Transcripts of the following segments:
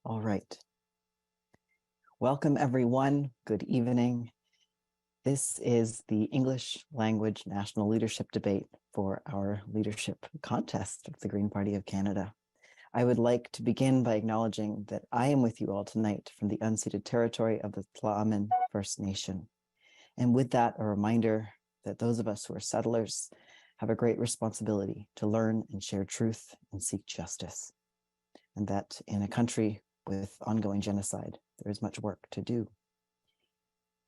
All right. Welcome, everyone. Good evening. This is the English Language National Leadership Debate for our leadership contest of the Green Party of Canada. I would like to begin by acknowledging that I am with you all tonight from the unceded territory of the Tla'amin First Nation. And with that, a reminder that those of us who are settlers have a great responsibility to learn and share truth and seek justice. And that in a country with ongoing genocide, there is much work to do.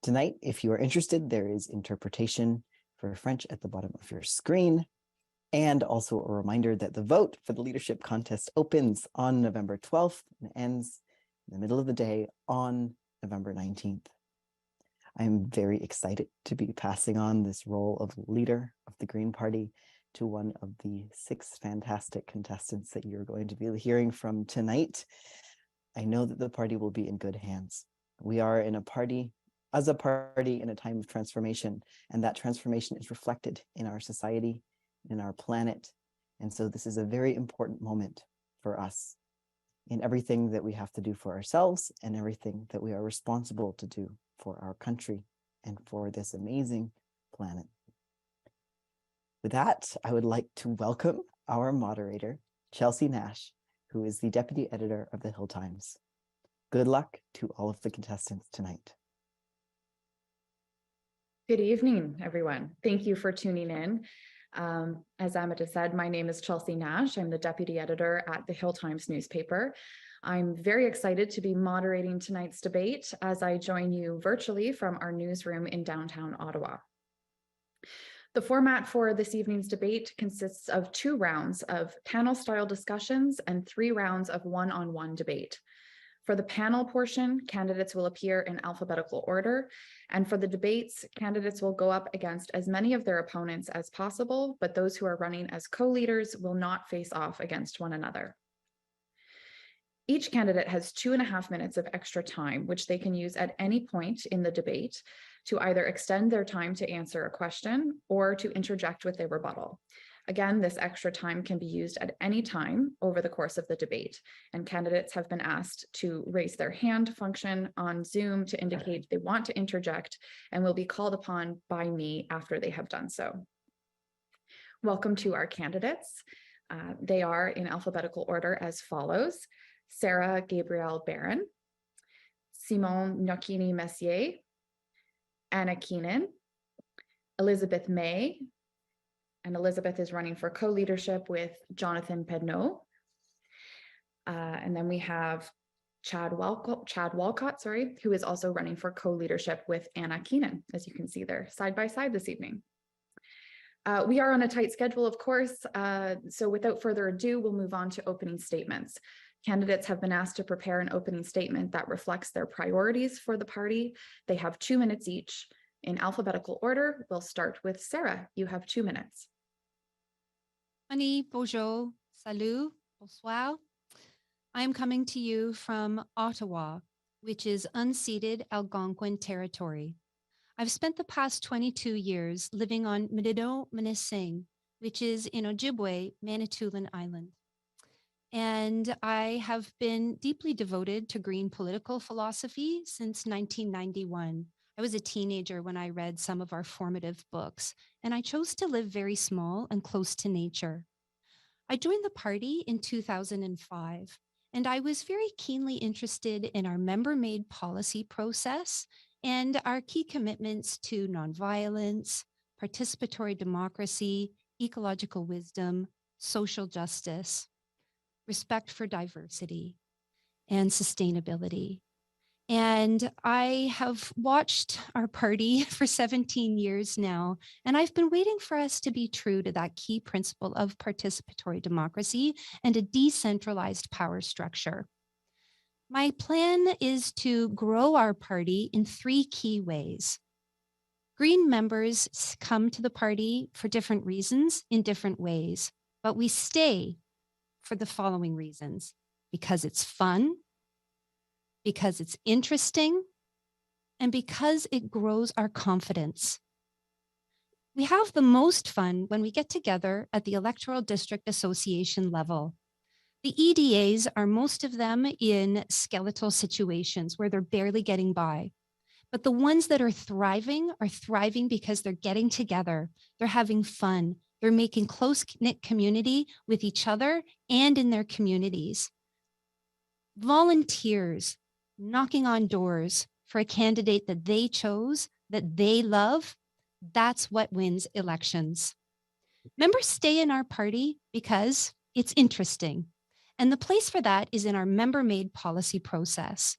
Tonight, if you are interested, there is interpretation for French at the bottom of your screen. And also a reminder that the vote for the leadership contest opens on November 12th and ends in the middle of the day on November 19th. I am very excited to be passing on this role of leader of the Green Party to one of the 6 fantastic contestants that you're going to be hearing from tonight. I know that the party will be in good hands. We are in a party in a time of transformation, and that transformation is reflected in our society, in our planet. And so this is a very important moment for us in everything that we have to do for ourselves and everything that we are responsible to do for our country and for this amazing planet. With that, I would like to welcome our moderator, Chelsea Nash, who is the deputy editor of the Hill Times. Good luck to all of the contestants tonight. Good evening, everyone. Thank you for tuning in. As Amita said, my name is Chelsea Nash. I'm the deputy editor at the Hill Times newspaper. I'm very excited to be moderating tonight's debate as I join you virtually from our newsroom in downtown Ottawa. The format for this evening's debate consists of 2 rounds of panel-style discussions and 3 rounds of one-on-one debate. For the panel portion, candidates will appear in alphabetical order, and for the debates, candidates will go up against as many of their opponents as possible, but those who are running as co-leaders will not face off against one another. Each candidate has 2.5 minutes of extra time, which they can use at any point in the debate to either extend their time to answer a question or to interject with their rebuttal. Again, this extra time can be used at any time over the course of the debate, and candidates have been asked to raise their hand function on Zoom to indicate they want to interject and will be called upon by me after they have done so. Welcome to our candidates. They are in alphabetical order as follows: Sarah Gabrielle Baron, Simon Gnocchini-Messier, Anna Keenan, Elizabeth May, and Elizabeth is running for co-leadership with Jonathan Pedneault. And then we have Chad Walcott, who is also running for co-leadership with Anna Keenan, as you can see there side by side this evening. We are on a tight schedule, of course, so without further ado, we'll move on to opening statements. Candidates have been asked to prepare an opening statement that reflects their priorities for the party. They have 2 minutes each. In alphabetical order, we'll start with Sarah. You have 2 minutes. Bonjour, salut, bonsoir. I am coming to you from Ottawa, which is unceded Algonquin territory. I've spent the past 22 years living on Gnocchini-Messier, which is in Ojibwe, Manitoulin Island. And I have been deeply devoted to green political philosophy since 1991. I was a teenager when I read some of our formative books, and I chose to live very small and close to nature. I joined the party in 2005, and I was very keenly interested in our member-made policy process and our key commitments to nonviolence, participatory democracy, ecological wisdom, social justice, respect for diversity, and sustainability. And I have watched our party for 17 years now, and I've been waiting for us to be true to that key principle of participatory democracy and a decentralized power structure. My plan is to grow our party in 3 key ways. Green members come to the party for different reasons in different ways, but we stay for the following reasons: because it's fun, because it's interesting, and because it grows our confidence. We have the most fun when we get together at the Electoral District Association level. The EDAs are most of them in skeletal situations where they're barely getting by. But the ones that are thriving because they're getting together, they're having fun, they're making close-knit community with each other and in their communities. Volunteers knocking on doors for a candidate that they chose, that they love, that's what wins elections. Members stay in our party because it's interesting. And the place for that is in our member-made policy process.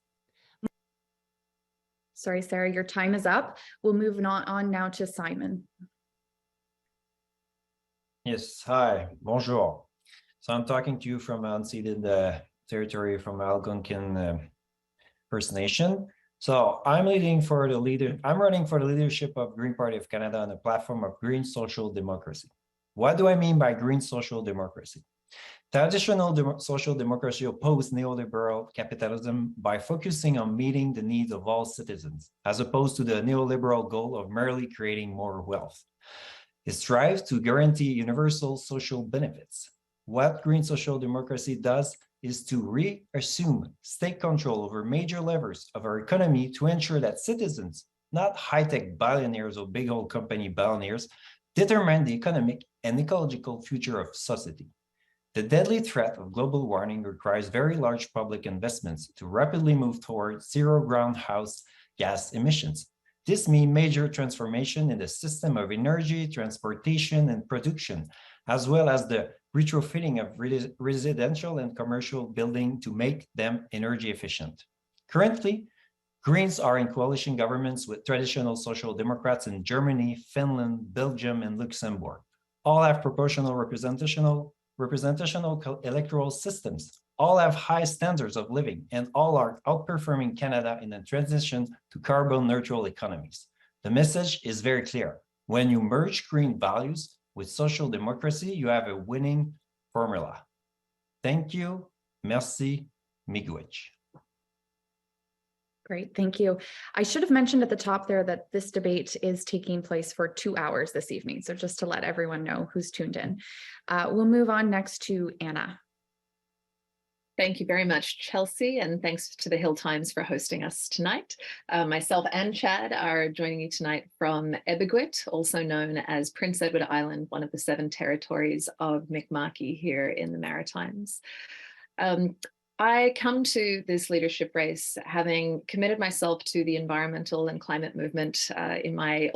Sorry, Sarah, your time is up. We'll move on now to Simon. Yes, hi, bonjour. So I'm talking to you from unceded territory from Algonquin First Nation. So I'm running for the leadership of Green Party of Canada on a platform of green social democracy. What do I mean by green social democracy? Traditional social democracy opposed neoliberal capitalism by focusing on meeting the needs of all citizens, as opposed to the neoliberal goal of merely creating more wealth. It strives to guarantee universal social benefits. What green social democracy does is to reassume state control over major levers of our economy to ensure that citizens, not high-tech billionaires or big old company billionaires, determine the economic and ecological future of society. The deadly threat of global warming requires very large public investments to rapidly move toward zero greenhouse gas emissions. This means major transformation in the system of energy, transportation, and production, as well as the retrofitting of residential and commercial buildings to make them energy efficient. Currently, Greens are in coalition governments with traditional social democrats in Germany, Finland, Belgium, and Luxembourg. All have proportional representational electoral systems, all have high standards of living, and all are outperforming Canada in the transition to carbon neutral economies. The message is very clear. When you merge green values with social democracy, you have a winning formula. Thank you. Merci. Miigwech. Great, thank you. I should have mentioned at the top there that this debate is taking place for 2 hours this evening. So just to let everyone know who's tuned in. We'll move on next to Anna. Thank you very much, Chelsea, and thanks to the Hill Times for hosting us tonight. Myself and Chad are joining you tonight from Ebiguit, also known as Prince Edward Island, one of the 7 territories of Mi'kma'ki here in the Maritimes. I come to this leadership race having committed myself to the environmental and climate movement in my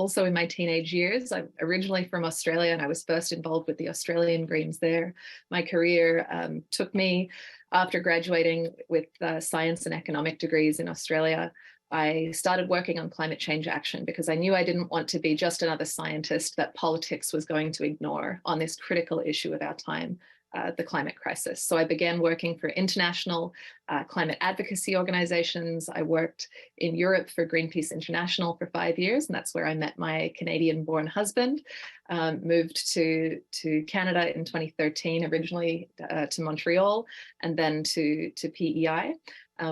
teenage years. I'm originally from Australia, and I was first involved with the Australian Greens there. My career took me, after graduating with science and economic degrees in Australia, I started working on climate change action because I knew I didn't want to be just another scientist that politics was going to ignore on this critical issue of our time, the climate crisis. So I began working for international climate advocacy organizations. I worked in Europe for Greenpeace International for 5 years, and that's where I met my Canadian-born husband. Moved to Canada in 2013, originally to Montreal, and then to PEI.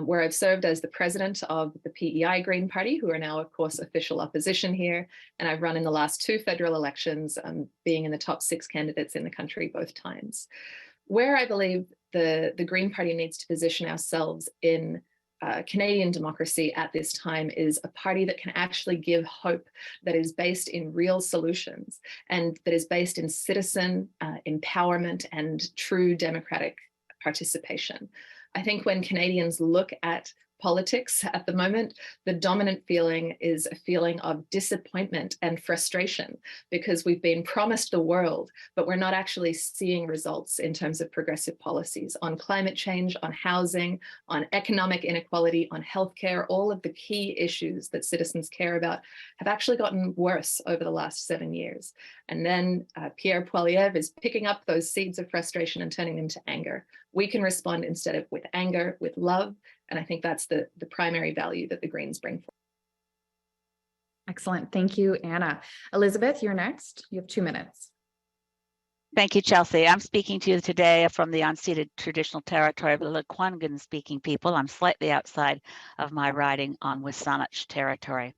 Where I've served as the president of the PEI Green Party, who are now, of course, official opposition here. And I've run in the last 2 federal elections, being in the top 6 candidates in the country both times. Where I believe the Green Party needs to position ourselves in Canadian democracy at this time is a party that can actually give hope, that is based in real solutions, and that is based in citizen empowerment and true democratic participation. I think when Canadians look at politics at the moment, the dominant feeling is a feeling of disappointment and frustration because we've been promised the world, but we're not actually seeing results in terms of progressive policies on climate change, on housing, on economic inequality, on healthcare. All of the key issues that citizens care about have actually gotten worse over the last 7 years. And then Pierre Poilievre is picking up those seeds of frustration and turning them to anger. We can respond instead of with anger, with love. And I think that's the primary value that the Greens bring forward. Excellent. Thank you, Anna. Elizabeth, you're next. You have 2 minutes. Thank you, Chelsea. I'm speaking to you today from the unceded traditional territory of the Lekwungen speaking people. I'm slightly outside of my riding on Wisanich territory.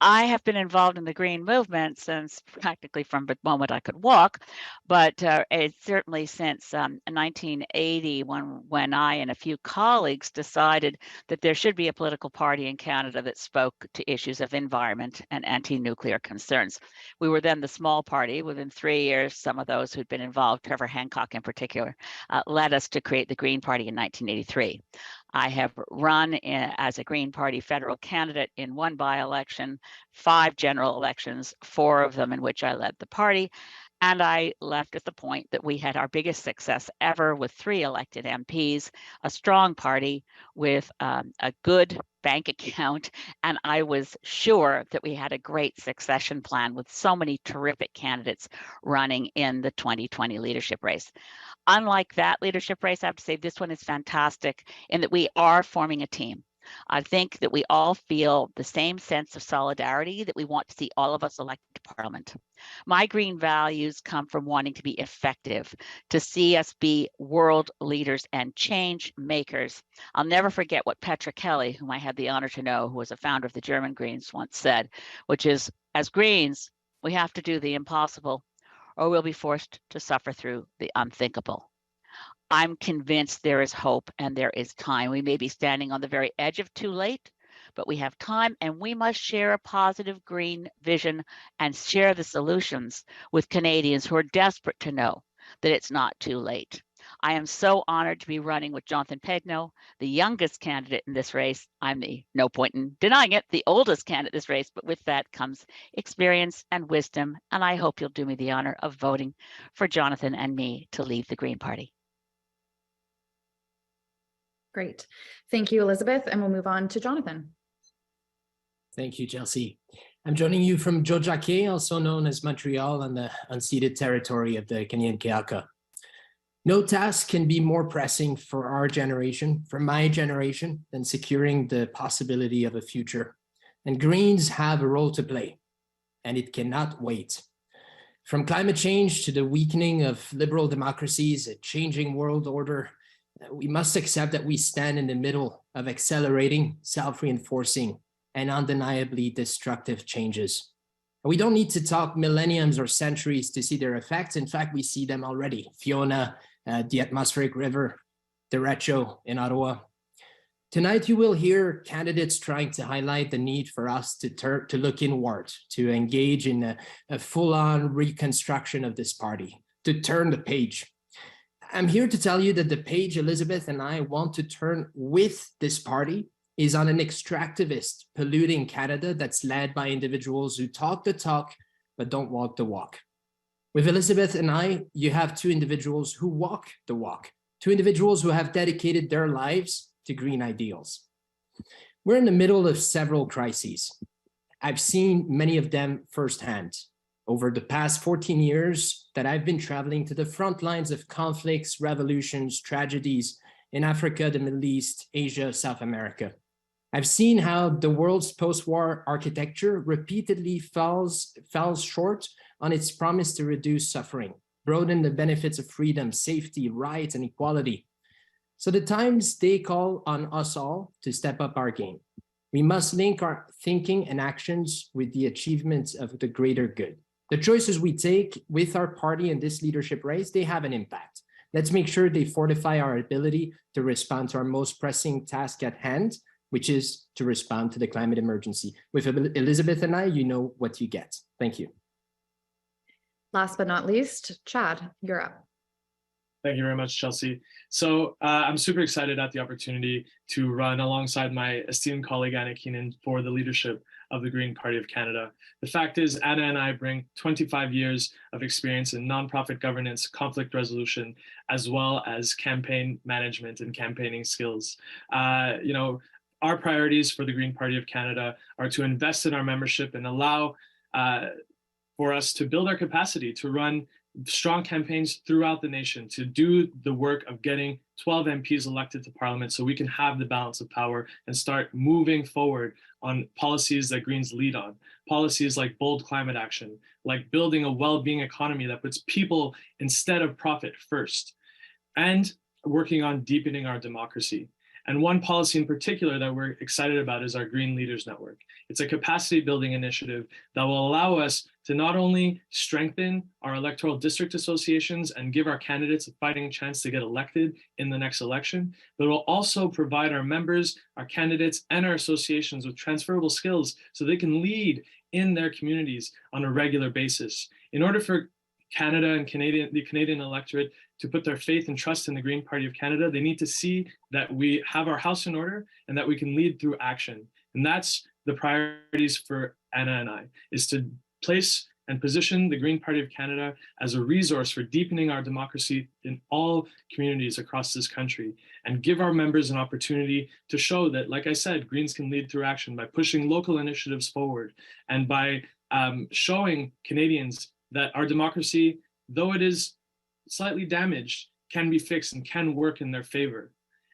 I have been involved in the Green movement since practically from the moment I could walk, but it's certainly since 1980 when I and a few colleagues decided that there should be a political party in Canada that spoke to issues of environment and anti-nuclear concerns. We were then the small party. Within 3 years, some of those who'd been involved, Trevor Hancock in particular, led us to create the Green Party in 1983. I have run as a Green Party federal candidate in 1 by-election, 5 general elections, 4 of them in which I led the party. And I left at the point that we had our biggest success ever with 3 elected MPs, a strong party with a good bank account. And I was sure that we had a great succession plan with so many terrific candidates running in the 2020 leadership race. Unlike that leadership race, I have to say this one is fantastic in that we are forming a team. I think that we all feel the same sense of solidarity that we want to see all of us elected to Parliament. My green values come from wanting to be effective, to see us be world leaders and change makers. I'll never forget what Petra Kelly, whom I had the honor to know, who was a founder of the German Greens, once said, which is, as Greens, we have to do the impossible, or we'll be forced to suffer through the unthinkable. I'm convinced there is hope and there is time. We may be standing on the very edge of too late, but we have time, and we must share a positive green vision and share the solutions with Canadians who are desperate to know that it's not too late. I am so honored to be running with Jonathan Pedneault, the youngest candidate in this race. I'm no point in denying it, the oldest candidate in this race, but with that comes experience and wisdom. And I hope you'll do me the honor of voting for Jonathan and me to lead the Green Party. Great. Thank you, Elizabeth. And we'll move on to Jonathan. Thank you, Chelsea. I'm joining you from Jojake, also known as Montreal, on the unceded territory of the Kanien'kehá:ka. No task can be more pressing for our generation, for my generation, than securing the possibility of a future. And Greens have a role to play, and it cannot wait. From climate change to the weakening of liberal democracies, a changing world order, we must accept that we stand in the middle of accelerating, self-reinforcing, and undeniably destructive changes. We don't need to talk millenniums or centuries to see their effects. In fact, we see them already. Fiona, the atmospheric river, derecho in Ottawa. Tonight, you will hear candidates trying to highlight the need for us to look inward, to engage in a full-on reconstruction of this party, to turn the page. I'm here to tell you that the page Elizabeth and I want to turn with this party is on an extractivist, polluting Canada that's led by individuals who talk the talk, but don't walk the walk. With Elizabeth and I, you have 2 individuals who walk the walk, 2 individuals who have dedicated their lives to green ideals. We're in the middle of several crises. I've seen many of them firsthand. Over the past 14 years that I've been traveling to the front lines of conflicts, revolutions, tragedies in Africa, the Middle East, Asia, South America. I've seen how the world's post-war architecture repeatedly falls short on its promise to reduce suffering, broaden the benefits of freedom, safety, rights, and equality. So the times they call on us all to step up our game. We must link our thinking and actions with the achievements of the greater good. The choices we take with our party in this leadership race, they have an impact. Let's make sure they fortify our ability to respond to our most pressing task at hand, which is to respond to the climate emergency. With Elizabeth and I, you know what you get. Thank you. Last but not least, Chad, you're up. Thank you very much, Chelsea. So I'm super excited at the opportunity to run alongside my esteemed colleague, Anna Keenan, for the leadership of the Green Party of Canada. The fact is, Anna and I bring 25 years of experience in nonprofit governance, conflict resolution, as well as campaign management and campaigning skills. Our priorities for the Green Party of Canada are to invest in our membership and allow for us to build our capacity to run strong campaigns throughout the nation, to do the work of getting 12 MPs elected to Parliament so we can have the balance of power and start moving forward on policies that Greens lead on. Policies like bold climate action, like building a well-being economy that puts people instead of profit first, and working on deepening our democracy. And one policy in particular that we're excited about is our Green Leaders Network. It's a capacity building initiative that will allow us to not only strengthen our electoral district associations and give our candidates a fighting chance to get elected in the next election, but it will also provide our members, our candidates, and our associations with transferable skills so they can lead in their communities on a regular basis. In order for Canada and the Canadian electorate to put their faith and trust in the Green Party of Canada, they need to see that we have our house in order and that we can lead through action. And that's the priorities for Anna and I, is to place and position the Green Party of Canada as a resource for deepening our democracy in all communities across this country, and give our members an opportunity to show that, like I said, Greens can lead through action by pushing local initiatives forward, and by showing Canadians that our democracy, though it is slightly damaged, can be fixed and can work in their favor.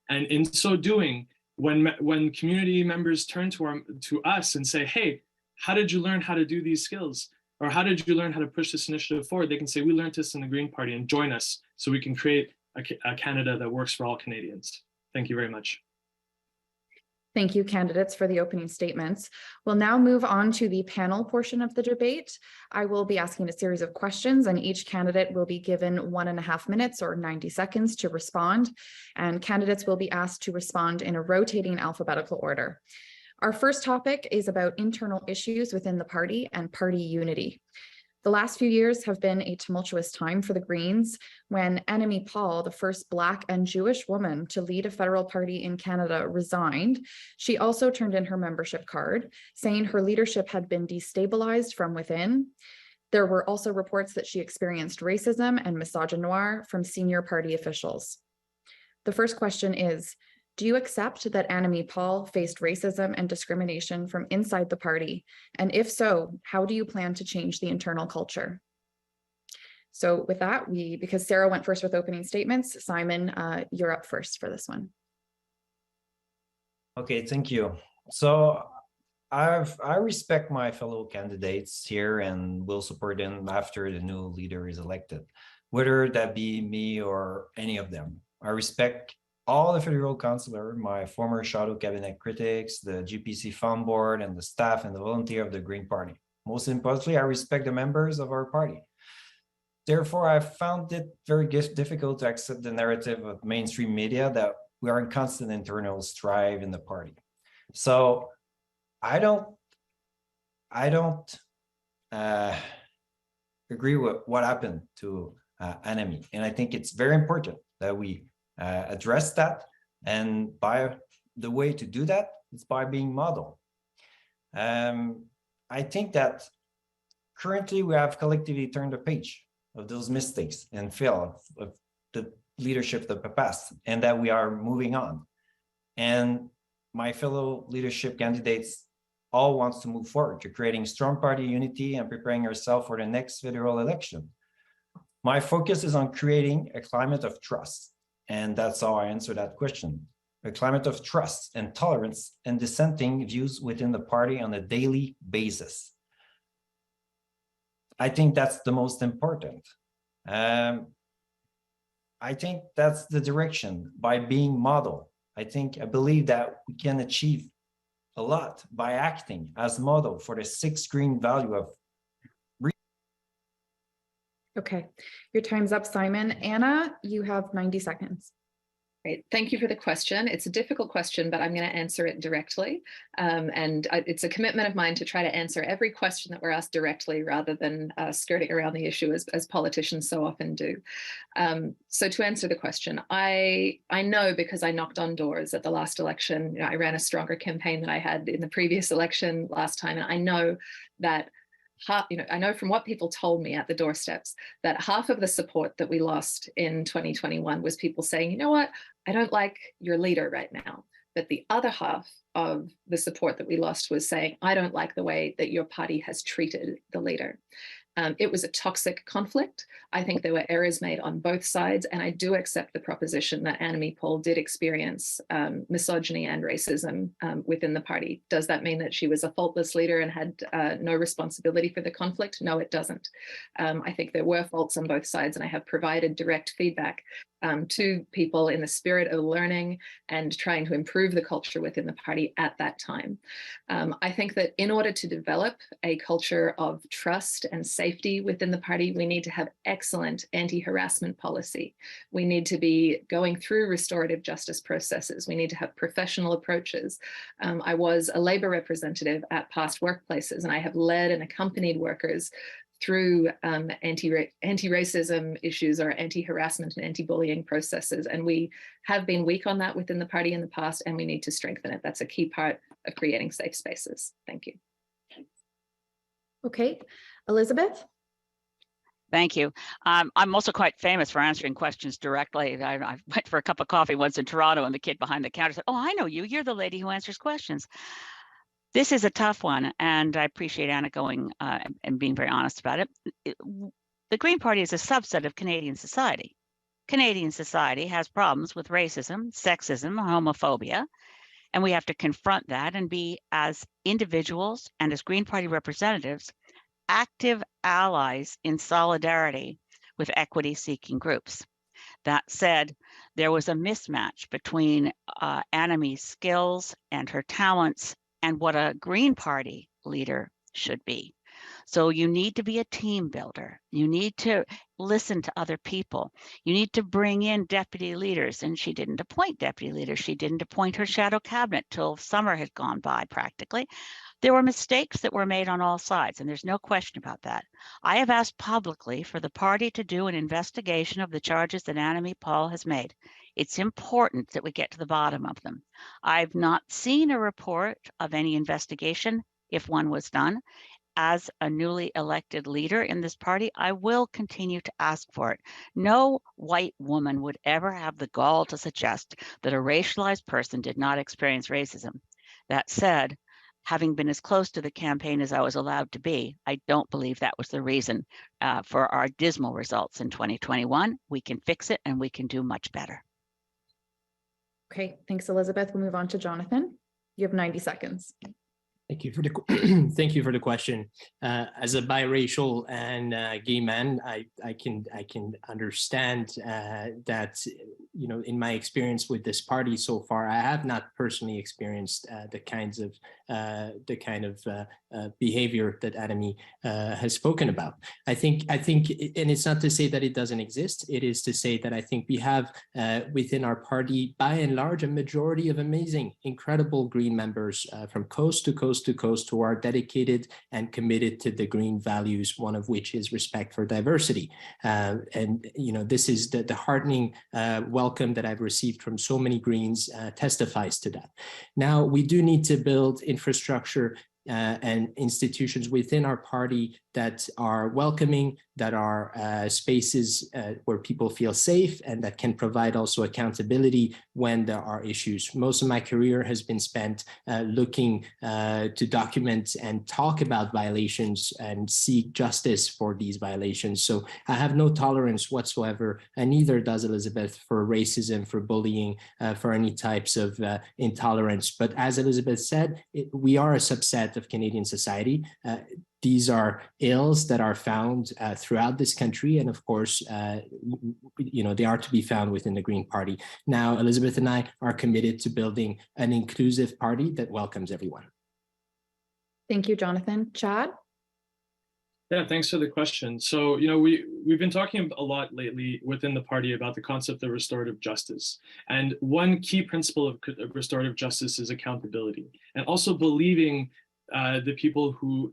And in so doing, when community members turn to us and say, hey, how did you learn how to do these skills? Or how did you learn how to push this initiative forward? They can say, we learned this in the Green Party, and join us so we can create a Canada that works for all Canadians. Thank you very much. Thank you, candidates, for the opening statements. We'll now move on to the panel portion of the debate. I will be asking a series of questions, and each candidate will be given 1.5 minutes or 90 seconds to respond, and candidates will be asked to respond in a rotating alphabetical order. Our first topic is about internal issues within the party and party unity. The last few years have been a tumultuous time for the Greens when Anna May Paul, the first Black and Jewish woman to lead a federal party in Canada, resigned. She also turned in her membership card, saying her leadership had been destabilized from within. There were also reports that she experienced racism and misogynoir from senior party officials. The first question is, do you accept that Anna May Paul faced racism and discrimination from inside the party? And if so, how do you plan to change the internal culture? So with that, because Sarah went first with opening statements, Simon, you're up first for this one. Okay, thank you. So I respect my fellow candidates here and will support them after the new leader is elected, whether that be me or any of them. I respect all the federal councillors, my former shadow cabinet critics, the GPC Fund Board, and the staff and the volunteer of the Green Party. Most importantly, I respect the members of our party. Therefore, I found it very difficult to accept the narrative of mainstream media that we are in constant internal strife in the party. So I don't agree with what happened to Anna May, and I think it's very important that we address that, and by the way to do that is by being model. I think that currently we have collectively turned the page of those mistakes and fail of the leadership of the past, and that we are moving on. And my fellow leadership candidates all wants to move forward to creating strong party unity and preparing ourselves for the next federal election. My focus is on creating a climate of trust. And that's how I answer that question. A climate of trust and tolerance and dissenting views within the party on a daily basis. I think that's the most important. I think that's the direction by being model. I believe that we can achieve a lot by acting as model for the 6 green value of. Okay, your time's up, Simon. Anna, you have 90 seconds. Great. Thank you for the question. It's a difficult question, but I'm going to answer it directly. It's a commitment of mine to try to answer every question that we're asked directly rather than skirting around the issue as politicians so often do. So to answer the question, I know, because I knocked on doors at the last election. I ran a stronger campaign than I had in the previous election last time. And I know that I know from what people told me at the doorsteps that half of the support that we lost in 2021 was people saying, you know what, I don't like your leader right now. But the other half of the support that we lost was saying, I don't like the way that your party has treated the leader. It was a toxic conflict. I think there were errors made on both sides, and I do accept the proposition that Anna May Paul did experience misogyny and racism within the party. Does that mean that she was a faultless leader and had no responsibility for the conflict? No, it doesn't. I think there were faults on both sides, and I have provided direct feedback to people in the spirit of learning and trying to improve the culture within the party at that time. I think that in order to develop a culture of trust and safety within the party, we need to have excellent anti-harassment policy. We need to be going through restorative justice processes. We need to have professional approaches. I was a labor representative at past workplaces, and I have led and accompanied workers through anti-racism issues or anti-harassment and anti-bullying processes. And we have been weak on that within the party in the past, and we need to strengthen it. That's a key part of creating safe spaces. Thank you. Okay, Elizabeth? Thank you. I'm also quite famous for answering questions directly. I went for a cup of coffee once in Toronto, and the kid behind the counter said, "Oh, I know you. You're the lady who answers questions." This is a tough one, and I appreciate Anna going and being very honest about it. The Green Party is a subset of Canadian society. Canadian society has problems with racism, sexism, homophobia, and we have to confront that and be, as individuals and as Green Party representatives, active allies in solidarity with equity-seeking groups. That said, there was a mismatch between Anna's skills and her talents and what a Green Party leader should be. So you need to be a team builder. You need to listen to other people. You need to bring in deputy leaders. And she didn't appoint deputy leaders. She didn't appoint her shadow cabinet till summer had gone by practically. There were mistakes that were made on all sides, and there's no question about that. I have asked publicly for the party to do an investigation of the charges that Anna Paul has made. It's important that we get to the bottom of them. I've not seen a report of any investigation, if one was done. As a newly elected leader in this party, I will continue to ask for it. No white woman would ever have the gall to suggest that a racialized person did not experience racism. That said, having been as close to the campaign as I was allowed to be, I don't believe that was the reason for our dismal results in 2021. We can fix it, and we can do much better. Okay, thanks, Elizabeth. We'll move on to Jonathan. You have 90 seconds. Thank you for the thank you for the question. As a biracial and gay man, I can understand that, you know, in my experience with this party so far, I have not personally experienced the kind of behavior that Anna has spoken about. I think, and it's not to say that it doesn't exist. It is to say that I think we have within our party, by and large, a majority of amazing, incredible Green members from coast to coast who are dedicated and committed to the Green values, one of which is respect for diversity. And, you know, this is the heartening welcome that I've received from so many Greens testifies to that. Now, we do need to build infrastructure and institutions within our party that are welcoming, that are spaces where people feel safe, and that can provide also accountability when there are issues. Most of my career has been spent looking to document and talk about violations and seek justice for these violations. So I have no tolerance whatsoever, and neither does Elizabeth, for racism, for bullying, for any types of intolerance. But as Elizabeth said, we are a subset of Canadian society. These are ills that are found throughout this country. And of course, you know, they are to be found within the Green Party. Now, Elizabeth and I are committed to building an inclusive party that welcomes everyone. Thank you, Jonathan. Chad? Yeah, thanks for the question. So, you know, we've been talking a lot lately within the party about the concept of restorative justice. And one key principle of restorative justice is accountability, and also believing the people who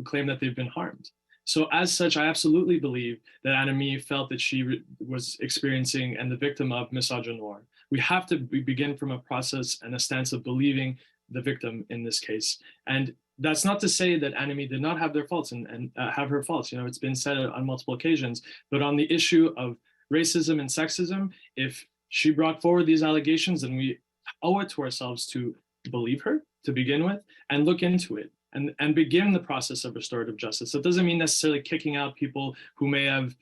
claim that they've been harmed. So as such, I absolutely believe that Anna felt that she was experiencing and the victim of misogynoir. We have to begin from a process and a stance of believing the victim in this case. And that's not to say that Anna did not have their faults and have her faults. You know, it's been said on multiple occasions, but on the issue of racism and sexism, if she brought forward these allegations, then we owe it to ourselves to believe her to begin with and look into it and begin the process of restorative justice. That doesn't mean necessarily kicking out people who may have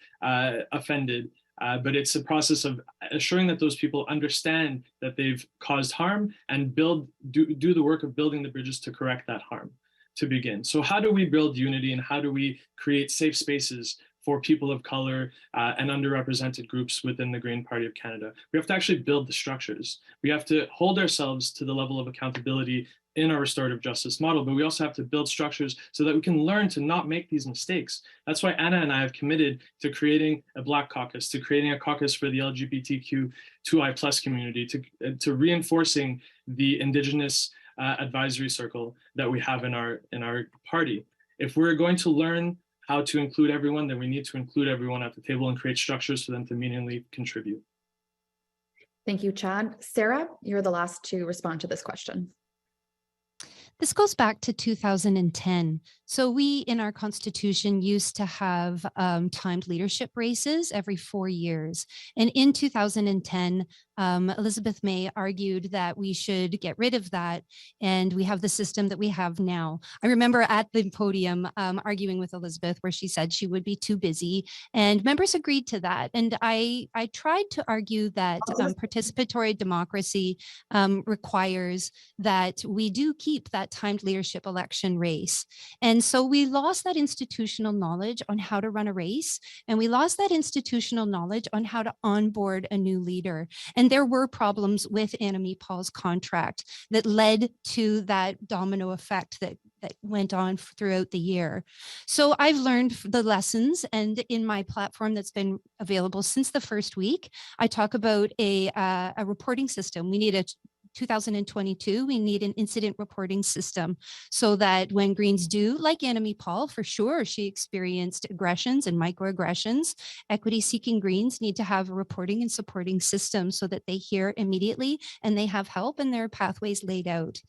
offended, but it's a process of assuring that those people understand that they've caused harm and do the work of building the bridges to correct that harm to begin. So how do we build unity, and how do we create safe spaces for people of color and underrepresented groups within the Green Party of Canada. We have to actually build the structures. We have to hold ourselves to the level of accountability in our restorative justice model, but we also have to build structures so that we can learn to not make these mistakes. That's why Anna and I have committed to creating a Black caucus, to creating a caucus for the LGBTQ2I+ community, to reinforcing the Indigenous advisory circle that we have in our party. If we're going to learn how to include everyone, then we need to include everyone at the table and create structures for them to meaningfully contribute. Thank you, Chad. Sarah, you're the last to respond to this question. This goes back to 2010. So we in our constitution used to have timed leadership races every 4 years. And in 2010, Elizabeth May argued that we should get rid of that. And we have the system that we have now. I remember at the podium arguing with Elizabeth where she said she would be too busy, and members agreed to that. And I tried to argue that participatory democracy requires that we do keep that timed leadership election race. And so we lost that institutional knowledge on how to run a race, and we lost that institutional knowledge on how to onboard a new leader. And there were problems with Anna Meatpaw's contract that led to that domino effect that went on throughout the year. So I've learned the lessons, and in my platform that's been available since the first week, I talk about a reporting system. We need a 2022, we need an incident reporting system so that when Greens do, like Anna Meatpaw, for sure, she experienced aggressions and microaggressions. Equity-seeking Greens need to have a reporting and supporting system so that they hear immediately and they have help and their pathways laid out.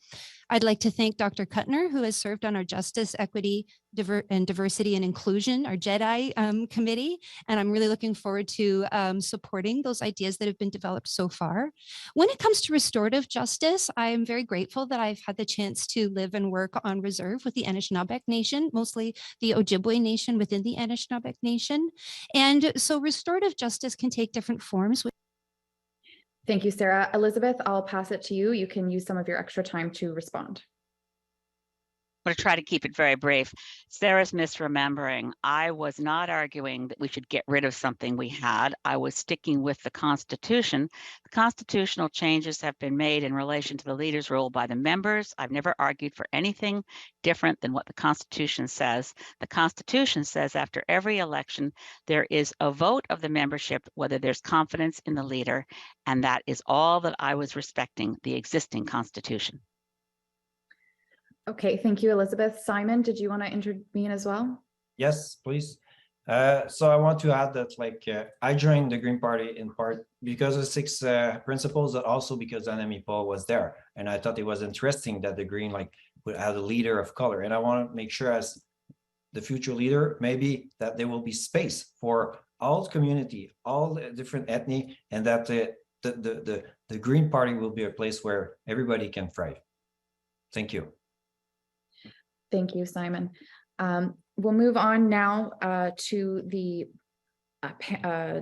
I'd like to thank Dr. Kuttner, who has served on our Justice, Equity, Diversity and Inclusion, our JEDI committee, and I'm really looking forward to supporting those ideas that have been developed so far. When it comes to restorative justice, I am very grateful that I've had the chance to live and work on reserve with the Anishinaabe Nation, mostly the Ojibwe Nation within the Anishinaabe Nation. And so restorative justice can take different forms. Thank you, Sarah. Elizabeth, I'll pass it to you. You can use some of your extra time to respond. I'm going to try to keep it very brief. Sarah's misremembering. I was not arguing that we should get rid of something we had. I was sticking with the Constitution. The constitutional changes have been made in relation to the leader's role by the members. I've never argued for anything different than what the Constitution says. The Constitution says after every election, there is a vote of the membership, whether there's confidence in the leader, and that is all that I was respecting, the existing Constitution. Okay, thank you, Elizabeth. Simon, did you want to intervene as well? Yes, please. So I want to add that I joined the Green Party in part because of 6 principles, but also because Anna Meatpaw was there. And I thought it was interesting that the Green would have a leader of color. And I want to make sure as the future leader, maybe that there will be space for all community, all different ethnic, and that the Green Party will be a place where everybody can thrive. Thank you. Thank you, Simon. We'll move on now to the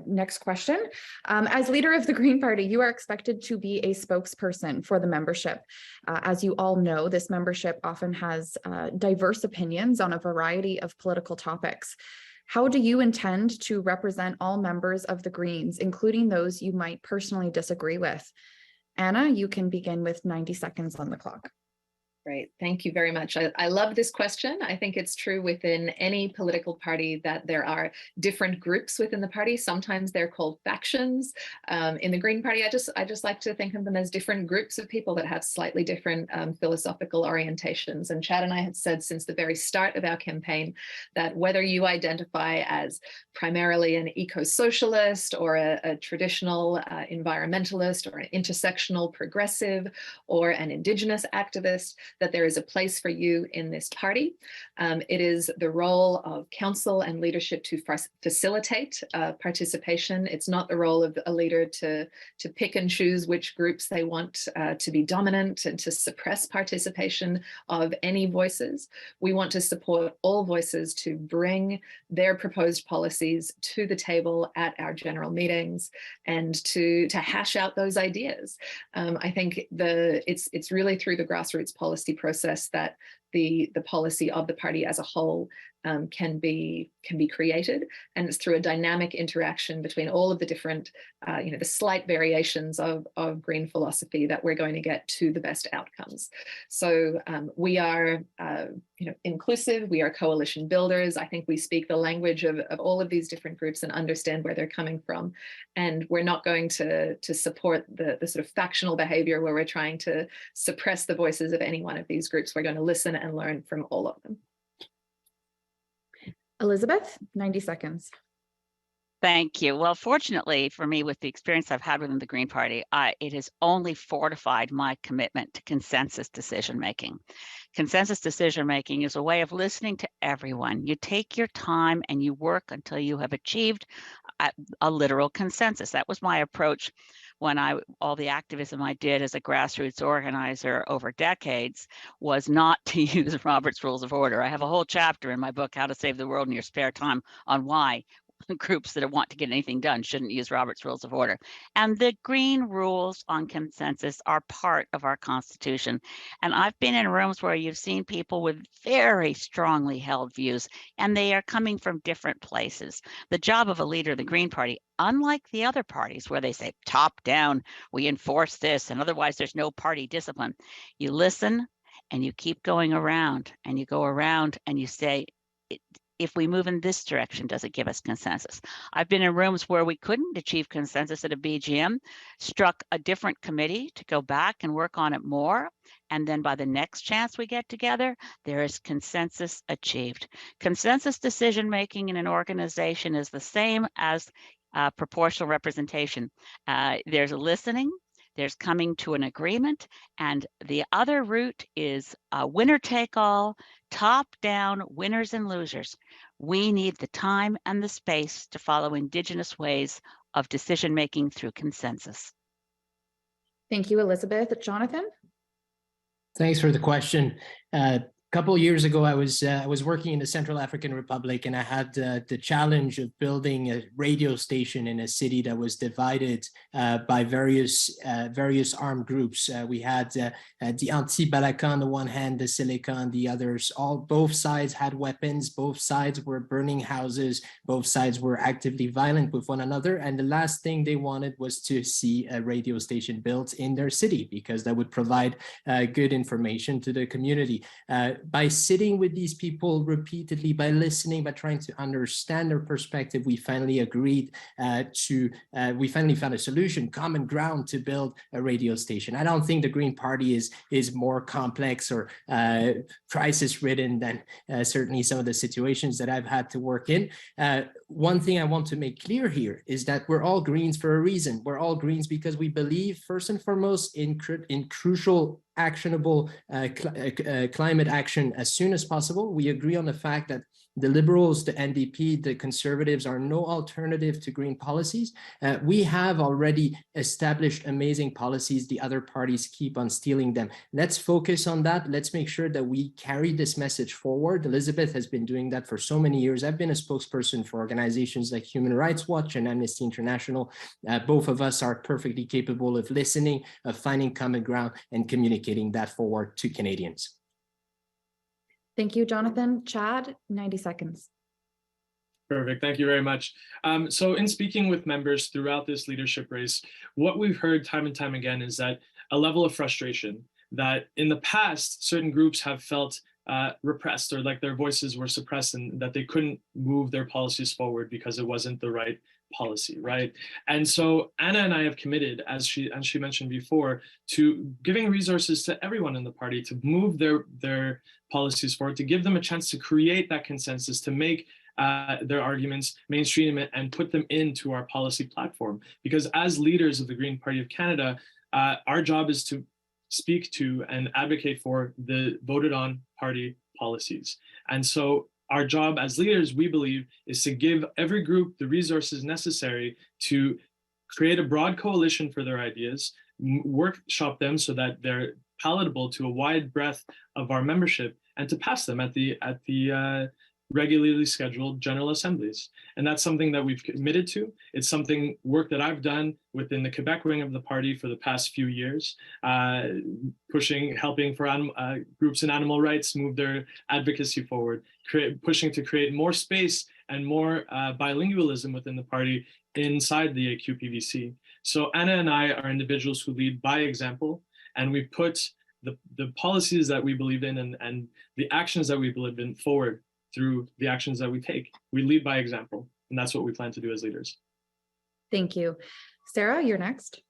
next question. As leader of the Green Party, you are expected to be a spokesperson for the membership. As you all know, this membership often has diverse opinions on a variety of political topics. How do you intend to represent all members of the Greens, including those you might personally disagree with? Anna, you can begin with 90 seconds on the clock. Great. Thank you very much. I love this question. I think it's true within any political party that there are different groups within the party. Sometimes they're called factions. In the Green Party, I just like to think of them as different groups of people that have slightly different philosophical orientations. And Chad and I have said since the very start of our campaign that whether you identify as primarily an eco-socialist or a traditional environmentalist or an intersectional progressive or an Indigenous activist, that there is a place for you in this party. It is the role of council and leadership to facilitate participation. It's not the role of a leader to pick and choose which groups they want to be dominant and to suppress participation of any voices. We want to support all voices to bring their proposed policies to the table at our general meetings and to hash out those ideas. I think it's really through the grassroots policy process that the policy of the party as a whole can be created, and it's through a dynamic interaction between all of the different, the slight variations of green philosophy that we're going to get to the best outcomes. So we are, inclusive. We are coalition builders. I think we speak the language of all of these different groups and understand where they're coming from, and we're not going to support the sort of factional behavior where we're trying to suppress the voices of any one of these groups. We're going to listen and learn from all of them. Elizabeth, 90 seconds. Thank you. Well, fortunately for me, with the experience I've had within the Green Party, it has only fortified my commitment to consensus decision-making. Consensus decision-making is a way of listening to everyone. You take your time and you work until you have achieved a literal consensus. That was my approach when all the activism I did as a grassroots organizer over decades was not to use Robert's Rules of Order. I have a whole chapter in my book, How to Save the World in Your Spare Time, on why groups that want to get anything done shouldn't use Robert's Rules of Order. And the green rules on consensus are part of our Constitution. And I've been in rooms where you've seen people with very strongly held views, and they are coming from different places. The job of a leader of the Green Party, unlike the other parties where they say top down, we enforce this, and otherwise there's no party discipline. You listen and you keep going around, and you go around and you say, if we move in this direction, does it give us consensus? I've been in rooms where we couldn't achieve consensus at a BGM, struck a different committee to go back and work on it more. And then by the next chance we get together, there is consensus achieved. Consensus decision-making in an organization is the same as proportional representation. There's listening, there's coming to an agreement, and the other route is winner take all, top down, winners and losers. We need the time and the space to follow Indigenous ways of decision making through consensus. Thank you, Elizabeth. Jonathan? Thanks for the question. A couple of years ago, I was working in the Central African Republic, and I had the challenge of building a radio station in a city that was divided by various armed groups. We had the Anti-Balaka on the one hand, the Seleka on the others. Both sides had weapons. Both sides were burning houses. Both sides were actively violent with one another. And the last thing they wanted was to see a radio station built in their city, because that would provide good information to the community. By sitting with these people repeatedly, by listening, by trying to understand their perspective, we finally agreed we finally found a solution, common ground, to build a radio station. I don't think the Green Party is more complex or crisis-ridden than certainly some of the situations that I've had to work in. One thing I want to make clear here is that we're all Greens for a reason. We're all Greens because we believe, first and foremost, in crucial, actionable climate action as soon as possible. We agree on the fact that the Liberals, the NDP, the Conservatives are no alternative to green policies. We have already established amazing policies. The other parties keep on stealing them. Let's focus on that. Let's make sure that we carry this message forward. Elizabeth has been doing that for so many years. I've been a spokesperson for organizations like Human Rights Watch and Amnesty International. Both of us are perfectly capable of listening, of finding common ground, and communicating that forward to Canadians. Thank you, Jonathan. Chad, 90 seconds. Perfect. Thank you very much. So in speaking with members throughout this leadership race, what we've heard time and time again is that a level of frustration that in the past, certain groups have felt repressed, or like their voices were suppressed, and that they couldn't move their policies forward because it wasn't the right policy, right? And so Anna and I have committed, as she mentioned before, to giving resources to everyone in the party to move their policies forward, to give them a chance to create that consensus, to make their arguments mainstream and put them into our policy platform. Because as leaders of the Green Party of Canada, our job is to speak to and advocate for the voted on party policies. And so our job as leaders, we believe, is to give every group the resources necessary to create a broad coalition for their ideas, workshop them so that they're palatable to a wide breadth of our membership, and to pass them at the regularly scheduled general assemblies. And that's something that we've committed to. It's something, work that I've done within the Quebec wing of the party for the past few years, helping for groups in animal rights move their advocacy forward, pushing to create more space and more bilingualism within the party inside the QPVC. So Anna and I are individuals who lead by example, and we put the policies that we believe in and the actions that we believe in forward through the actions that we take. We lead by example, and that's what we plan to do as leaders. Thank you. Sarah, you're next.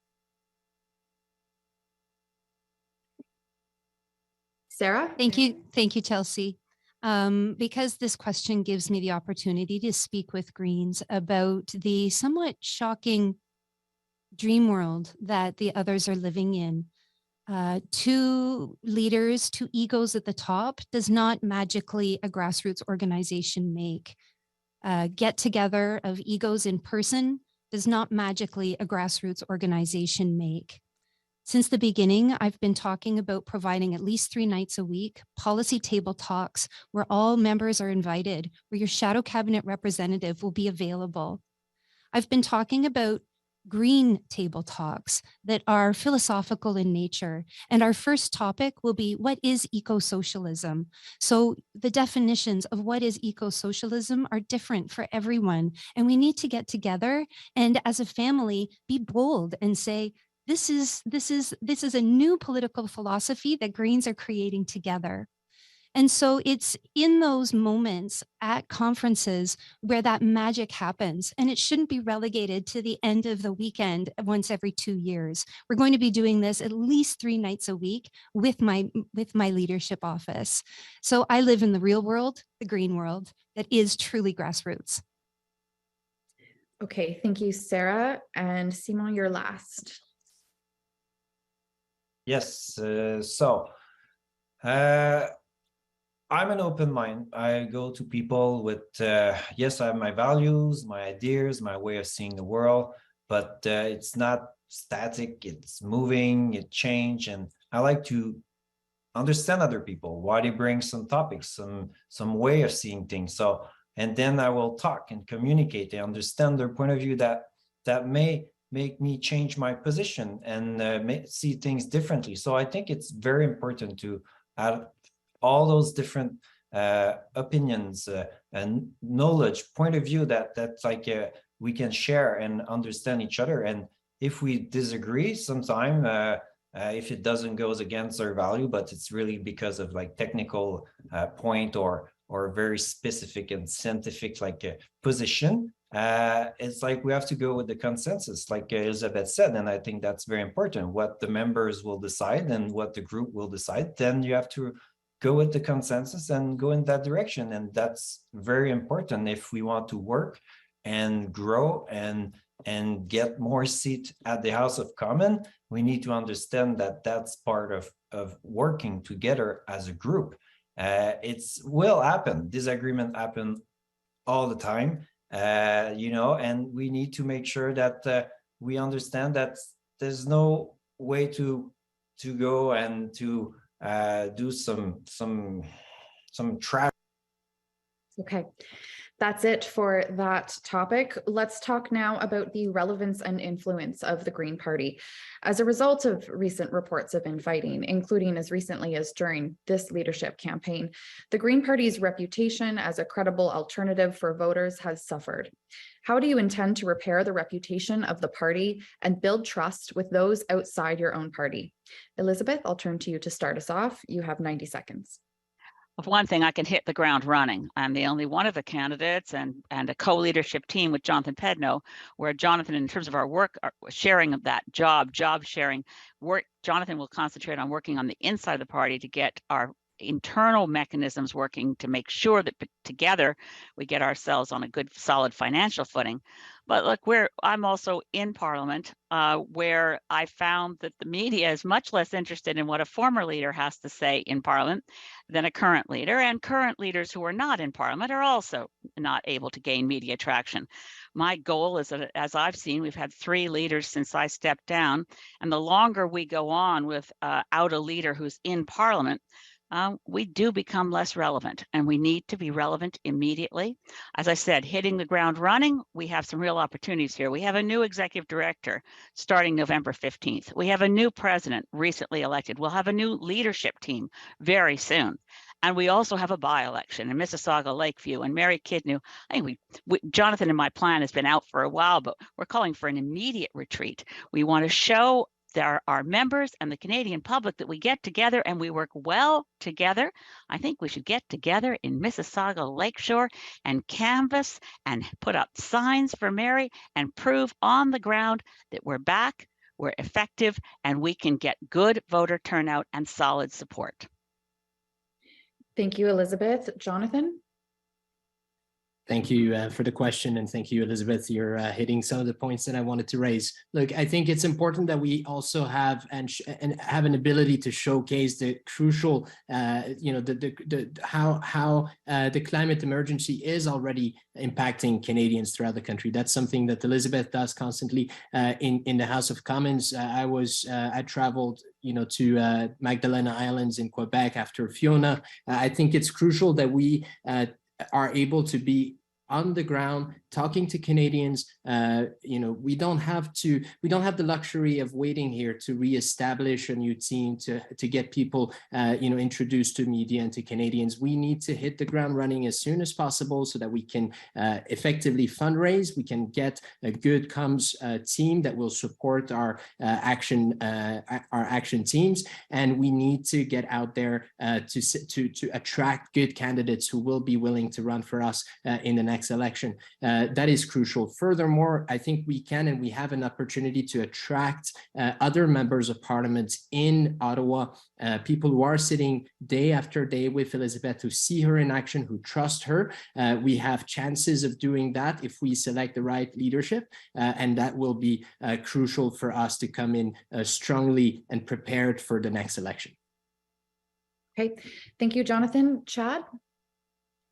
Sarah? Thank you, Chelsea. Because this question gives me the opportunity to speak with Greens about the somewhat shocking dream world that the others are living in. Two leaders, two egos at the top does not magically a grassroots organization make. Get together of egos in person does not magically a grassroots organization make. Since the beginning, I've been talking about providing at least 3 nights a week, policy table talks where all members are invited, where your shadow cabinet representative will be available. I've been talking about green table talks that are philosophical in nature. And our first topic will be, what is eco-socialism? So the definitions of what is eco-socialism are different for everyone. And we need to get together and as a family, be bold and say, this is a new political philosophy that Greens are creating together. And so it's in those moments at conferences where that magic happens, and it shouldn't be relegated to the end of the weekend once every 2 years. We're going to be doing this at least 3 nights a week with my leadership office. So I live in the real world, the green world, that is truly grassroots. Okay, thank you, Sarah. And Simon, you're last. Yes, I'm an open mind. I go to people with, yes, I have my values, my ideas, my way of seeing the world, but it's not static, it's moving, it changes. And I like to understand other people, why they bring some topics, some way of seeing things. So, and then I will talk and communicate and understand their point of view that may make me change my position and see things differently. So I think it's very important to add all those different opinions and knowledge, point of view that's like we can share and understand each other. And if we disagree sometime, if it doesn't goes against our value, but it's really because of like technical point or very specific and scientific like position, it's like we have to go with the consensus, like Elizabeth said, and I think that's very important. What the members will decide and what the group will decide, then you have to go with the consensus and go in that direction. And that's very important if we want to work and grow and get more seats at the House of Commons. We need to understand that that's part of working together as a group. It's will happen. Disagreement happen all the time, and we need to make sure that we understand that there's no way to go and to do some trash. Okay, that's it for that topic. Let's talk now about the relevance and influence of the Green Party. As a result of recent reports of infighting, including as recently as during this leadership campaign, the Green Party's reputation as a credible alternative for voters has suffered. How do you intend to repair the reputation of the party and build trust with those outside your own party? Elizabeth, I'll turn to you to start us off. You have 90 seconds. For one thing, I can hit the ground running. I'm the only one of the candidates and a co-leadership team with Jonathan Pedneault, where Jonathan, in terms of our work, our sharing of that job sharing work, Jonathan will concentrate on working on the inside of the party to get our internal mechanisms working to make sure that together we get ourselves on a good solid financial footing. But look, I'm also in Parliament, where I found that the media is much less interested in what a former leader has to say in Parliament than a current leader, and current leaders who are not in Parliament are also not able to gain media traction. My goal is that, as I've seen, we've had 3 leaders since I stepped down, and the longer we go on without a leader who's in Parliament, we do become less relevant, and we need to be relevant immediately. As I said, hitting the ground running, we have some real opportunities here. We have a new executive director starting November 15th. We have a new president recently elected. We'll have a new leadership team very soon. And we also have a by-election in Mississauga, Lakeview, and May and Pedneault. I think Jonathan and my plan has been out for a while, but we're calling for an immediate retreat. We want to show our members and the Canadian public that we get together and we work well together. I think we should get together in Mississauga Lakeshore and canvass and put up signs for Mary and prove on the ground that we're back, we're effective, and we can get good voter turnout and solid support. Thank you, Elizabeth. Jonathan? Thank you for the question, and thank you, Elizabeth. You're hitting some of the points that I wanted to raise. Look, I think it's important that we also have and have an ability to showcase the crucial, how the climate emergency is already impacting Canadians throughout the country. That's something that Elizabeth does constantly in the House of Commons. I traveled to Magdalena Islands in Quebec after Fiona. I think it's crucial that we are able to be on the ground talking to Canadians. We don't have the luxury of waiting here to reestablish a new team to get people introduced to media and to Canadians. We need to hit the ground running as soon as possible so that we can effectively fundraise. We can get a good comms team that will support our action teams, and we need to get out there to attract good candidates who will be willing to run for us in the next election. That is crucial. Furthermore, I think we can and we have an opportunity to attract other members of parliament in Ottawa, people who are sitting day after day with Elizabeth, who see her in action, who trust her. We have chances of doing that if we select the right leadership, and that will be crucial for us to come in strongly and prepared for the next election. Okay, thank you, Jonathan. Chad?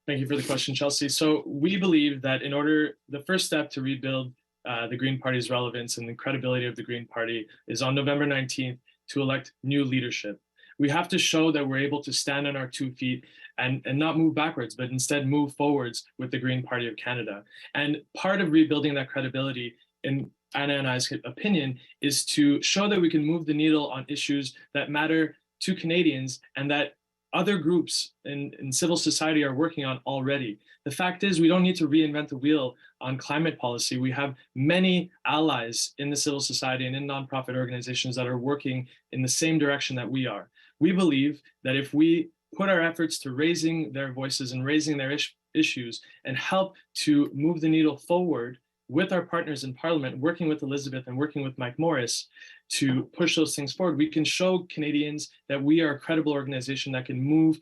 Thank you for the question, Chelsea. So we believe that the first step to rebuild the Green Party's relevance and the credibility of the Green Party is on November 19th to elect new leadership. We have to show that we're able to stand on our 2 feet and not move backwards, but instead move forwards with the Green Party of Canada. And part of rebuilding that credibility, in Anna and I's opinion, is to show that we can move the needle on issues that matter to Canadians and that other groups in civil society are working on already. The fact is, we don't need to reinvent the wheel on climate policy. We have many allies in the civil society and in nonprofit organizations that are working in the same direction that we are. We believe that if we put our efforts to raising their voices and raising their issues and help to move the needle forward with our partners in Parliament, working with Elizabeth and working with Mike Morris to push those things forward, we can show Canadians that we are a credible organization that can move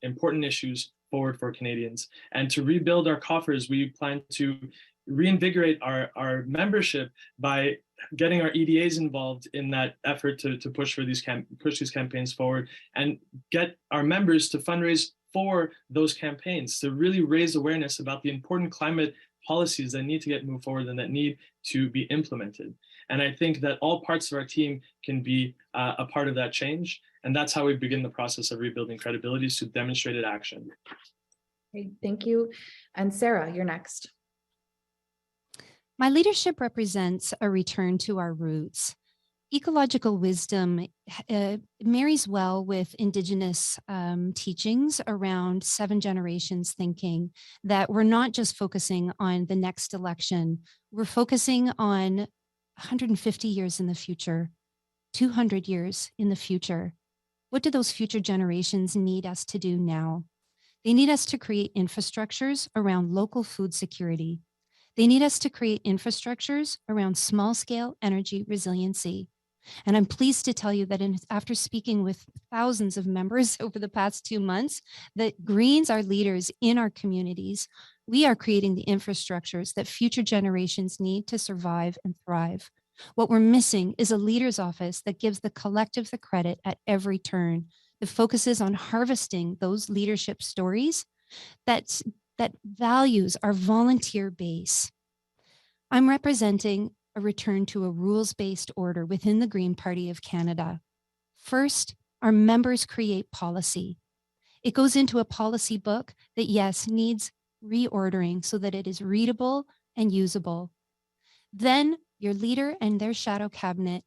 important issues forward for Canadians. And to rebuild our coffers, we plan to reinvigorate our membership by getting our EDAs involved in that effort to push these campaigns forward and get our members to fundraise for those campaigns, to really raise awareness about the important climate policies that need to get moved forward and that need to be implemented. And I think that all parts of our team can be a part of that change. And that's how we begin the process of rebuilding credibility, through demonstrated action. Okay, thank you. And Sarah, you're next. My leadership represents a return to our roots. Ecological wisdom marries well with Indigenous teachings around 7 generations thinking, that we're not just focusing on the next election, we're focusing on 150 years in the future, 200 years in the future. What do those future generations need us to do now? They need us to create infrastructures around local food security. They need us to create infrastructures around small-scale energy resiliency. And I'm pleased to tell you that after speaking with thousands of members over the past 2 months, that Greens are leaders in our communities. We are creating the infrastructures that future generations need to survive and thrive. What we're missing is a leader's office that gives the collective the credit at every turn, that focuses on harvesting those leadership stories, that values our volunteer base. I'm representing a return to a rules-based order within the Green Party of Canada. First, our members create policy. It goes into a policy book that, yes, needs reordering so that it is readable and usable. Then your leader and their shadow cabinet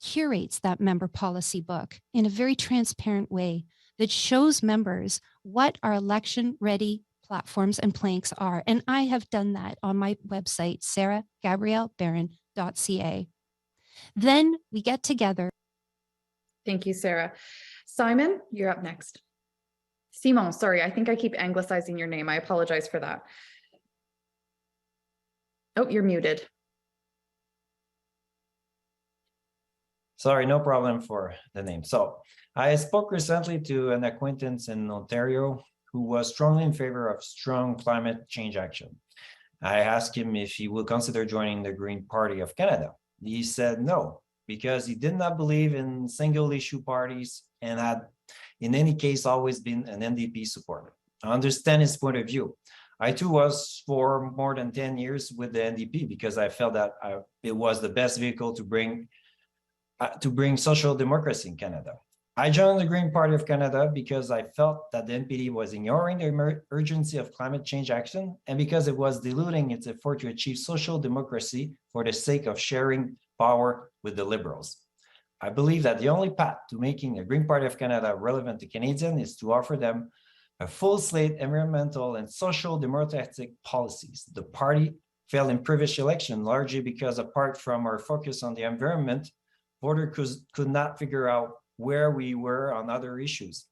curates that member policy book in a very transparent way that shows members what our election-ready platforms and planks are. And I have done that on my website, sarahgabriellebaron.ca. Then we get together. Thank you, Sarah. Simon, you're up next. Simon, sorry, I think I keep anglicizing your name. I apologize for that. Oh, you're muted. Sorry, no problem for the name. So I spoke recently to an acquaintance in Ontario who was strongly in favor of strong climate change action. I asked him if he would consider joining the Green Party of Canada. He said no, because he did not believe in single issue parties and had, in any case, always been an NDP supporter. I understand his point of view. I too was for more than 10 years with the NDP because I felt that it was the best vehicle to bring social democracy in Canada. I joined the Green Party of Canada because I felt that the NPD was ignoring the urgency of climate change action and because it was diluting its effort to achieve social democracy for the sake of sharing power with the Liberals. I believe that the only path to making the Green Party of Canada relevant to Canadians is to offer them a full slate environmental and social democratic policies. The party failed in previous election largely because, apart from our focus on the environment, voters could not figure out where we were on other issues.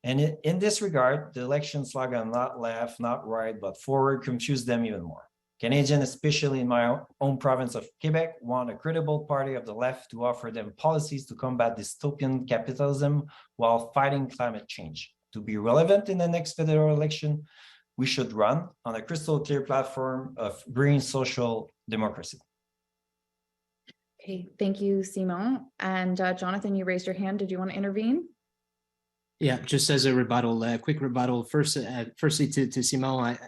And in this regard, the election slogan, not left, not right, but forward, confused them even more. Canadians, especially in my own province of Quebec, want a credible party of the left to offer them policies to combat dystopian capitalism while fighting climate change. To be relevant in the next federal election, we should run on a crystal clear platform of green social democracy. Okay, thank you, Simon. And Jonathan, you raised your hand. Did you want to intervene? Yeah, just as a rebuttal, quick rebuttal. Firstly, to Simon,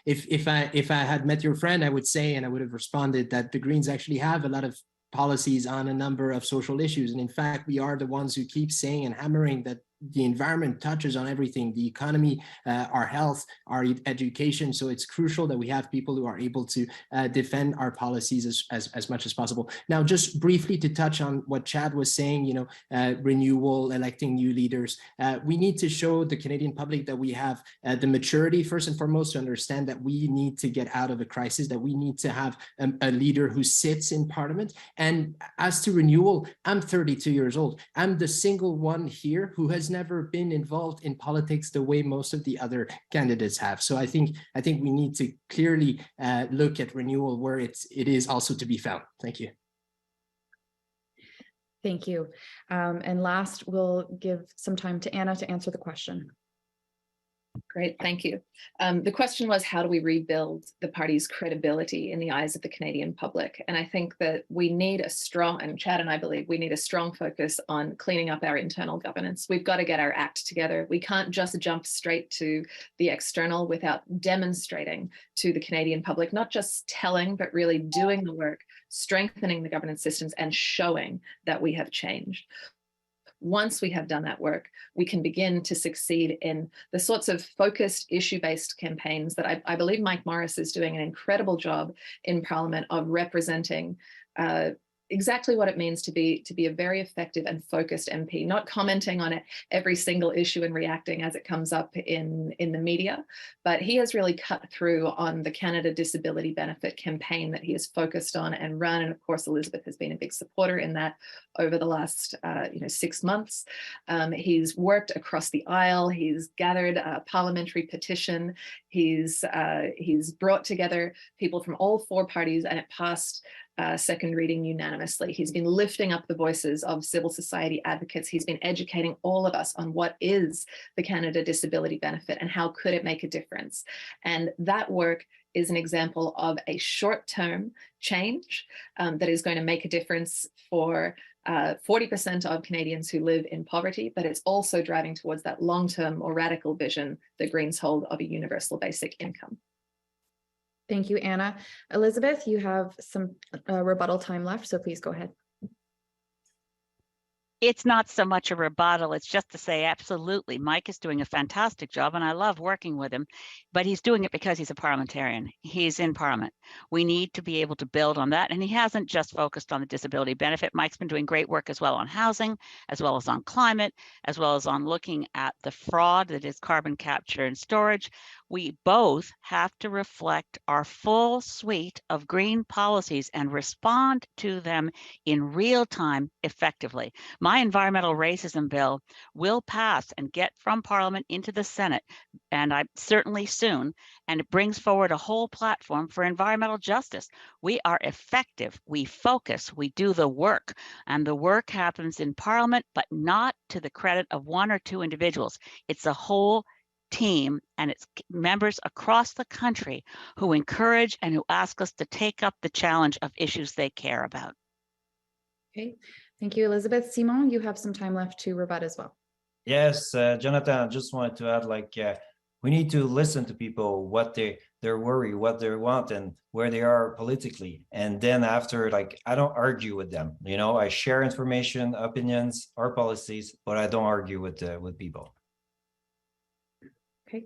if I had met your friend, I would say, and I would have responded that the Greens actually have a lot of policies on a number of social issues, and in fact, we are the ones who keep saying and hammering that the environment touches on everything, the economy, our health, our education. So it's crucial that we have people who are able to defend our policies as much as possible. Now, just briefly to touch on what Chad was saying, renewal, electing new leaders. We need to show the Canadian public that we have the maturity, first and foremost, to understand that we need to get out of a crisis, that we need to have a leader who sits in Parliament. And as to renewal, I'm 32 years old. I'm the single one here who has never been involved in politics the way most of the other candidates have. So I think we need to clearly look at renewal where it is also to be found. Thank you. Thank you. And last, we'll give some time to Anna to answer the question. Great, thank you. The question was, how do we rebuild the party's credibility in the eyes of the Canadian public? And I think that we need a strong, and Chad and I believe we need a strong focus on cleaning up our internal governance. We've got to get our act together. We can't just jump straight to the external without demonstrating to the Canadian public, not just telling, but really doing the work, strengthening the governance systems and showing that we have changed. Once we have done that work, we can begin to succeed in the sorts of focused issue-based campaigns that I believe Mike Morris is doing an incredible job in Parliament of representing exactly what it means to be a very effective and focused MP, not commenting on it every single issue and reacting as it comes up in the media, but he has really cut through on the Canada Disability Benefit campaign that he has focused on and run. And of course, Elizabeth has been a big supporter in that over the last 6 months. He's worked across the aisle. He's gathered a parliamentary petition. He's brought together people from all 4 parties, and it passed second reading unanimously. He's been lifting up the voices of civil society advocates. He's been educating all of us on what is the Canada Disability Benefit and how could it make a difference. And that work is an example of a short-term change that is going to make a difference for 40% of Canadians who live in poverty, but it's also driving towards that long-term or radical vision that Greens hold of a universal basic income. Thank you, Anna. Elizabeth, you have some rebuttal time left, so please go ahead. it's not so much a rebuttal. It's just to say, absolutely, Mike is doing a fantastic job and I love working with him, but he's doing it because he's a parliamentarian. He's in Parliament. We need to be able to build on that. And he hasn't just focused on the disability benefit. Mike's been doing great work as well on housing, as well as on climate, as well as on looking at the fraud that is carbon capture and storage. We both have to reflect our full suite of green policies and respond to them in real time effectively. My environmental racism bill will pass and get from Parliament into the Senate, and I certainly soon, and it brings forward a whole platform for environmental justice. We are effective, we focus, we do the work, and the work happens in Parliament, but not to the credit of one or two individuals. It's a whole team and its members across the country who encourage and who ask us to take up the challenge of issues they care about. Okay, thank you, Elizabeth. Simon, you have some time left to rebut as well. Yes, Jonathan, I just wanted to add, we need to listen to people, what their worry, what they want, and where they are politically. And then after, I don't argue with them. I share information, opinions, our policies, but I don't argue with people. Okay,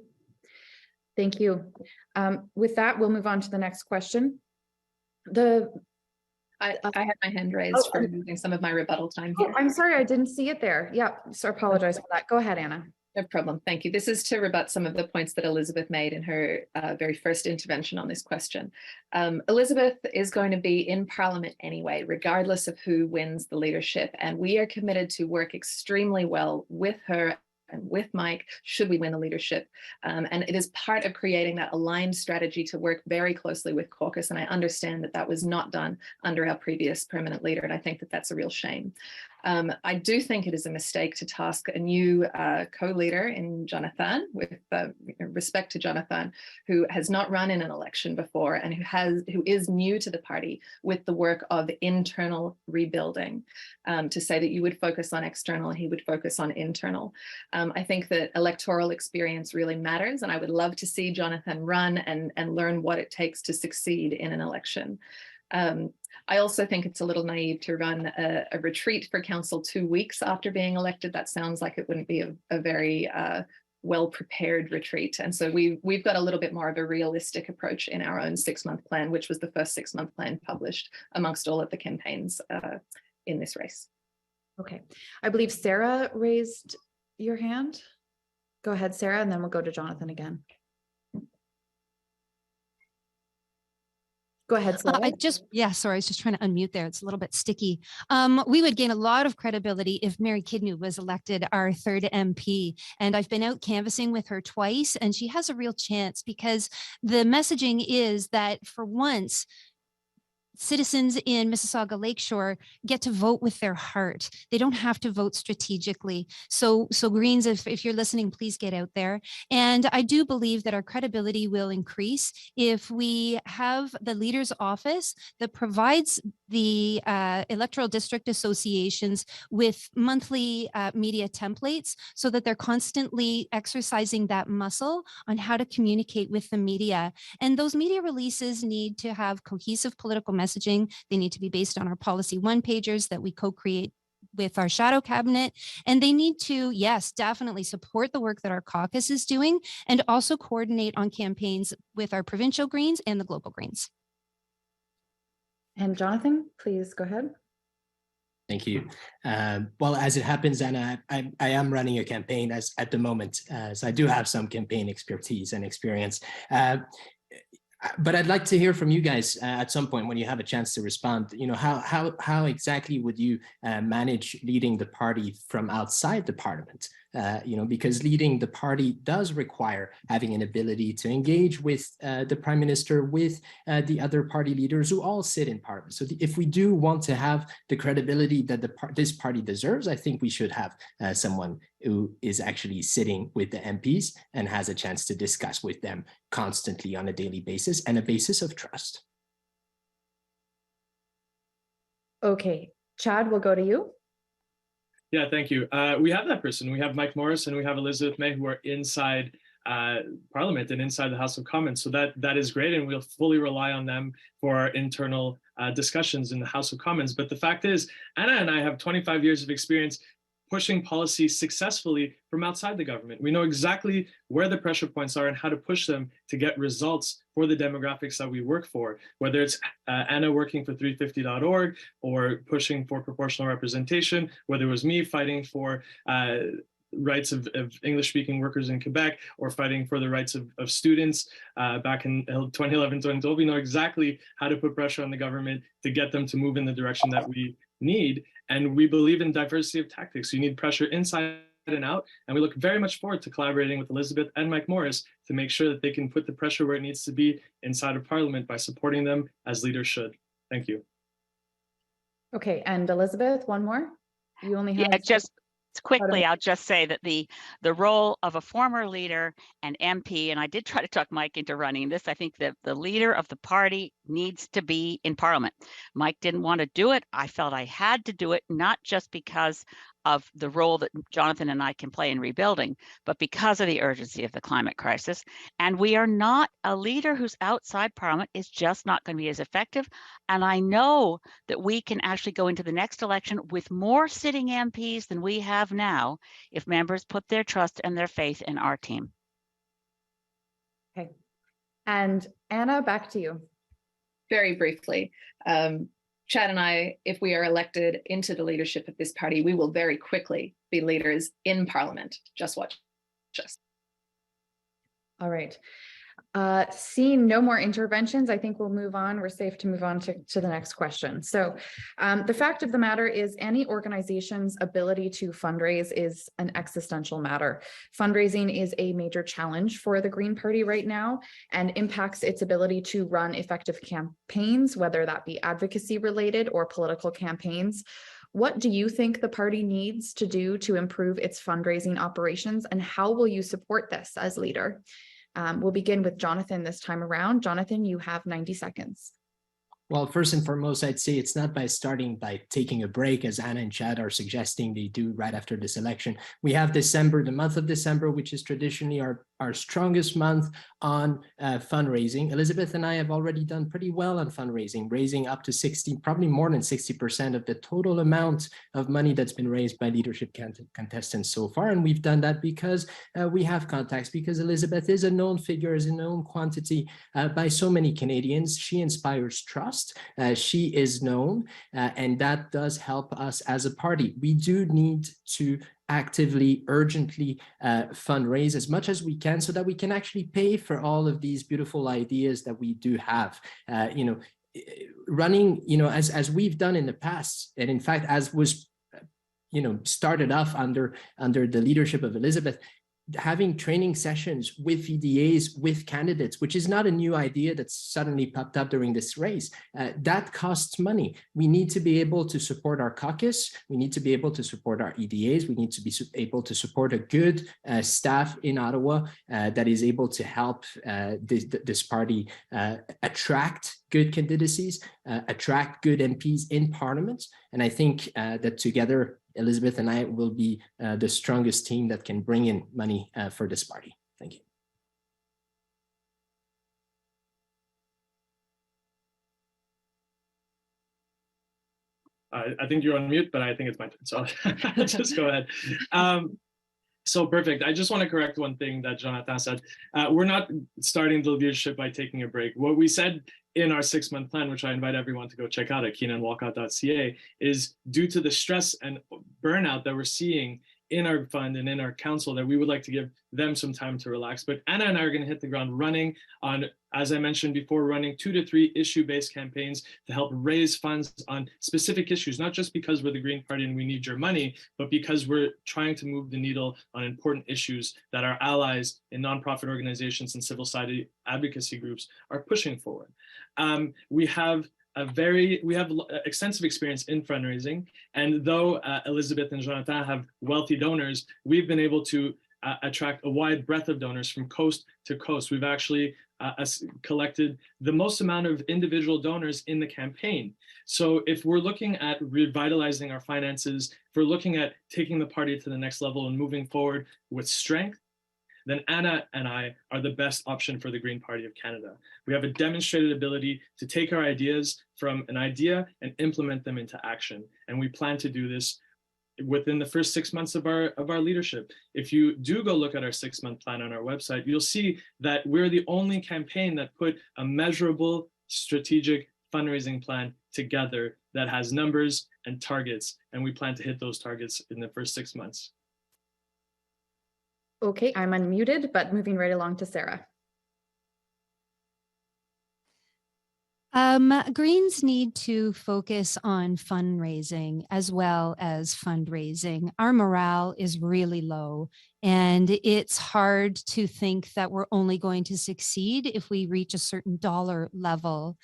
thank you. With that, we'll move on to the next question. I had my hand raised for moving some of my rebuttal time here. Oh, I'm sorry, I didn't see it there. Yeah, so I apologize for that. Go ahead, Anna. No problem. Thank you. This is to rebut some of the points that Elizabeth made in her very first intervention on this question. Elizabeth is going to be in Parliament anyway, regardless of who wins the leadership. And we are committed to work extremely well with her and with Mike, should we win the leadership. And it is part of creating that aligned strategy to work very closely with caucus. And I understand that that was not done under our previous permanent leader. And I think that that's a real shame. I do think it is a mistake to task a new co-leader in Jonathan, with respect to Jonathan, who has not run in an election before and who is new to the party, with the work of internal rebuilding, to say that you would focus on external and he would focus on internal. I think that electoral experience really matters, and I would love to see Jonathan run and learn what it takes to succeed in an election. I also think it's a little naive to run a retreat for council 2 weeks after being elected. That sounds like it wouldn't be a very well-prepared retreat. And so we've got a little bit more of a realistic approach in our own 6-month plan, which was the first 6-month plan published amongst all of the campaigns in this race. Okay, I believe Sarah raised your hand. Go ahead, Sarah, and then we'll go to Jonathan again. Go ahead, Sarah. Sorry, I was just trying to unmute there. It's a little bit sticky. We would gain a lot of credibility if May Pedneault was elected our 3rd MP. And I've been out canvassing with her twice, and she has a real chance, because the messaging is that for once, citizens in Mississauga Lakeshore get to vote with their heart. They don't have to vote strategically. So Greens, if you're listening, please get out there. And I do believe that our credibility will increase if we have the leader's office that provides the electoral district associations with monthly media templates, so that they're constantly exercising that muscle on how to communicate with the media. And those media releases need to have cohesive political messaging. They need to be based on our policy one-pagers that we co-create with our shadow cabinet. And they need to, yes, definitely support the work that our caucus is doing, and also coordinate on campaigns with our provincial Greens and the global Greens. And Jonathan, please go ahead. Thank you. Well, as it happens, Anna, I am running a campaign at the moment, so I do have some campaign expertise and experience. But I'd like to hear from you guys at some point when you have a chance to respond. How exactly would you manage leading the party from outside the parliament? Because leading the party does require having an ability to engage with the prime minister, with the other party leaders who all sit in parliament. So if we do want to have the credibility that this party deserves, I think we should have someone who is actually sitting with the MPs and has a chance to discuss with them constantly on a daily basis, and a basis of trust. Okay, Chad, we'll go to you. Yeah, thank you. We have that person. We have Mike Morris and we have Elizabeth May, who are inside Parliament and inside the House of Commons. So that is great, and we'll fully rely on them for our internal discussions in the House of Commons. But the fact is, Anna and I have 25 years of experience pushing policy successfully from outside the government. We know exactly where the pressure points are and how to push them to get results for the demographics that we work for, whether it's Anna working for 350.org or pushing for proportional representation, whether it was me fighting for rights of English-speaking workers in Quebec or fighting for the rights of students back in 2011, 2012. We know exactly how to put pressure on the government to get them to move in the direction that we need. And we believe in diversity of tactics. You need pressure inside and out. And we look very much forward to collaborating with Elizabeth and Mike Morris to make sure that they can put the pressure where it needs to be inside of Parliament by supporting them as leaders should. Thank you. Okay, and Elizabeth, one more. You only have just quickly, I'll just say that the role of a former leader and MP, and I did try to talk Mike into running this, I think that the leader of the party needs to be in Parliament. Mike didn't want to do it. I felt I had to do it, not just because of the role that Jonathan and I can play in rebuilding, but because of the urgency of the climate crisis. And we are not, a leader who's outside Parliament is just not going to be as effective. And I know that we can actually go into the next election with more sitting MPs than we have now if members put their trust and their faith in our team. Okay. And Anna, back to you. Very briefly. Chad and I, if we are elected into the leadership of this party, we will very quickly be leaders in Parliament. Just watch us. All right. Seeing no more interventions, I think we'll move on. We're safe to move on to the next question. So the fact of the matter is any organization's ability to fundraise is an existential matter. Fundraising is a major challenge for the Green Party right now and impacts its ability to run effective campaigns, whether that be advocacy related or political campaigns. What do you think the party needs to do to improve its fundraising operations, and how will you support this as leader? We'll begin with Jonathan this time around. Jonathan, you have 90 seconds. Well, first and foremost, I'd say it's not by starting by taking a break, as Anna and Chad are suggesting they do right after this election. We have December, the month of December, which is traditionally our strongest month on fundraising. Elizabeth and I have already done pretty well on fundraising, raising up to 60, probably more than 60% of the total amount of money that's been raised by leadership contestants so far. And we've done that because we have contacts, because Elizabeth is a known figure, is a known quantity by so many Canadians. She inspires trust. She is known, and that does help us as a party. We do need to actively, urgently fundraise as much as we can so that we can actually pay for all of these beautiful ideas that we do have. Running, as we've done in the past, and in fact, as was, started off under the leadership of Elizabeth, having training sessions with EDAs, with candidates, which is not a new idea that's suddenly popped up during this race. That costs money. We need to be able to support our caucus. We need to be able to support our EDAs. We need to be able to support a good staff in Ottawa that is able to help this party attract good candidacies, attract good MPs in Parliament. And I think that together, Elizabeth and I will be the strongest team that can bring in money for this party. Thank you. I think you're on mute, but I think it's my turn, so I'll just go ahead. So perfect. I just want to correct one thing that Jonathan said. We're not starting the leadership by taking a break. What we said in our 6-month plan, which I invite everyone to go check out at keenandwalcott.ca, is due to the stress and burnout that we're seeing in our fund and in our council, that we would like to give them some time to relax. But Anna and I are going to hit the ground running on, as I mentioned before, running 2 to 3 issue-based campaigns to help raise funds on specific issues, not just because we're the Green Party and we need your money, but because we're trying to move the needle on important issues that our allies in nonprofit organizations and civil society advocacy groups are pushing forward. We have extensive experience in fundraising, and though Elizabeth and Jonathan have wealthy donors, we've been able to attract a wide breadth of donors from coast to coast. We've actually collected the most amount of individual donors in the campaign. So if we're looking at revitalizing our finances, if we're looking at taking the party to the next level and moving forward with strength, then Anna and I are the best option for the Green Party of Canada. We have a demonstrated ability to take our ideas from an idea and implement them into action. And we plan to do this within the first 6 months of our leadership. If you do go look at our 6-month plan on our website, you'll see that we're the only campaign that put a measurable strategic fundraising plan together that has numbers and targets, and we plan to hit those targets in the first 6 months. Okay, I'm unmuted, but moving right along to Sarah. Greens need to focus on fundraising as well as fundraising. Our morale is really low, and it's hard to think that we're only going to succeed if we reach a certain dollar level.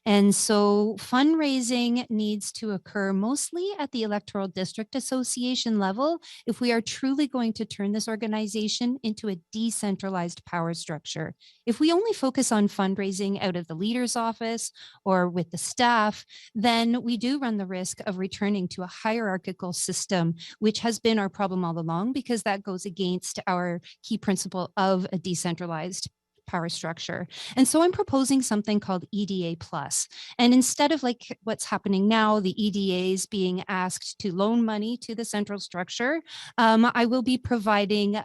And so fundraising needs to occur mostly at the Electoral District Association level if we are truly going to turn this organization into a decentralized power structure. If we only focus on fundraising out of the leader's office or with the staff, then we do run the risk of returning to a hierarchical system, which has been our problem all along, because that goes against our key principle of a decentralized power structure. And so I'm proposing something called EDA Plus. And instead of like what's happening now, the EDAs being asked to loan money to the central structure, I will be providing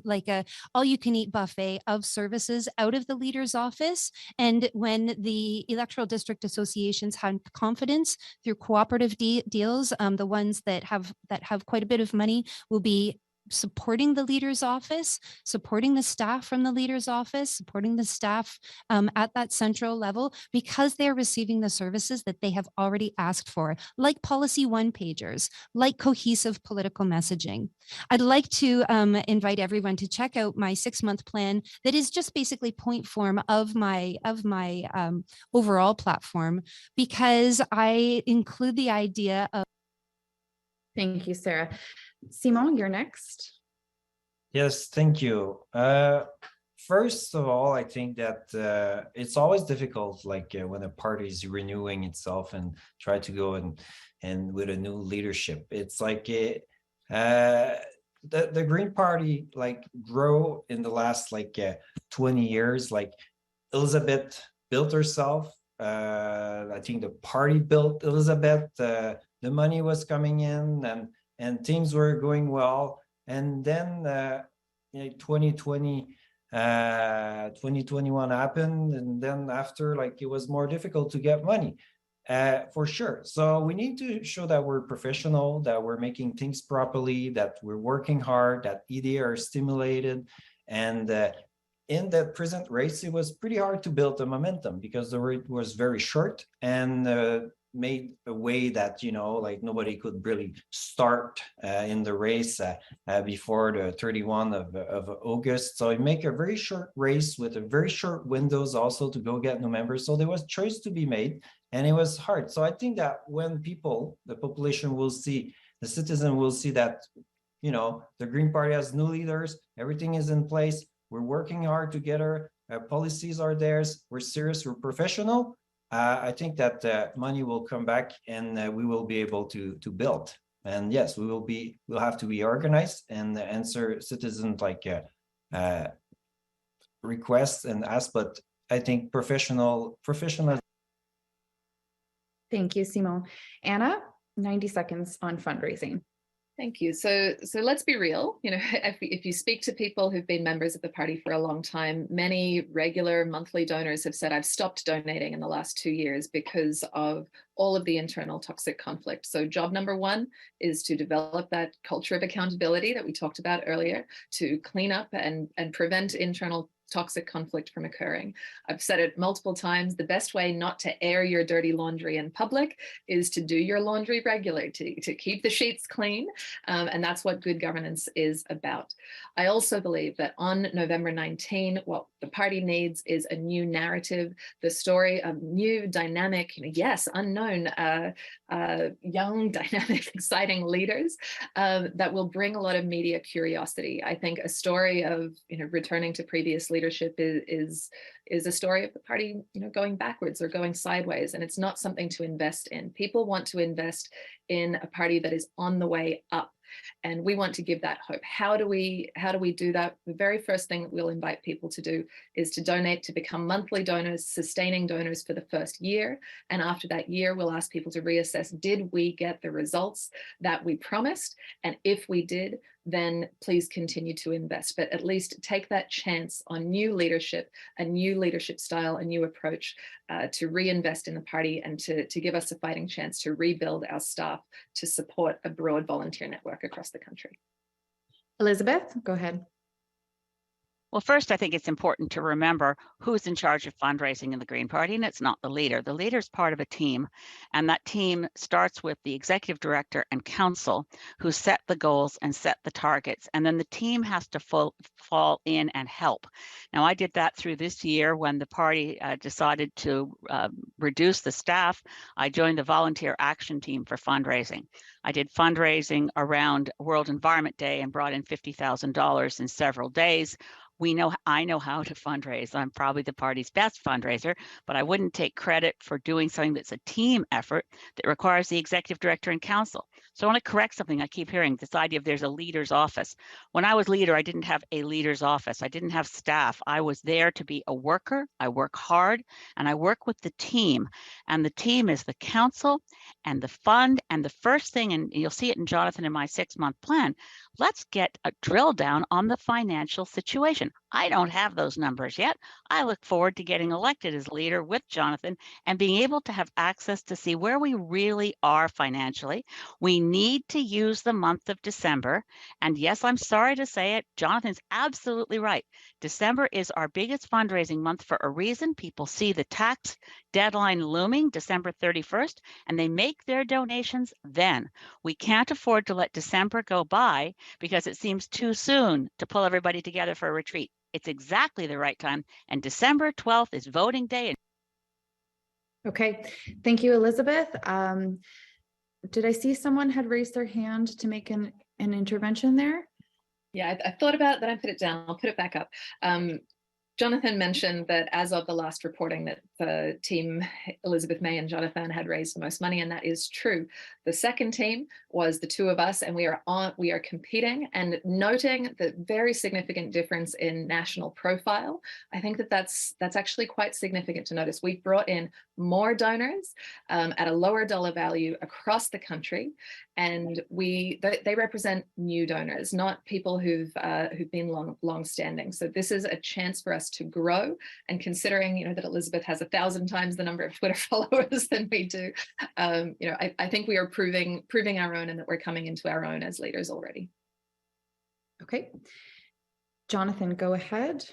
like a all-you-can-eat buffet of services out of the leader's office. And when the electoral district associations have confidence through cooperative deals, the ones that have quite a bit of money will be supporting the leader's office, supporting the staff from the leader's office, supporting the staff at that central level, because they're receiving the services that they have already asked for, like policy one-pagers, like cohesive political messaging. I'd like to invite everyone to check out my 6-month plan that is just basically point form of my overall platform, because I include the idea of. Thank you, Sarah. Simon, you're next. Yes, thank you. First of all, I think that it's always difficult, like when a party is renewing itself and try to go and with a new leadership. It's like the Green Party like grow in the last 20 years. Like Elizabeth built herself. I think the party built Elizabeth. The money was coming in and things were going well. And then 2020, 2021 happened. And then after, it was more difficult to get money, for sure. So we need to show that we're professional, that we're making things properly, that we're working hard, that EDA are stimulated. And in that present race, it was pretty hard to build the momentum because the race was very short and made a way that, nobody could really start in the race before the 31 of August. So it make a very short race with a very short windows also to go get new members. So there was choice to be made and it was hard. So I think that when the population will see, the citizen will see that, the Green Party has new leaders, everything is in place, we're working hard together, policies are theirs, we're serious, we're professional. I think that money will come back and we will be able to build. And yes, we'll have to be organized and answer citizens requests and ask, but I think professional. Thank you, Simon. Anna, 90 seconds on fundraising. Thank you. So let's be real. If you speak to people who've been members of the party for a long time, many regular monthly donors have said, I've stopped donating in the last 2 years because of all of the internal toxic conflict. So job number one is to develop that culture of accountability that we talked about earlier, to clean up and prevent internal toxic conflict from occurring. I've said it multiple times, the best way not to air your dirty laundry in public is to do your laundry regularly, to keep the sheets clean. And that's what good governance is about. I also believe that on November 19, what the party needs is a new narrative, the story of new, dynamic, yes, unknown, young, dynamic, exciting leaders that will bring a lot of media curiosity. I think a story of returning to previous leadership is a story of the party going backwards or going sideways, and it's not something to invest in. People want to invest in a party that is on the way up. And we want to give that hope. How do we do that? The very first thing that we'll invite people to do is to donate, to become monthly donors, sustaining donors for the first year. And after that year, we'll ask people to reassess, did we get the results that we promised? And if we did, then please continue to invest, but at least take that chance on new leadership, a new leadership style, a new approach to reinvest in the party and to give us a fighting chance to rebuild our staff to support a broad volunteer network across the country. Elizabeth, go ahead. Well, first, I think it's important to remember who's in charge of fundraising in the Green Party, and it's not the leader. The leader is part of a team, and that team starts with the executive director and council who set the goals and set the targets, and then the team has to fall in and help. Now, I did that through this year when the party decided to reduce the staff. I joined the volunteer action team for fundraising. I did fundraising around World Environment Day and brought in $50,000 in several days. I know how to fundraise. I'm probably the party's best fundraiser, but I wouldn't take credit for doing something that's a team effort that requires the executive director and council. So I want to correct something I keep hearing, this idea of there's a leader's office. When I was leader, I didn't have a leader's office. I didn't have staff. I was there to be a worker. I work hard and I work with the team. And the team is the council and the fund. And the first thing, and you'll see it in Jonathan in my 6-month plan, let's get a drill down on the financial situation. I don't have those numbers yet. I look forward to getting elected as leader with Jonathan and being able to have access to see where we really are financially. We need to use the month of December. And yes, I'm sorry to say it, Jonathan's absolutely right. December is our biggest fundraising month for a reason. People see the tax deadline looming, December 31st, and they make their donations then. We can't afford to let December go by because it seems too soon to pull everybody together for a retreat. It's exactly the right time, and December 12th is voting day. Okay, thank you, Elizabeth. Did I see someone had raised their hand to make an intervention there? Yeah, I thought about it, then I put it down. I'll put it back up. Jonathan mentioned that as of the last reporting that the team, Elizabeth, May and Jonathan, had raised the most money, and that is true. The second team was the two of us, and we are competing and noting the very significant difference in national profile. I think that that's actually quite significant to notice. We've brought in more donors at a lower dollar value across the country, and they represent new donors, not people who've been long-standing. So this is a chance for us to grow, and considering that Elizabeth has 1,000 times the number of Twitter followers than we do, I think we are proving our own, and that we're coming into our own as leaders already. Okay, Jonathan, go ahead.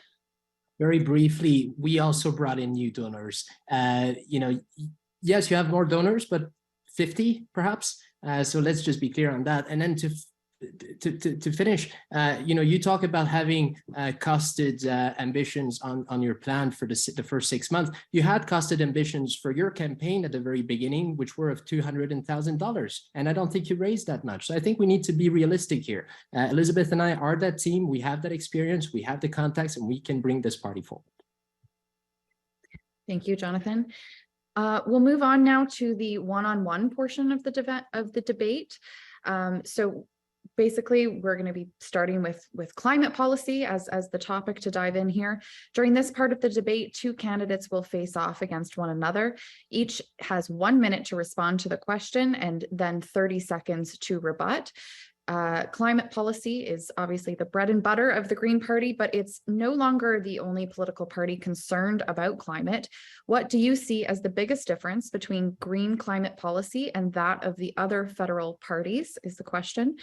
Very briefly, we also brought in new donors. Yes, you have more donors, but 50 perhaps. So let's just be clear on that. And then to finish, you talk about having costed ambitions on your plan for the first 6 months. You had costed ambitions for your campaign at the very beginning, which were of $200,000, and I don't think you raised that much. So I think we need to be realistic here. Elizabeth and I are that team. We have that experience, we have the contacts, and we can bring this party forward. Thank you, Jonathan. We'll move on now to the one-on-one portion of the debate. So basically, we're going to be starting with climate policy as the topic to dive in here. During this part of the debate, two candidates will face off against one another. Each has 1 minute to respond to the question and then 30 seconds to rebut. Climate policy is obviously the bread and butter of the Green Party, but it's no longer the only political party concerned about climate. What do you see as the biggest difference between green climate policy and that of the other federal parties is the question.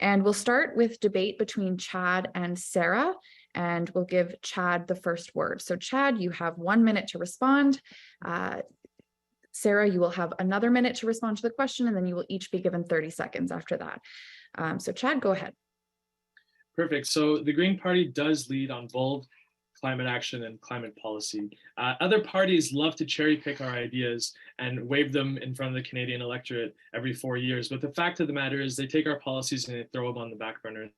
And we'll start with debate between Chad and Sarah, and we'll give Chad the first word. So Chad, you have 1 minute to respond. Sarah, you will have another minute to respond to the question, and then you will each be given 30 seconds after that. So Chad, go ahead. Perfect. So the Green Party does lead on bold climate action and climate policy. Other parties love to cherry pick our ideas and wave them in front of the Canadian electorate every 4 years. But the fact of the matter is they take our policies and they throw them on the back burner, and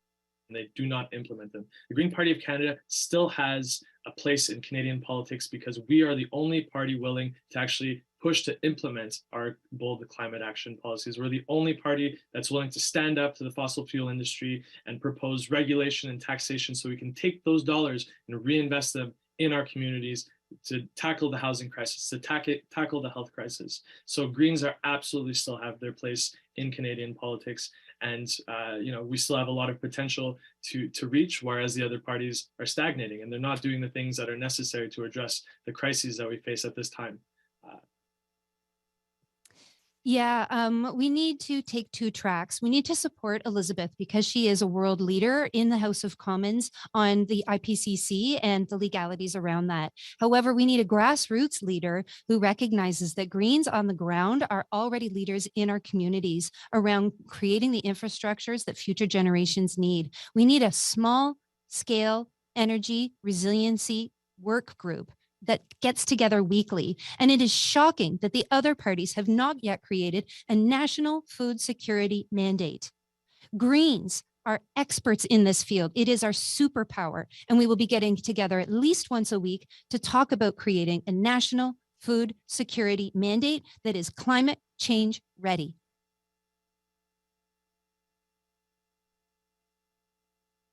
they do not implement them. The Green Party of Canada still has a place in Canadian politics because we are the only party willing to actually push to implement our bold climate action policies. We're the only party that's willing to stand up to the fossil fuel industry and propose regulation and taxation so we can take those dollars and reinvest them in our communities to tackle the housing crisis, to tackle the health crisis. So Greens are absolutely still have their place in Canadian politics. And we still have a lot of potential to reach, whereas the other parties are stagnating and they're not doing the things that are necessary to address the crises that we face at this time. We need to take two tracks. We need to support Elizabeth because she is a world leader in the House of Commons on the IPCC and the legalities around that. However, we need a grassroots leader who recognizes that Greens on the ground are already leaders in our communities around creating the infrastructures that future generations need. We need a small scale energy resiliency work group that gets together weekly. And it is shocking that the other parties have not yet created a national food security mandate. Greens are experts in this field. It is our superpower. And we will be getting together at least once a week to talk about creating a national food security mandate that is climate change ready.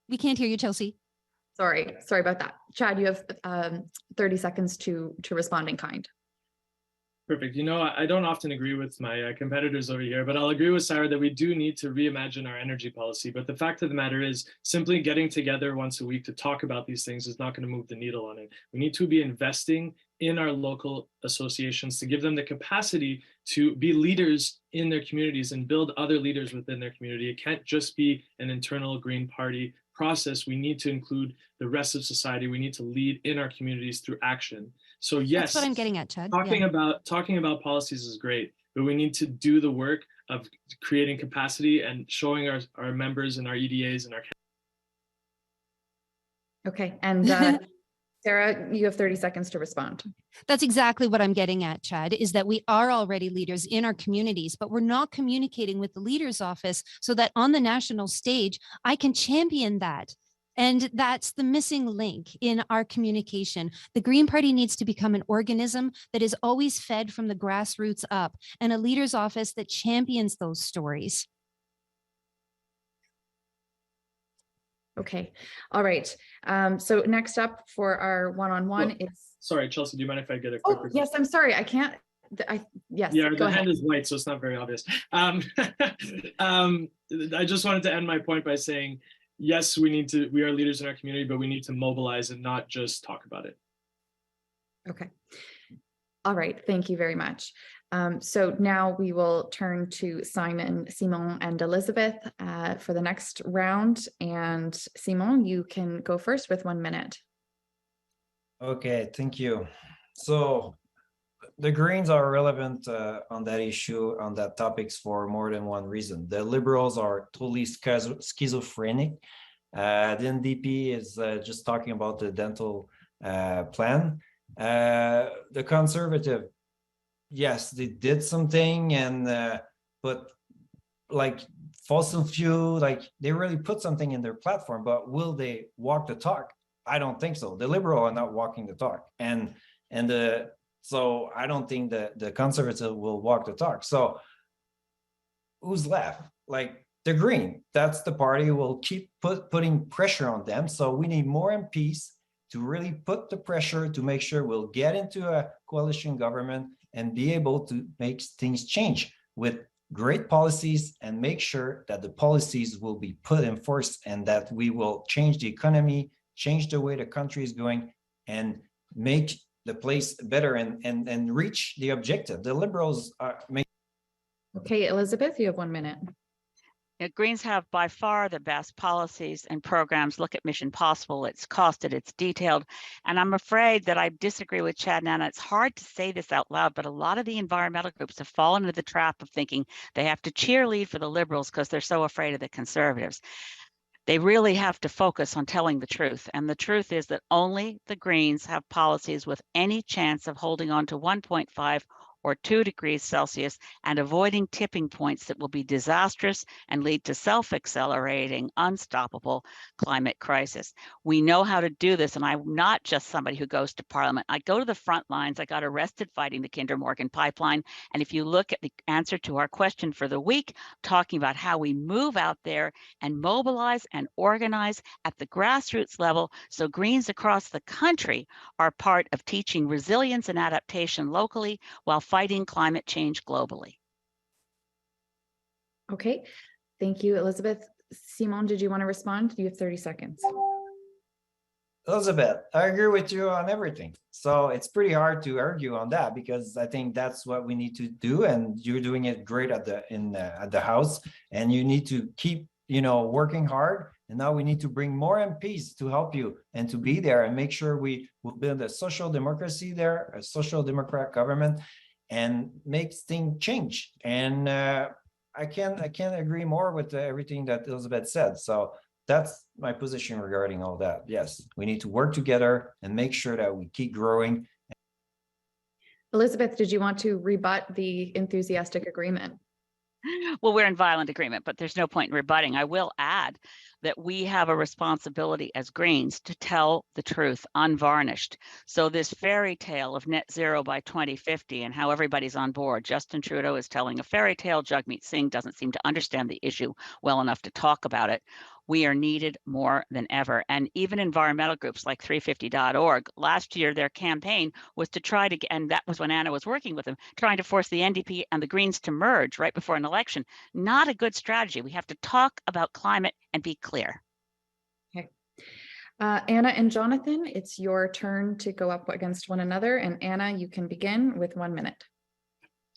We can't hear you, Chelsea. Sorry about that. Chad, you have 30 seconds to respond in kind. Perfect. I don't often agree with my competitors over here, but I'll agree with Sarah that we do need to reimagine our energy policy. But the fact of the matter is simply getting together once a week to talk about these things is not going to move the needle on it. We need to be investing in our local associations to give them the capacity to be leaders in their communities and build other leaders within their community. It can't just be an internal Green Party process. We need to include the rest of society. We need to lead in our communities through action. So yes, that's what I'm getting at, Chad. Talking about policies is great, but we need to do the work of creating capacity and showing our members and our EDAs and our. Okay, and Sarah, you have 30 seconds to respond. That's exactly what I'm getting at, Chad, is that we are already leaders in our communities, but we're not communicating with the leader's office so that on the national stage, I can champion that. And that's the missing link in our communication. The Green Party needs to become an organism that is always fed from the grassroots up and a leader's office that champions those stories. Okay. All right. So next up for our one-on-one is. Sorry, Chelsea, do you mind if I get a quick? Oh, yes, I'm sorry. I can't. Yes. Yeah, the hand is white, so it's not very obvious. I just wanted to end my point by saying, yes, we are leaders in our community, but we need to mobilize and not just talk about it. Okay. All right. Thank you very much. So now we will turn to Simon, and Elizabeth for the next round. And Simon, you can go first with 1 minute. Okay, thank you. So the Greens are relevant on that issue, on that topics for more than one reason. The Liberals are totally schizophrenic. The NDP is just talking about the dental plan. The Conservative, yes, they did something, and but like fossil fuel, like they really put something in their platform, but will they walk the talk? I don't think so. The Liberal are not walking the talk, so I don't think that the Conservative will walk the talk. So who's left? Like the Green, that's the party who will keep putting pressure on them. So we need more MPs to really put the pressure to make sure we'll get into a coalition government and be able to make things change with great policies and make sure that the policies will be put in force and that we will change the economy, change the way the country is going, and make the place better and reach the objective. The Liberals are making. Okay, Elizabeth, you have 1 minute. Greens have by far the best policies and programs. Look at Mission Possible. It's costed, it's detailed. And I'm afraid that I disagree with Chad Nana. It's hard to say this out loud, but a lot of the environmental groups have fallen into the trap of thinking they have to cheerlead for the Liberals because they're so afraid of the Conservatives. They really have to focus on telling the truth. And the truth is that only the Greens have policies with any chance of holding on to 1.5 or 2 degrees Celsius, and avoiding tipping points that will be disastrous and lead to self-accelerating, unstoppable climate crisis. We know how to do this, and I'm not just somebody who goes to Parliament. I go to the front lines. I got arrested fighting the Kinder Morgan pipeline. And if you look at the answer to our question for the week, talking about how we move out there and mobilize and organize at the grassroots level so Greens across the country are part of teaching resilience and adaptation locally while fighting climate change globally. Okay, thank you, Elizabeth. Simon, did you want to respond? You have 30 seconds. Elizabeth, I agree with you on everything. So it's pretty hard to argue on that because I think that's what we need to do, and you're doing it great at the House, and you need to keep working hard. And now we need to bring more MPs to help you and to be there and make sure we will build a social democracy there, a social democrat government, and make things change. And I can't agree more with everything that Elizabeth said. So that's my position regarding all that. Yes, we need to work together and make sure that we keep growing. Elizabeth, did you want to rebut the enthusiastic agreement? Well, we're in violent agreement, but there's no point in rebutting. I will add that we have a responsibility as Greens to tell the truth unvarnished. So this fairy tale of net zero by 2050 and how everybody's on board, Justin Trudeau is telling a fairy tale. Jagmeet Singh doesn't seem to understand the issue well enough to talk about it. We are needed more than ever. And even environmental groups like 350.org, last year their campaign was to try to get, and that was when Anna was working with them, trying to force the NDP and the Greens to merge right before an election. Not a good strategy. We have to talk about climate and be clear. Okay. Anna and Jonathan, it's your turn to go up against one another. And Anna, you can begin with 1 minute.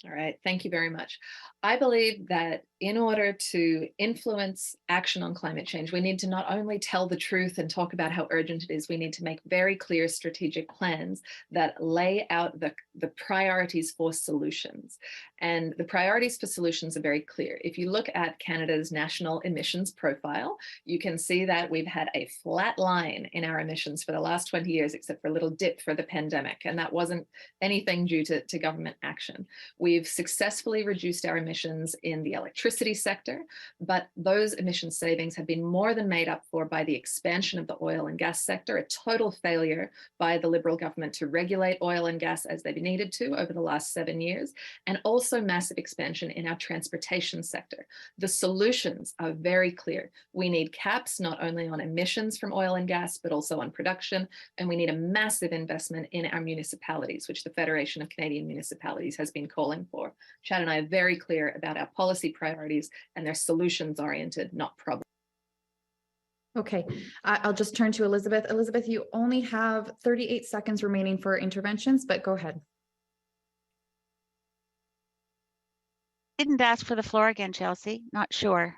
All right, thank you very much. I believe that in order to influence action on climate change, we need to not only tell the truth and talk about how urgent it is, we need to make very clear strategic plans that lay out the priorities for solutions. And the priorities for solutions are very clear. If you look at Canada's national emissions profile, you can see that we've had a flat line in our emissions for the last 20 years, except for a little dip for the pandemic. And that wasn't anything due to government action. We've successfully reduced our emissions in the electricity sector, but those emission savings have been more than made up for by the expansion of the oil and gas sector, a total failure by the Liberal government to regulate oil and gas as they've needed to over the last 7 years, and also massive expansion in our transportation sector. The solutions are very clear. We need caps not only on emissions from oil and gas, but also on production, and we need a massive investment in our municipalities, which the Federation of Canadian Municipalities has been calling for. Chad and I are very clear about our policy priorities, and they're solutions oriented, not problem. Okay, I'll just turn to Elizabeth. Elizabeth, you only have 38 seconds remaining for interventions, but go ahead. Didn't ask for the floor again, Chelsea. Not sure.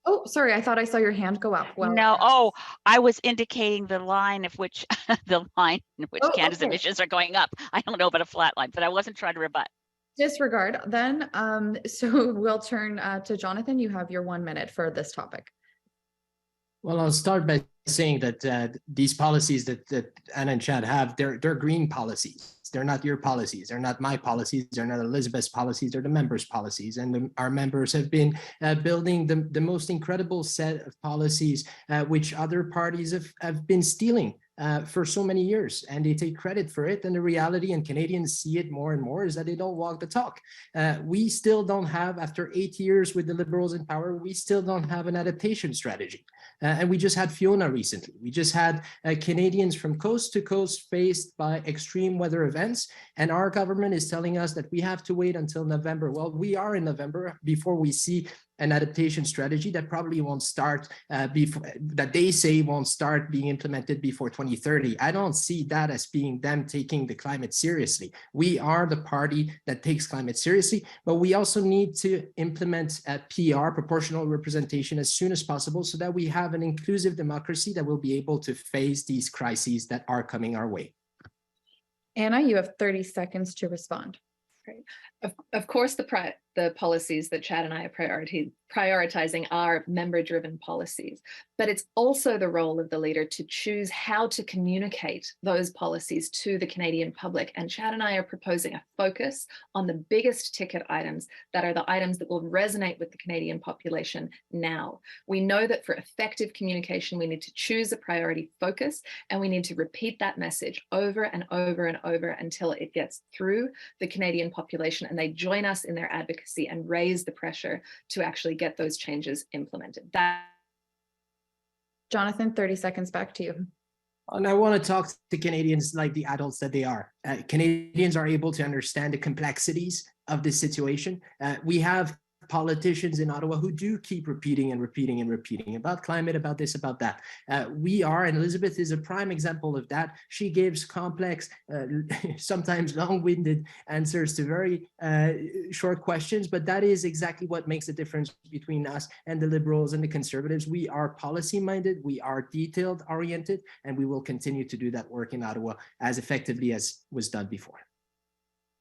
Oh, sorry. I thought I saw your hand go up. Well, no. Oh, I was indicating the line of which Canada's emissions are going up. I don't know about a flat line, but I wasn't trying to rebut. Disregard then. So we'll turn to Jonathan. You have your 1 minute for this topic. Well, I'll start by saying that these policies that Anna and Chad have, they're green policies. They're not your policies. They're not my policies. They're not Elizabeth's policies. They're the members' policies. And our members have been building the most incredible set of policies which other parties have been stealing for so many years, and they take credit for it. And the reality, and Canadians see it more and more, is that they don't walk the talk. We still don't have, after 8 years with the Liberals in power, we still don't have an adaptation strategy. And we just had Fiona recently. We just had Canadians from coast to coast faced by extreme weather events, and our government is telling us that we have to wait until November. Well, we are in November before we see an adaptation strategy that probably won't start that they say won't start being implemented before 2030. I don't see that as being them taking the climate seriously. We are the party that takes climate seriously, but we also need to implement a PR, proportional representation, as soon as possible so that we have an inclusive democracy that will be able to face these crises that are coming our way. Anna, you have 30 seconds to respond. Great. Of course, the the policies that Chad and I are prioritizing are member-driven policies, but it's also the role of the leader to choose how to communicate those policies to the Canadian public. And Chad and I are proposing a focus on the biggest ticket items that are the items that will resonate with the Canadian population now. We know that for effective communication, we need to choose a priority focus, and we need to repeat that message over and over and over until it gets through the Canadian population and they join us in their advocacy and raise the pressure to actually get those changes implemented. Jonathan, 30 seconds back to you. And I want to talk to Canadians like the adults that they are. Canadians are able to understand the complexities of this situation. We have politicians in Ottawa who do keep repeating and repeating and repeating about climate, about this, about that. We are, and Elizabeth is a prime example of that. She gives complex, sometimes long-winded answers to very short questions, but that is exactly what makes the difference between us and the Liberals and the Conservatives. We are policy-minded, we are detailed-oriented, and we will continue to do that work in Ottawa as effectively as was done before.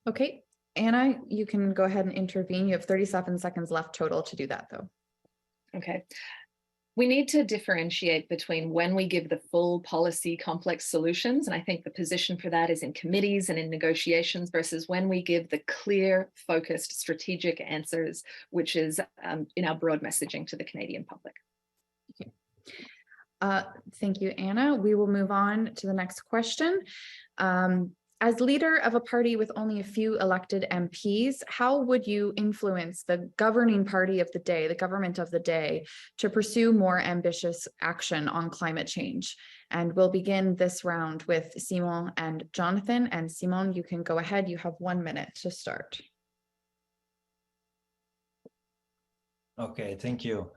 Okay. Anna, you can go ahead and intervene. You have 37 seconds left total to do that, though. Okay. We need to differentiate between when we give the full policy complex solutions, and I think the position for that is in committees and in negotiations, versus when we give the clear, focused, strategic answers, which is in our broad messaging to the Canadian public. Okay. Thank you, Anna. We will move on to the next question. As leader of a party with only a few elected MPs, how would you influence the governing party of the day, the government of the day, to pursue more ambitious action on climate change? And we'll begin this round with Simon and Jonathan. And Simon, you can go ahead. You have 1 minute to start. Okay, thank you.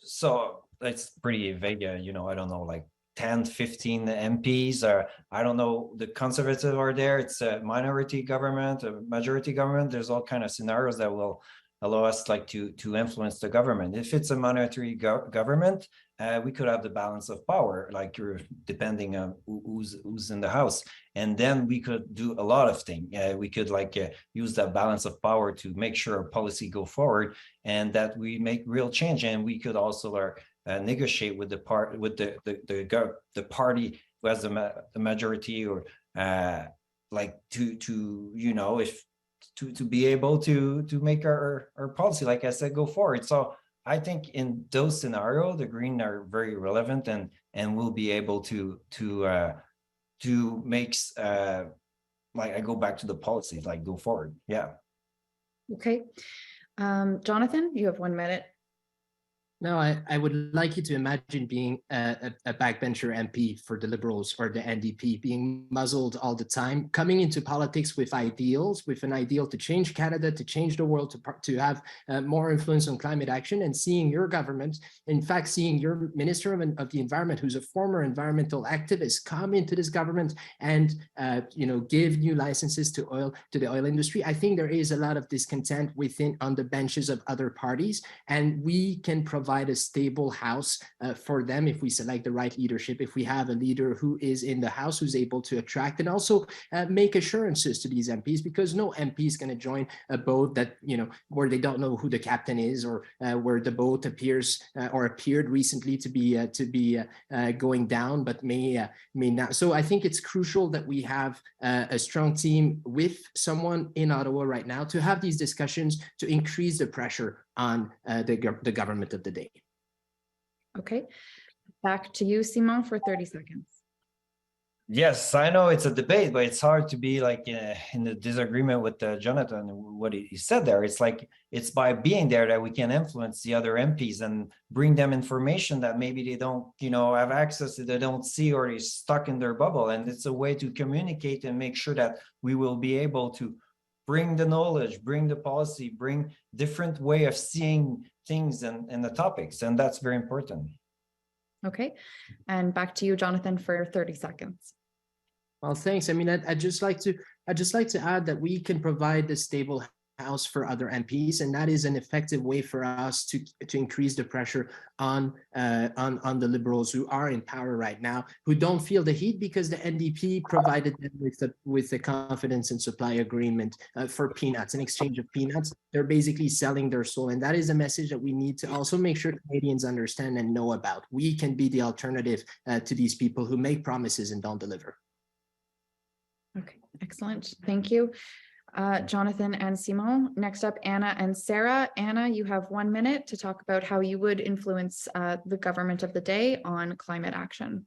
So it's pretty vague, you know, I don't know, like 10, 15 MPs, or I don't know, the Conservatives are there, it's a minority government, a majority government, there's all kind of scenarios that will allow us like to influence the government. If it's a monetary government, we could have the balance of power, like you're depending on who's in the house. And then we could do a lot of things. We could like use that balance of power to make sure our policy go forward and that we make real change. And we could also negotiate with the party who has the majority, or like to you know, if to be able to make our policy, like I said, go forward. So I think in those scenarios, the Green are very relevant and will be able to make like I go back to the policy, like go forward. Yeah. Okay. Jonathan, you have 1 minute. No, I would like you to imagine being a backbencher MP for the Liberals or the NDP, being muzzled all the time, coming into politics with ideals, with an ideal to change Canada, to change the world, to have more influence on climate action, and seeing your government, in fact, seeing your Minister of the Environment, who's a former environmental activist, come into this government and you know, give new licenses to the oil industry. I think there is a lot of discontent on the benches of other parties, and we can provide a stable house for them if we select the right leadership, if we have a leader who is in the house, who's able to attract and also make assurances to these MPs, because no MP is going to join a boat that, you know, where they don't know who the captain is, or where the boat appears or appeared recently to be going down, but may not. So I think it's crucial that we have a strong team with someone in Ottawa right now to have these discussions to increase the pressure on the government of the day. Okay, back to you, Simon, for 30 seconds. Yes, I know it's a debate, but it's hard to be like in the disagreement with Jonathan, what he said there. It's like, it's by being there that we can influence the other MPs and bring them information that maybe they don't, you know, have access to, they don't see, or they're stuck in their bubble. And it's a way to communicate and make sure that we will be able to bring the knowledge, bring the policy, bring different way of seeing things and the topics. And that's very important. Okay, and back to you, Jonathan, for 30 seconds. Well, thanks. I mean, I'd just like to add that we can provide the stable House for other MPs, and that is an effective way for us to increase the pressure on the Liberals who are in power right now, who don't feel the heat because the NDP provided them with a confidence and supply agreement for peanuts, in exchange of peanuts. They're basically selling their soul, and that is a message that we need to also make sure Canadians understand and know about. We can be the alternative to these people who make promises and don't deliver. Okay, excellent. Thank you. Jonathan and Simon. Next up, Anna and Sarah. Anna, you have 1 minute to talk about how you would influence the government of the day on climate action.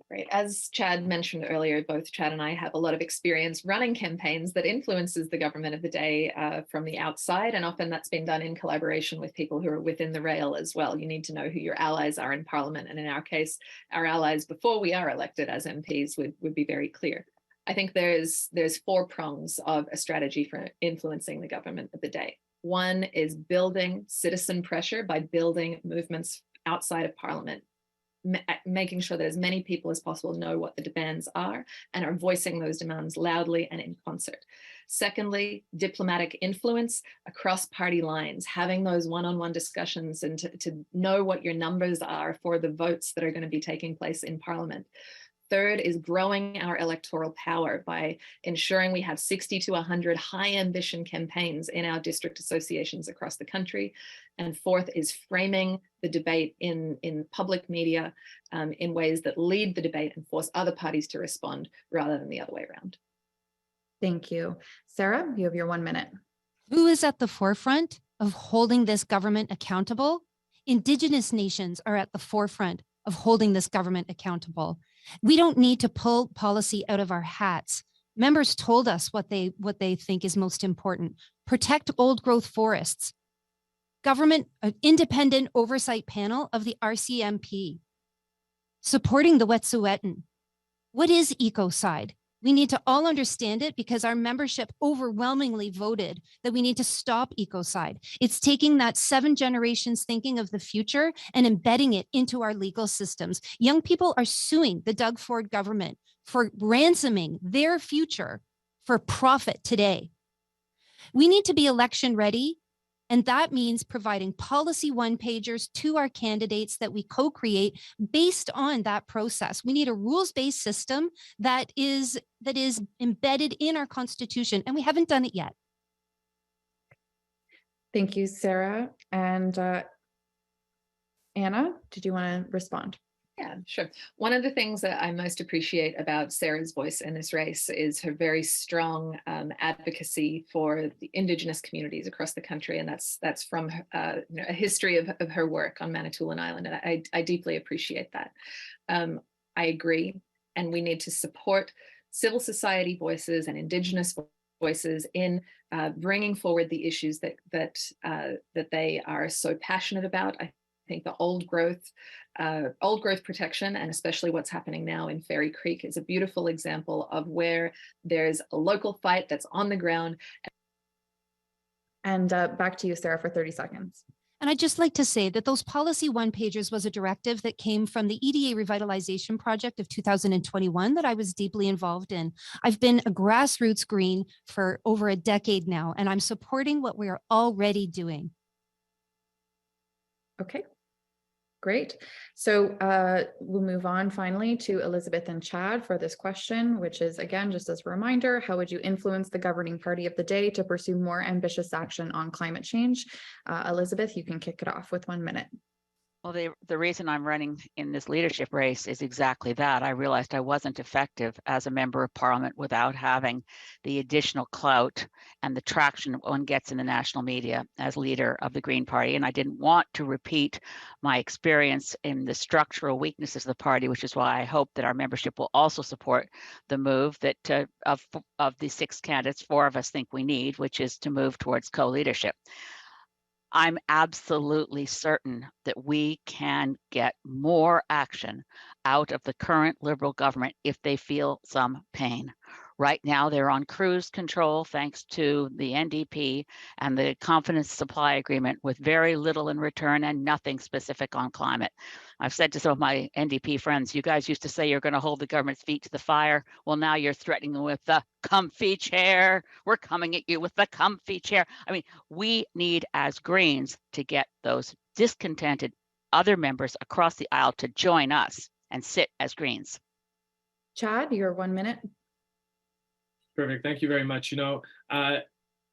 Great. As Chad mentioned earlier, both Chad and I have a lot of experience running campaigns that influences the government of the day from the outside, and often that's been done in collaboration with people who are within the rail as well. You need to know who your allies are in Parliament, and in our case, our allies before we are elected as MPs would be very clear. I think there's 4 prongs of a strategy for influencing the government of the day. One is building citizen pressure by building movements outside of Parliament, making sure that as many people as possible know what the demands are and are voicing those demands loudly and in concert. Secondly, diplomatic influence across party lines, having those one-on-one discussions and to know what your numbers are for the votes that are going to be taking place in Parliament. Third is growing our electoral power by ensuring we have 60 to 100 high ambition campaigns in our district associations across the country. And fourth is framing the debate in public media in ways that lead the debate and force other parties to respond rather than the other way around. Thank you. Sarah, you have your 1 minute. Who is at the forefront of holding this government accountable? Indigenous nations are at the forefront of holding this government accountable. We don't need to pull policy out of our hats. Members told us what they think is most important. Protect old growth forests. Government, an independent oversight panel of the RCMP. Supporting the Wet'suwet'en. What is ecocide? We need to all understand it because our membership overwhelmingly voted that we need to stop ecocide. It's taking that 7 generations thinking of the future and embedding it into our legal systems. Young people are suing the Doug Ford government for ransoming their future for profit today. We need to be election ready, and that means providing policy one-pagers to our candidates that we co-create based on that process. We need a rules-based system that is embedded in our Constitution, and we haven't done it yet. Thank you, Sarah. And Anna, did you want to respond? Yeah, sure. One of the things that I most appreciate about Sarah's voice in this race is her very strong advocacy for the Indigenous communities across the country, and that's from a history of her work on Manitoulin Island, and I deeply appreciate that. I agree, and we need to support civil society voices and Indigenous voices in bringing forward the issues that they are so passionate about. I think the old growth protection, and especially what's happening now in Fairy Creek, is a beautiful example of where there's a local fight that's on the ground. And back to you, Sarah, for 30 seconds. And I'd just like to say that those policy one-pagers was a directive that came from the EDA Revitalization Project of 2021 that I was deeply involved in. I've been a grassroots Green for over a decade now, and I'm supporting what we are already doing. Okay, great. So we'll move on finally to Elizabeth and Chad for this question, which is, again, just as a reminder, how would you influence the governing party of the day to pursue more ambitious action on climate change? Elizabeth, you can kick it off with 1 minute. Well, the reason I'm running in this leadership race is exactly that. I realized I wasn't effective as a member of Parliament without having the additional clout and the traction one gets in the national media as leader of the Green Party. And I didn't want to repeat my experience in the structural weaknesses of the party, which is why I hope that our membership will also support the move that of the 6 candidates, 4 of us think we need, which is to move towards co-leadership. I'm absolutely certain that we can get more action out of the current Liberal government if they feel some pain. Right now, they're on cruise control thanks to the NDP and the confidence supply agreement with very little in return and nothing specific on climate. I've said to some of my NDP friends, you guys used to say you're going to hold the government's feet to the fire. Well, now you're threatening them with the comfy chair. We're coming at you with the comfy chair. I mean, we need as Greens to get those discontented other members across the aisle to join us and sit as Greens. Chad, your 1 minute. Perfect. Thank you very much. Anna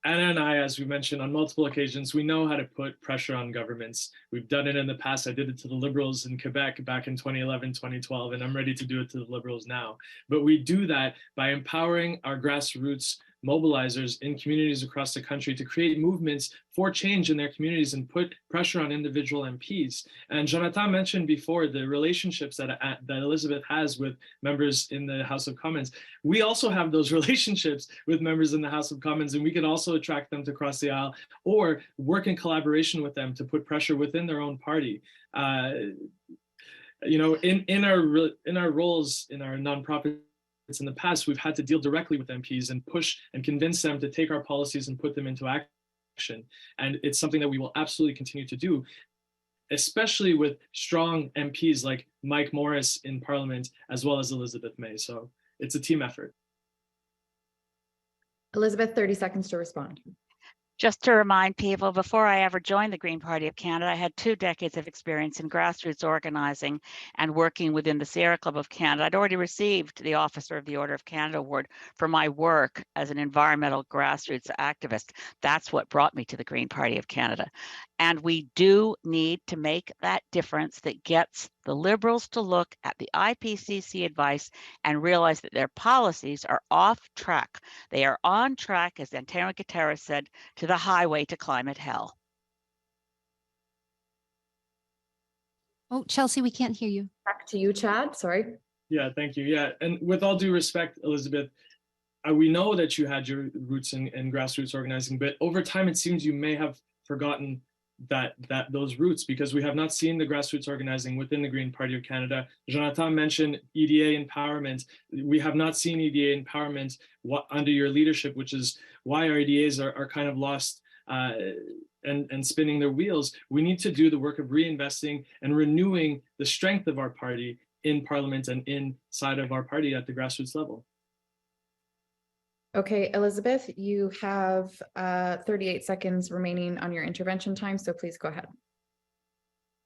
and I, as we mentioned on multiple occasions, we know how to put pressure on governments. We've done it in the past. I did it to the Liberals in Quebec back in 2011, 2012, and I'm ready to do it to the Liberals now. But we do that by empowering our grassroots mobilizers in communities across the country to create movements for change in their communities and put pressure on individual MPs. And Jonathan mentioned before the relationships that Elizabeth has with members in the House of Commons. We also have those relationships with members in the House of Commons, and we can also attract them to cross the aisle or work in collaboration with them to put pressure within their own party. In our roles in our nonprofit in the past, we've had to deal directly with MPs and push and convince them to take our policies and put them into action. And it's something that we will absolutely continue to do, especially with strong MPs like Mike Morris in Parliament, as well as Elizabeth May. So it's a team effort. Elizabeth, 30 seconds to respond. Just to remind people, before I ever joined the Green Party of Canada, I had 2 decades of experience in grassroots organizing and working within the Sierra Club of Canada. I'd already received the Officer of the Order of Canada Award for my work as an environmental grassroots activist. That's what brought me to the Green Party of Canada. And we do need to make that difference that gets the Liberals to look at the IPCC advice and realize that their policies are off track. They are on track, as Antonio Guterres said, to the highway to climate hell. Oh, Chelsea, we can't hear you. Back to you, Chad. Sorry. Yeah, thank you. Yeah, and with all due respect, Elizabeth, we know that you had your roots in grassroots organizing, but over time it seems you may have forgotten those roots, because we have not seen the grassroots organizing within the Green Party of Canada. Jonathan mentioned EDA empowerment. We have not seen EDA empowerment under your leadership, which is why our EDAs are kind of lost and spinning their wheels. We need to do the work of reinvesting and renewing the strength of our party in Parliament and inside of our party at the grassroots level. Okay, Elizabeth, you have 38 seconds remaining on your intervention time, so please go ahead.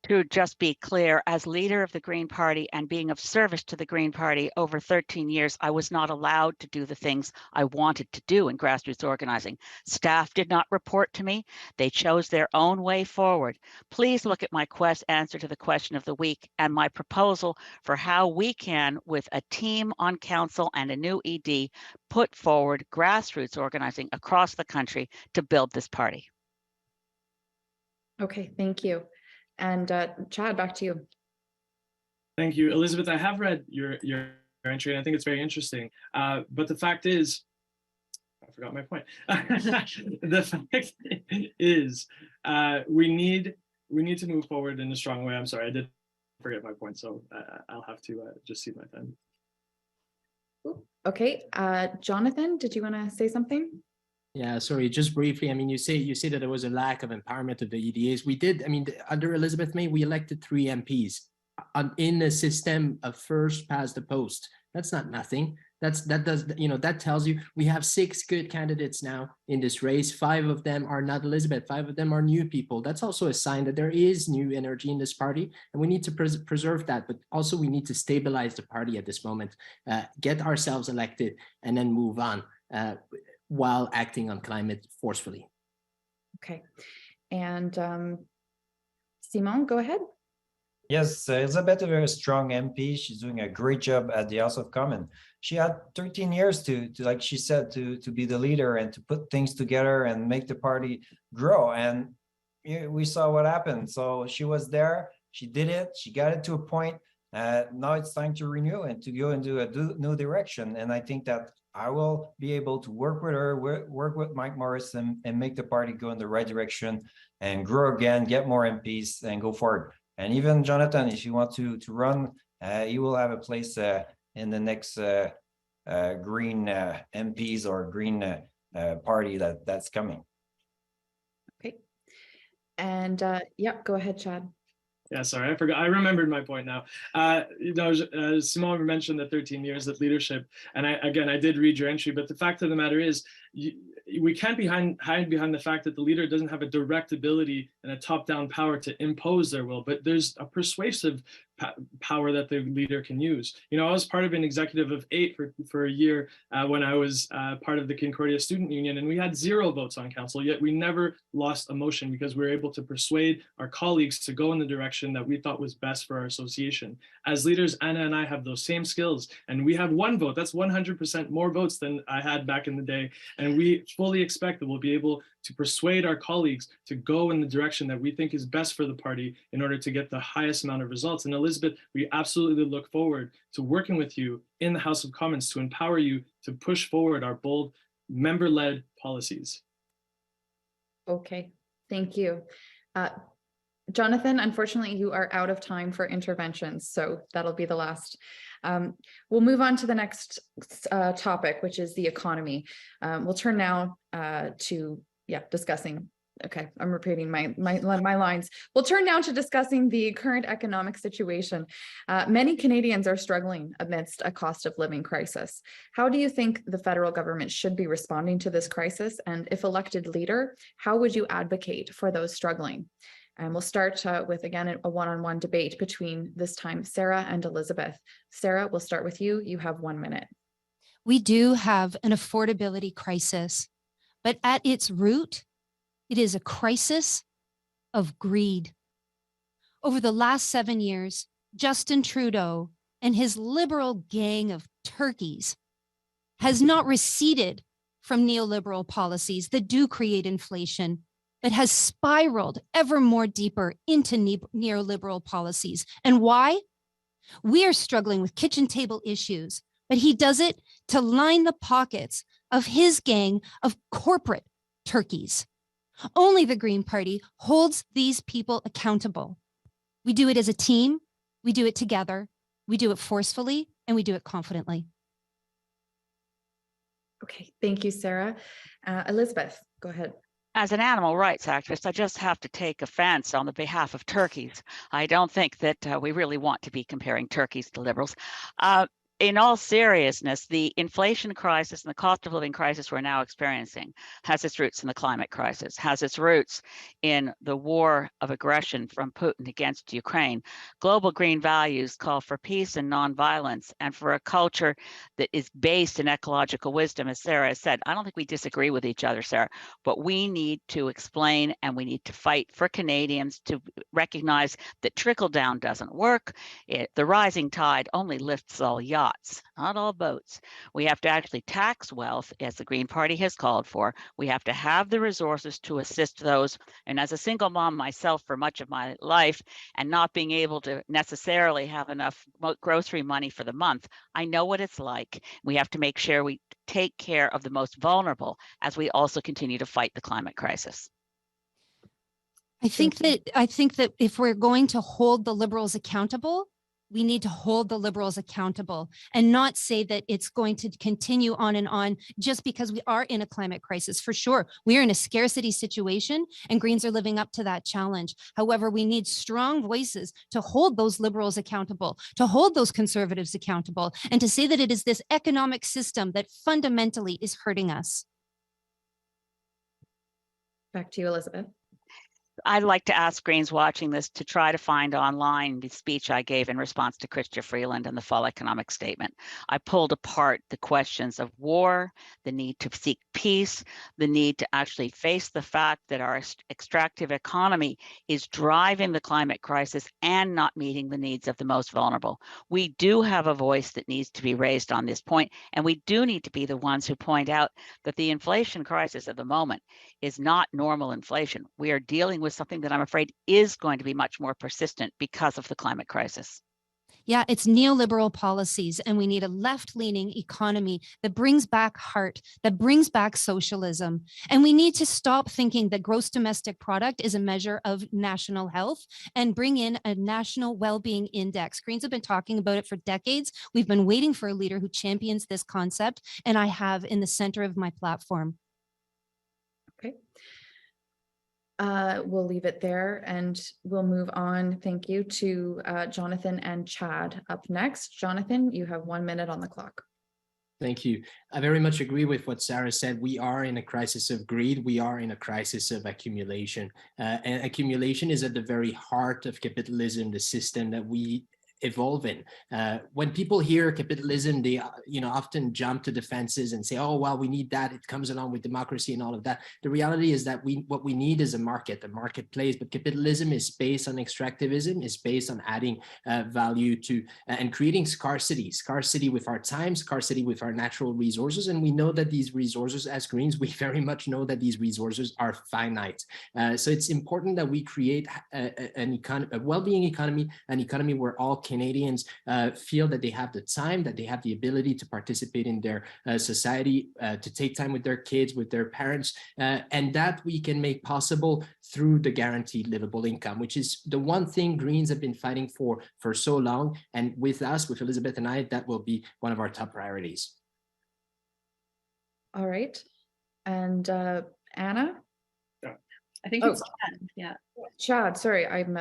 To just be clear, as leader of the Green Party and being of service to the Green Party over 13 years, I was not allowed to do the things I wanted to do in grassroots organizing. Staff did not report to me. They chose their own way forward. Please look at my answer to the question of the week and my proposal for how we can, with a team on council and a new ED, put forward grassroots organizing across the country to build this party. Okay, thank you. And Chad, back to you. Thank you, Elizabeth. I have read your entry, and I think it's very interesting. But the fact is, I forgot my point. The fact is, we need to move forward in a strong way. I'm sorry, I did forget my point, so I'll have to just cede my time. Okay, Jonathan, did you want to say something? Yeah, sorry, just briefly. I mean, you say that there was a lack of empowerment of the EDAs. We did. I mean, under Elizabeth May, we elected 3 MPs in a system of first past the post. That's not nothing. That tells you we have 6 good candidates now in this race. 5 of them are not Elizabeth. 5 of them are new people. That's also a sign that there is new energy in this party, and we need to preserve that. But also, we need to stabilize the party at this moment, get ourselves elected, and then move on. While acting on climate forcefully. Okay. And Simon, go ahead. Yes, Elizabeth is a very strong MP. She's doing a great job at the House of Commons. She had 13 years to like she said, to be the leader and to put things together and make the party grow. And we saw what happened. So she was there, she did it, she got it to a point. Now it's time to renew and to go into a new direction. And I think that I will be able to work with her, work with Mike Morris and make the party go in the right direction and grow again, get more MPs and go forward. And even Jonathan, if you want to run, you will have a place in the next green MPs or green party that's coming. Okay. And yeah, go ahead, Chad. Yeah, sorry, I forgot. I remembered my point now. Simone mentioned the 13 years of leadership, and I did read your entry, but the fact of the matter is, we can't hide behind the fact that the leader doesn't have a direct ability and a top-down power to impose their will, but there's a persuasive power that the leader can use. You know, I was part of an executive of 8 for a year when I was part of the Concordia Student Union, and we had 0 votes on council, yet we never lost a motion because we were able to persuade our colleagues to go in the direction that we thought was best for our association. As leaders, Anna and I have those same skills, and we have 1 vote. That's 100% more votes than I had back in the day, and we fully expect that we'll be able to persuade our colleagues to go in the direction that we think is best for the party in order to get the highest amount of results. And Elizabeth, we absolutely look forward to working with you in the House of Commons to empower you to push forward our bold member-led policies. Okay, thank you. Jonathan, unfortunately, you are out of time for interventions, so that'll be the last. We'll move on to the next topic, which is the economy. We'll turn now to discussing. Okay, I'm repeating my lines. We'll turn now to discussing the current economic situation. Many Canadians are struggling amidst a cost of living crisis. How do you think the federal government should be responding to this crisis? And if elected leader, how would you advocate for those struggling? And we'll start with, again, a one-on-one debate between this time Sarah and Elizabeth. Sarah, we'll start with you. You have 1 minute. We do have an affordability crisis, but at its root, it is a crisis of greed. Over the last 7 years, Justin Trudeau and his liberal gang of turkeys has not receded from neoliberal policies that do create inflation, but has spiraled ever more deeper into neoliberal policies. And why? We are struggling with kitchen table issues, but he does it to line the pockets of his gang of corporate turkeys. Only the Green Party holds these people accountable. We do it as a team, we do it together, we do it forcefully, and we do it confidently. Okay, thank you, Sarah. Elizabeth, go ahead. As an animal rights activist, I just have to take offense on the behalf of turkeys. I don't think that we really want to be comparing turkeys to liberals. In all seriousness, the inflation crisis and the cost of living crisis we're now experiencing has its roots in the climate crisis, has its roots in the war of aggression from Putin against Ukraine. Global green values call for peace and nonviolence and for a culture that is based in ecological wisdom, as Sarah has said. I don't think we disagree with each other, Sarah, but we need to explain and we need to fight for Canadians to recognize that trickle down doesn't work. The rising tide only lifts all yachts, not all boats. We have to actually tax wealth, as the Green Party has called for. We have to have the resources to assist those. And as a single mom myself for much of my life, and not being able to necessarily have enough grocery money for the month, I know what it's like. We have to make sure we take care of the most vulnerable as we also continue to fight the climate crisis. I think that if we're going to hold the Liberals accountable, we need to hold the Liberals accountable and not say that it's going to continue on and on just because we are in a climate crisis. For sure, we are in a scarcity situation and Greens are living up to that challenge. However, we need strong voices to hold those Liberals accountable, to hold those Conservatives accountable, and to say that it is this economic system that fundamentally is hurting us. Back to you, Elizabeth. I'd like to ask Greens watching this to try to find online the speech I gave in response to Chrystia Freeland and the Fall Economic Statement. I pulled apart the questions of war, the need to seek peace, the need to actually face the fact that our extractive economy is driving the climate crisis and not meeting the needs of the most vulnerable. We do have a voice that needs to be raised on this point, and we do need to be the ones who point out that the inflation crisis of the moment is not normal inflation. We are dealing with something that I'm afraid is going to be much more persistent because of the climate crisis. Yeah, it's neoliberal policies, and we need a left-leaning economy that brings back heart, that brings back socialism. And we need to stop thinking that gross domestic product is a measure of national health and bring in a national well-being index. Greens have been talking about it for decades. We've been waiting for a leader who champions this concept, and I have in the center of my platform. Okay. We'll leave it there and we'll move on. Thank you to Jonathan and Chad up next. Jonathan, you have 1 minute on the clock. Thank you. I very much agree with what Sarah said. We are in a crisis of greed. We are in a crisis of accumulation. And accumulation is at the very heart of capitalism, the system that we evolve in. When people hear capitalism, they often jump to defenses and say, oh, well, we need that. It comes along with democracy and all of that. The reality is that what we need is a marketplace, but capitalism is based on extractivism, is based on adding value to and creating scarcity with our time, scarcity with our natural resources. And we know that these resources, as Greens, we very much know that these resources are finite. So it's important that we create a well-being economy, an economy where all Canadians feel that they have the time, that they have the ability to participate in their society, to take time with their kids, with their parents, and that we can make possible through the guaranteed livable income, which is the one thing Greens have been fighting for so long. And with us, with Elizabeth and I, that will be one of our top priorities. All right. And Anna? I think it's Chad. Yeah. Chad, sorry, I'm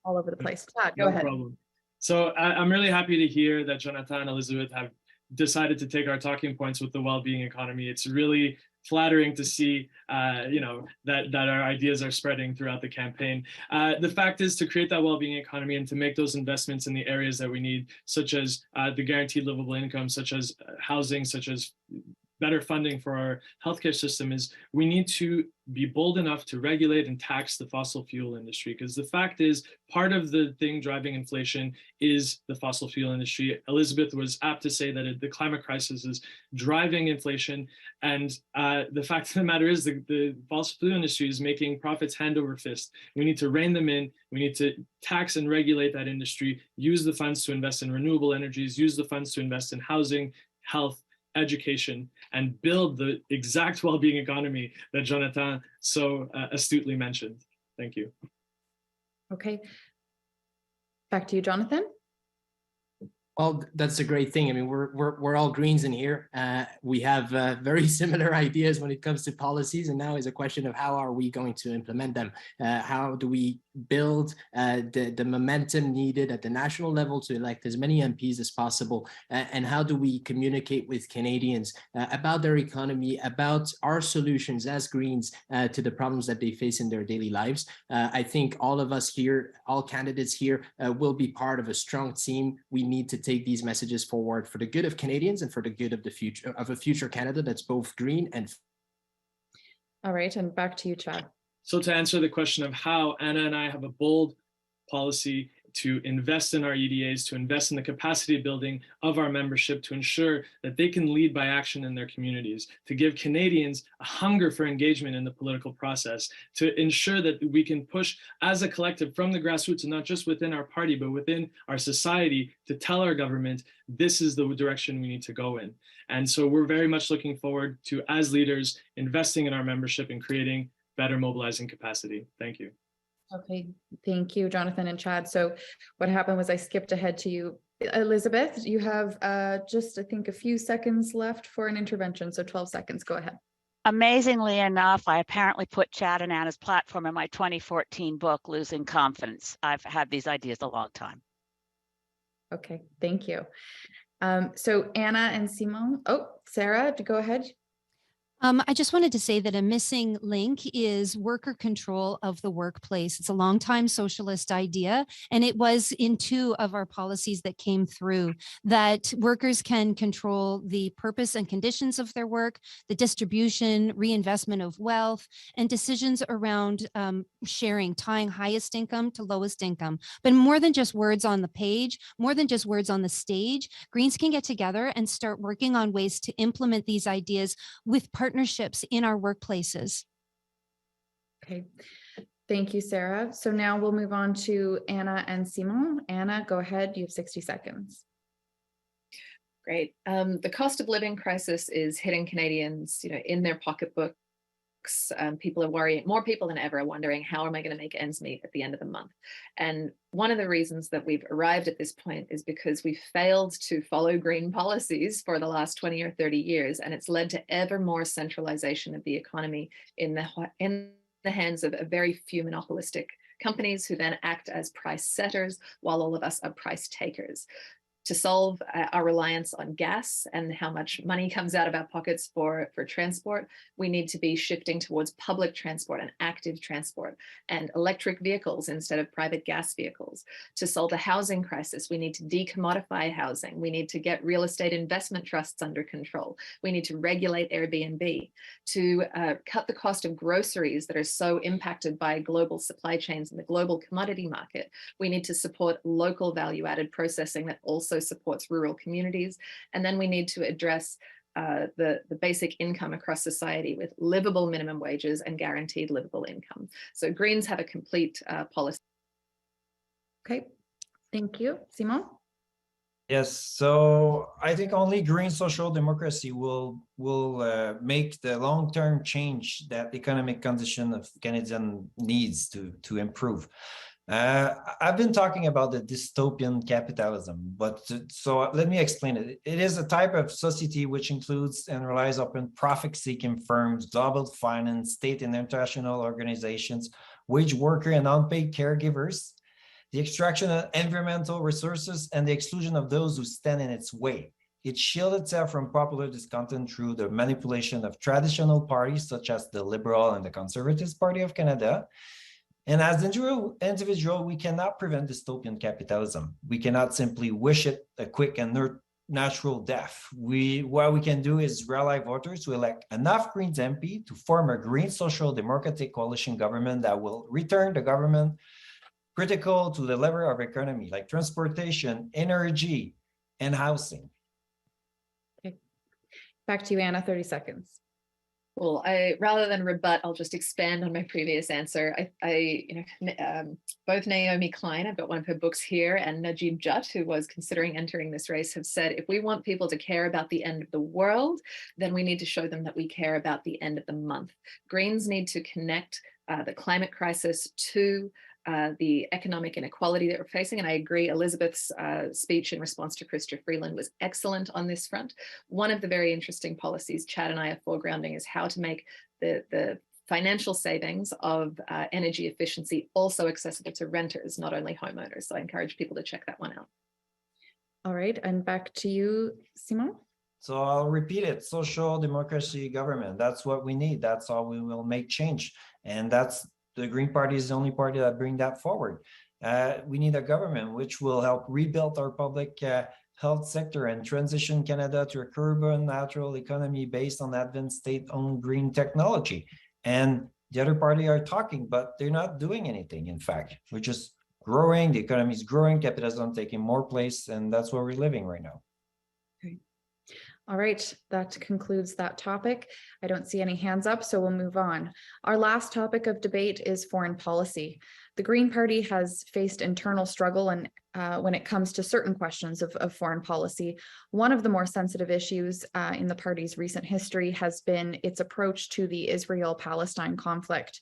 all over the place. Chad, go ahead. Problem. So I'm really happy to hear that Jonathan and Elizabeth have decided to take our talking points with the well-being economy. It's really flattering to see, that our ideas are spreading throughout the campaign. The fact is, to create that well-being economy and to make those investments in the areas that we need, such as the guaranteed livable income, such as housing, such as better funding for our healthcare system, is we need to be bold enough to regulate and tax the fossil fuel industry. Because the fact is, part of the thing driving inflation is the fossil fuel industry. Elizabeth was apt to say that the climate crisis is driving inflation. And the fact of the matter is the fossil fuel industry is making profits hand over fist. We need to rein them in. We need to tax and regulate that industry, use the funds to invest in renewable energies, use the funds to invest in housing, health, education, and build the exact well-being economy that Jonathan so astutely mentioned. Thank you. Okay. Back to you, Jonathan. Well, that's a great thing. I mean, we're all Greens in here. We have very similar ideas when it comes to policies, and now is a question of how are we going to implement them? How do we build the momentum needed at the national level to elect as many MPs as possible? And how do we communicate with Canadians about their economy, about our solutions as Greens to the problems that they face in their daily lives? I think all of us here, all candidates here, will be part of a strong team. We need to take these messages forward for the good of Canadians and for the good of the future of a future Canada that's both green and. All right, and back to you, Chad. So to answer the question of how, Anna and I have a bold policy to invest in our EDAs, to invest in the capacity building of our membership, to ensure that they can lead by action in their communities, to give Canadians a hunger for engagement in the political process, to ensure that we can push as a collective from the grassroots, and not just within our party, but within our society, to tell our government, this is the direction we need to go in. And so we're very much looking forward to, as leaders, investing in our membership and creating better mobilizing capacity. Thank you. Okay, thank you, Jonathan and Chad. So what happened was I skipped ahead to you. Elizabeth, you have just, I think, a few seconds left for an intervention. So 12 seconds, go ahead. Amazingly enough, I apparently put Chad and Anna's platform in my 2014 book, Losing Confidence. I've had these ideas a long time. Okay, thank you. So Anna and Simon, Sarah, go ahead. I just wanted to say that a missing link is worker control of the workplace. It's a longtime socialist idea, and it was in 2 of our policies that came through, that workers can control the purpose and conditions of their work, the distribution, reinvestment of wealth, and decisions around sharing, tying highest income to lowest income. But more than just words on the page, more than just words on the stage, Greens can get together and start working on ways to implement these ideas with partnerships in our workplaces. Okay, Thank you, Sarah. So now we'll move on to Anna and Simon. Anna, go ahead. You have 60 seconds. Great. The cost of living crisis is hitting Canadians, in their pocketbooks. People are worrying, more people than ever are wondering, how am I going to make ends meet at the end of the month? And one of the reasons that we've arrived at this point is because we failed to follow green policies for the last 20 or 30 years. And it's led to ever more centralization of the economy in the hands of a very few monopolistic companies who then act as price setters while all of us are price takers. To solve our reliance on gas and how much money comes out of our pockets for transport, we need to be shifting towards public transport and active transport and electric vehicles instead of private gas vehicles. To solve the housing crisis, we need to decommodify housing. We need to get real estate investment trusts under control. We need to regulate Airbnb. To cut the cost of groceries that are so impacted by global supply chains and the global commodity market, we need to support local value-added processing that also supports rural communities. And then we need to address the basic income across society with livable minimum wages and guaranteed livable income. So Greens have a complete policy. Okay, thank you. Simon? Yes, so I think only green social democracy will make the long-term change that economic condition of Canadian needs to improve. I've been talking about the dystopian capitalism, but so let me explain it. It is a type of society which includes and relies upon profit-seeking firms, global finance, state and international organizations, wage worker and unpaid caregivers, the extraction of environmental resources, and the exclusion of those who stand in its way. It shields itself from popular discontent through the manipulation of traditional parties such as the Liberal and the Conservative Party of Canada. And as an individual, we cannot prevent dystopian capitalism. We cannot simply wish it a quick and natural death. What we can do is rally voters to elect enough Greens MP to form a green social democratic coalition government that will return the government critical to the lever of economy like transportation, energy, and housing. Okay. Back to you, Anna, 30 seconds. Well, rather than rebut, I'll just expand on my previous answer. Both Naomi Klein, I've got one of her books here, and Najib Jutt, who was considering entering this race, have said, if we want people to care about the end of the world, then we need to show them that we care about the end of the month. Greens need to connect the climate crisis to the economic inequality that we're facing. And I agree, Elizabeth's speech in response to Chrystia Freeland was excellent on this front. One of the very interesting policies Chad and I are foregrounding is how to make the financial savings of energy efficiency also accessible to renters, not only homeowners. So I encourage people to check that one out. All right, and back to you, Simon. So I'll repeat it, social democracy government, that's what we need. That's how we will make change. And that's the Green Party is the only party that bring that forward. We need a government which will help rebuild our public health sector and transition Canada to a carbon neutral economy based on advanced state-owned green technology. And the other party are talking, but they're not doing anything. In fact, we're just growing, the economy is growing, capitalism taking more place, and that's where we're living right now. Okay. All right, that concludes that topic. I don't see any hands up, so we'll move on. Our last topic of debate is foreign policy. The Green Party has faced internal struggle and when it comes to certain questions of foreign policy. One of the more sensitive issues in the party's recent history has been its approach to the Israel-Palestine conflict.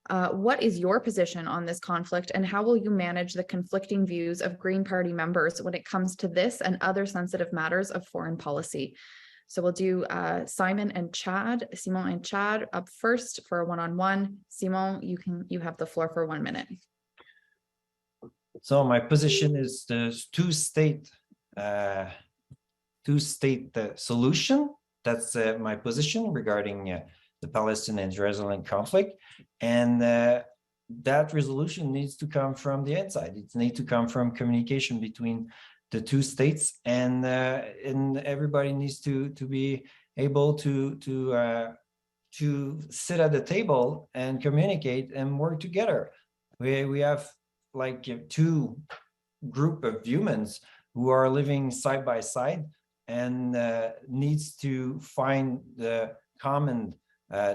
What is your position on this conflict, and how will you manage the conflicting views of Green Party members when it comes to this and other sensitive matters of foreign policy? So we'll do Simon and Chad, Simon and Chad up first for a one-on-one. Simon, you have the floor for 1 minute. So my position is the two-state solution. That's my position regarding the Palestinian-Israeli conflict, and that resolution needs to come from the inside. It needs to come from communication between the two states, and everybody needs to be able to sit at the table and communicate and work together. We have like two group of humans who are living side by side and needs to find the common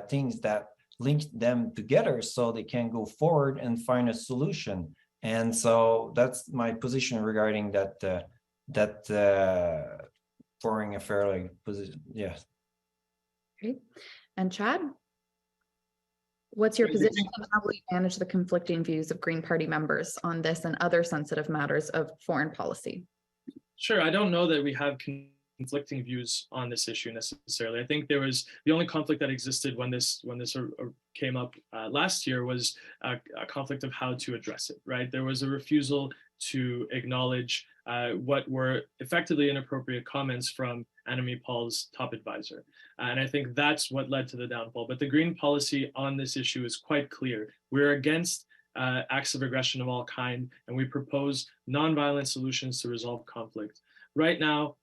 things that link them together so they can go forward and find a solution. And so that's my position regarding that foreign affair like position. Yes. Okay. And Chad, what's your position and how will you manage the conflicting views of Green Party members on this and other sensitive matters of foreign policy? Sure, I don't know that we have conflicting views on this issue necessarily. I think there was the only conflict that existed when this came up last year was a conflict of how to address it, right? There was a refusal to acknowledge what were effectively inappropriate comments from Annamie Paul's top advisor. And I think that's what led to the downfall. But the Green policy on this issue is quite clear. We're against acts of aggression of all kind, and we propose nonviolent solutions to resolve conflict. Right now,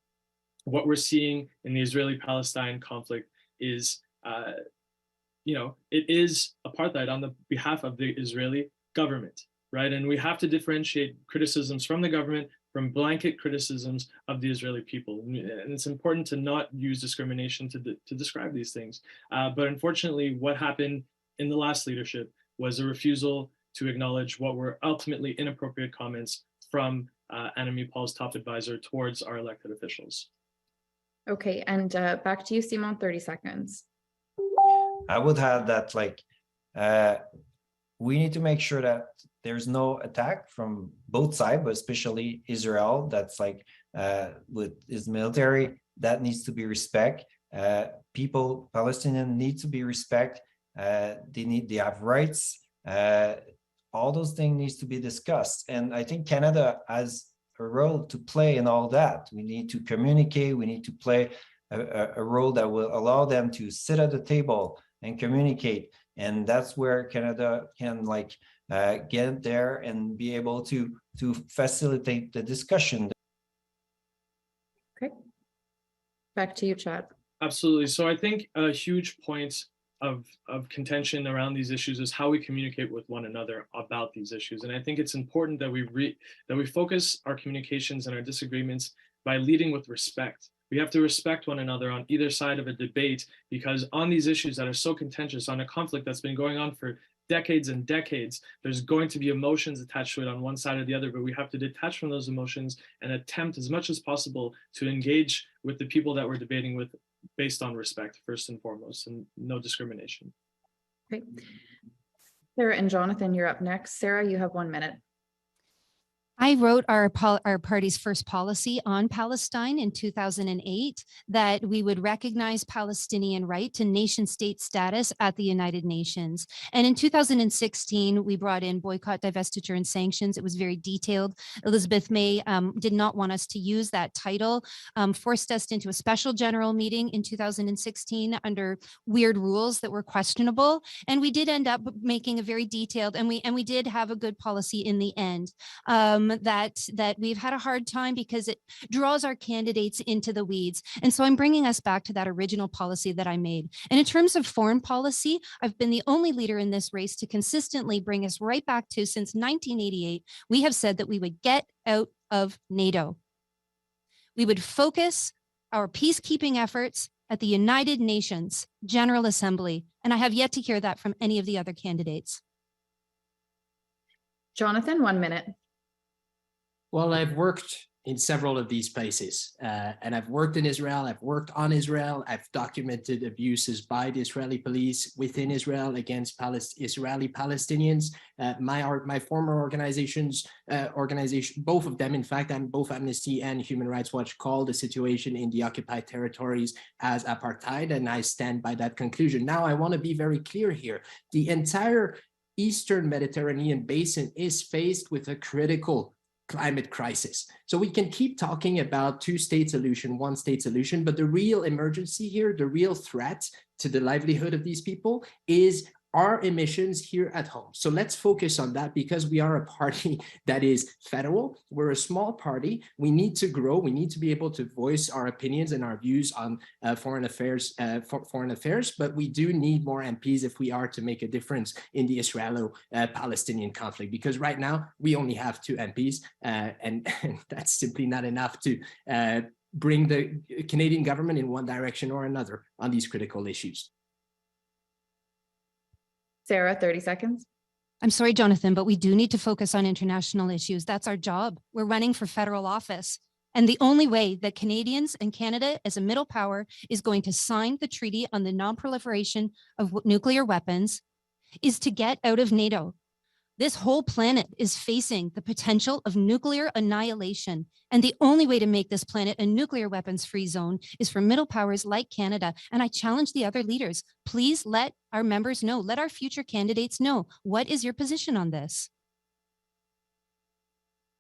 what we're seeing in the Israeli-Palestine conflict is, it is apartheid on the behalf of the Israeli government, right? And we have to differentiate criticisms from the government from blanket criticisms of the Israeli people. And it's important to not use discrimination to describe these things. But unfortunately, what happened in the last leadership was a refusal to acknowledge what were ultimately inappropriate comments from Annamie Paul's top advisor towards our elected officials. Okay, and back to you, Simon, 30 seconds. I would have that we need to make sure that there's no attack from both sides, but especially Israel, that's with his military, that needs to be respect. People, Palestinians need to be respect. They have rights. All those things needs to be discussed. And I think Canada has a role to play in all that. We need to communicate. We need to play a role that will allow them to sit at the table and communicate. And that's where Canada can get there and be able to facilitate the discussion. Okay. Back to you, Chad. Absolutely. So I think a huge point of contention around these issues is how we communicate with one another about these issues. And I think it's important that we focus our communications and our disagreements by leading with respect. We have to respect one another on either side of a debate, because on these issues that are so contentious, on a conflict that's been going on for decades and decades, there's going to be emotions attached to it on one side or the other, but we have to detach from those emotions and attempt as much as possible to engage with the people that we're debating with based on respect, first and foremost, and no discrimination. Great. Sarah and Jonathan, you're up next. Sarah, you have 1 minute. I wrote our party's first policy on Palestine in 2008, that we would recognize Palestinian right to nation state status at the United Nations. And in 2016, we brought in boycott, divestiture, and sanctions. It was very detailed. Elizabeth May did not want us to use that title, forced us into a special general meeting in 2016 under weird rules that were questionable. And we did end up making a very detailed, and we did have a good policy in the end. That we've had a hard time because it draws our candidates into the weeds. And so I'm bringing us back to that original policy that I made. And in terms of foreign policy, I've been the only leader in this race to consistently bring us right back to, since 1988, we have said that we would get out of NATO. We would focus our peacekeeping efforts at the United Nations General Assembly. And I have yet to hear that from any of the other candidates. Jonathan, 1 minute. Well, I've worked in several of these places, and I've worked in Israel. I've worked on Israel. I've documented abuses by the Israeli police within Israel against Israeli Palestinians. My former organizations, both of them, in fact, both Amnesty and Human Rights Watch called the situation in the occupied territories as apartheid, and I stand by that conclusion. Now, I want to be very clear here. The entire Eastern Mediterranean basin is faced with a critical climate crisis. So we can keep talking about two-state solution, one-state solution, but the real emergency here, the real threat to the livelihood of these people is our emissions here at home. So let's focus on that, because we are a party that is federal. We're a small party. We need to grow. We need to be able to voice our opinions and our views on foreign affairs, but we do need more MPs if we are to make a difference in the Israelo-Palestinian conflict, because right now we only have 2 MPs, and that's simply not enough to bring the Canadian government in one direction or another on these critical issues. Sarah, 30 seconds. I'm sorry, Jonathan, but we do need to focus on international issues. That's our job. We're running for federal office. And the only way that Canadians and Canada as a middle power is going to sign the Treaty on the Non-Proliferation of Nuclear Weapons is to get out of NATO. This whole planet is facing the potential of nuclear annihilation. And the only way to make this planet a nuclear weapons-free zone is for middle powers like Canada. And I challenge the other leaders, please let our members know, let our future candidates know, what is your position on this?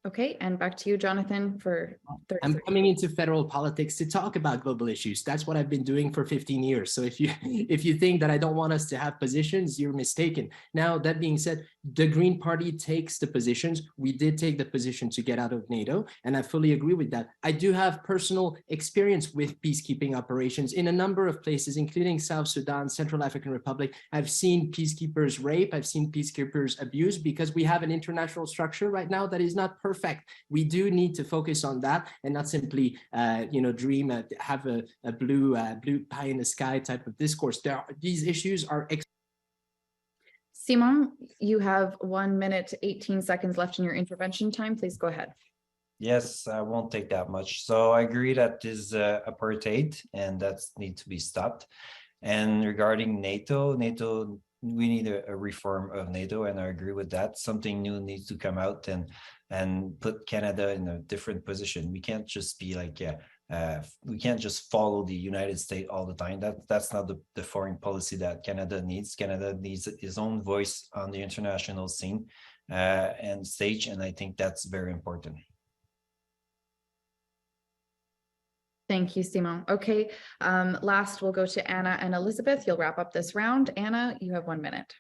Okay, and back to you, Jonathan, for 30 I'm seconds. coming into federal politics to talk about global issues. That's what I've been doing for 15 years. So if you think that I don't want us to have positions, you're mistaken. Now, that being said, the Green Party takes the positions. We did take the position to get out of NATO, and I fully agree with that. I do have personal experience with peacekeeping operations in a number of places, including South Sudan, Central African Republic. I've seen peacekeepers rape. I've seen peacekeepers abuse because we have an international structure right now that is not perfect. We do need to focus on that and not simply, dream, have a blue pie in the sky type of discourse. These issues are. Simon, you have 1 minute, 18 seconds left in your intervention time. Please go ahead. Yes, I won't take that much. So I agree that this is apartheid and that needs to be stopped. And regarding NATO, we need a reform of NATO, and I agree with that. Something new needs to come out and put Canada in a different position. We can't just be like, we can't just follow the United States all the time. That's not the foreign policy that Canada needs. Canada needs its own voice on the international scene and stage, and I think that's very important. Thank you, Simon. Okay, last we'll go to Anna and Elizabeth. You'll wrap up this round. Anna, you have 1 minute.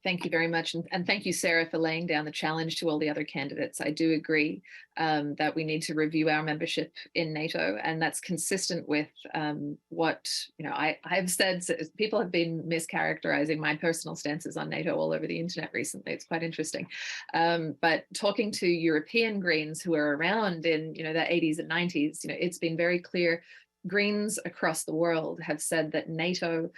Thank you very much. And thank you, Sarah, for laying down the challenge to all the other candidates. I do agree that we need to review our membership in NATO, and that's consistent with what I've said. People have been mischaracterizing my personal stances on NATO all over the internet recently. It's quite interesting. But talking to European Greens who are around in the 80s and 90s, it's been very clear. Greens across the world have said that NATO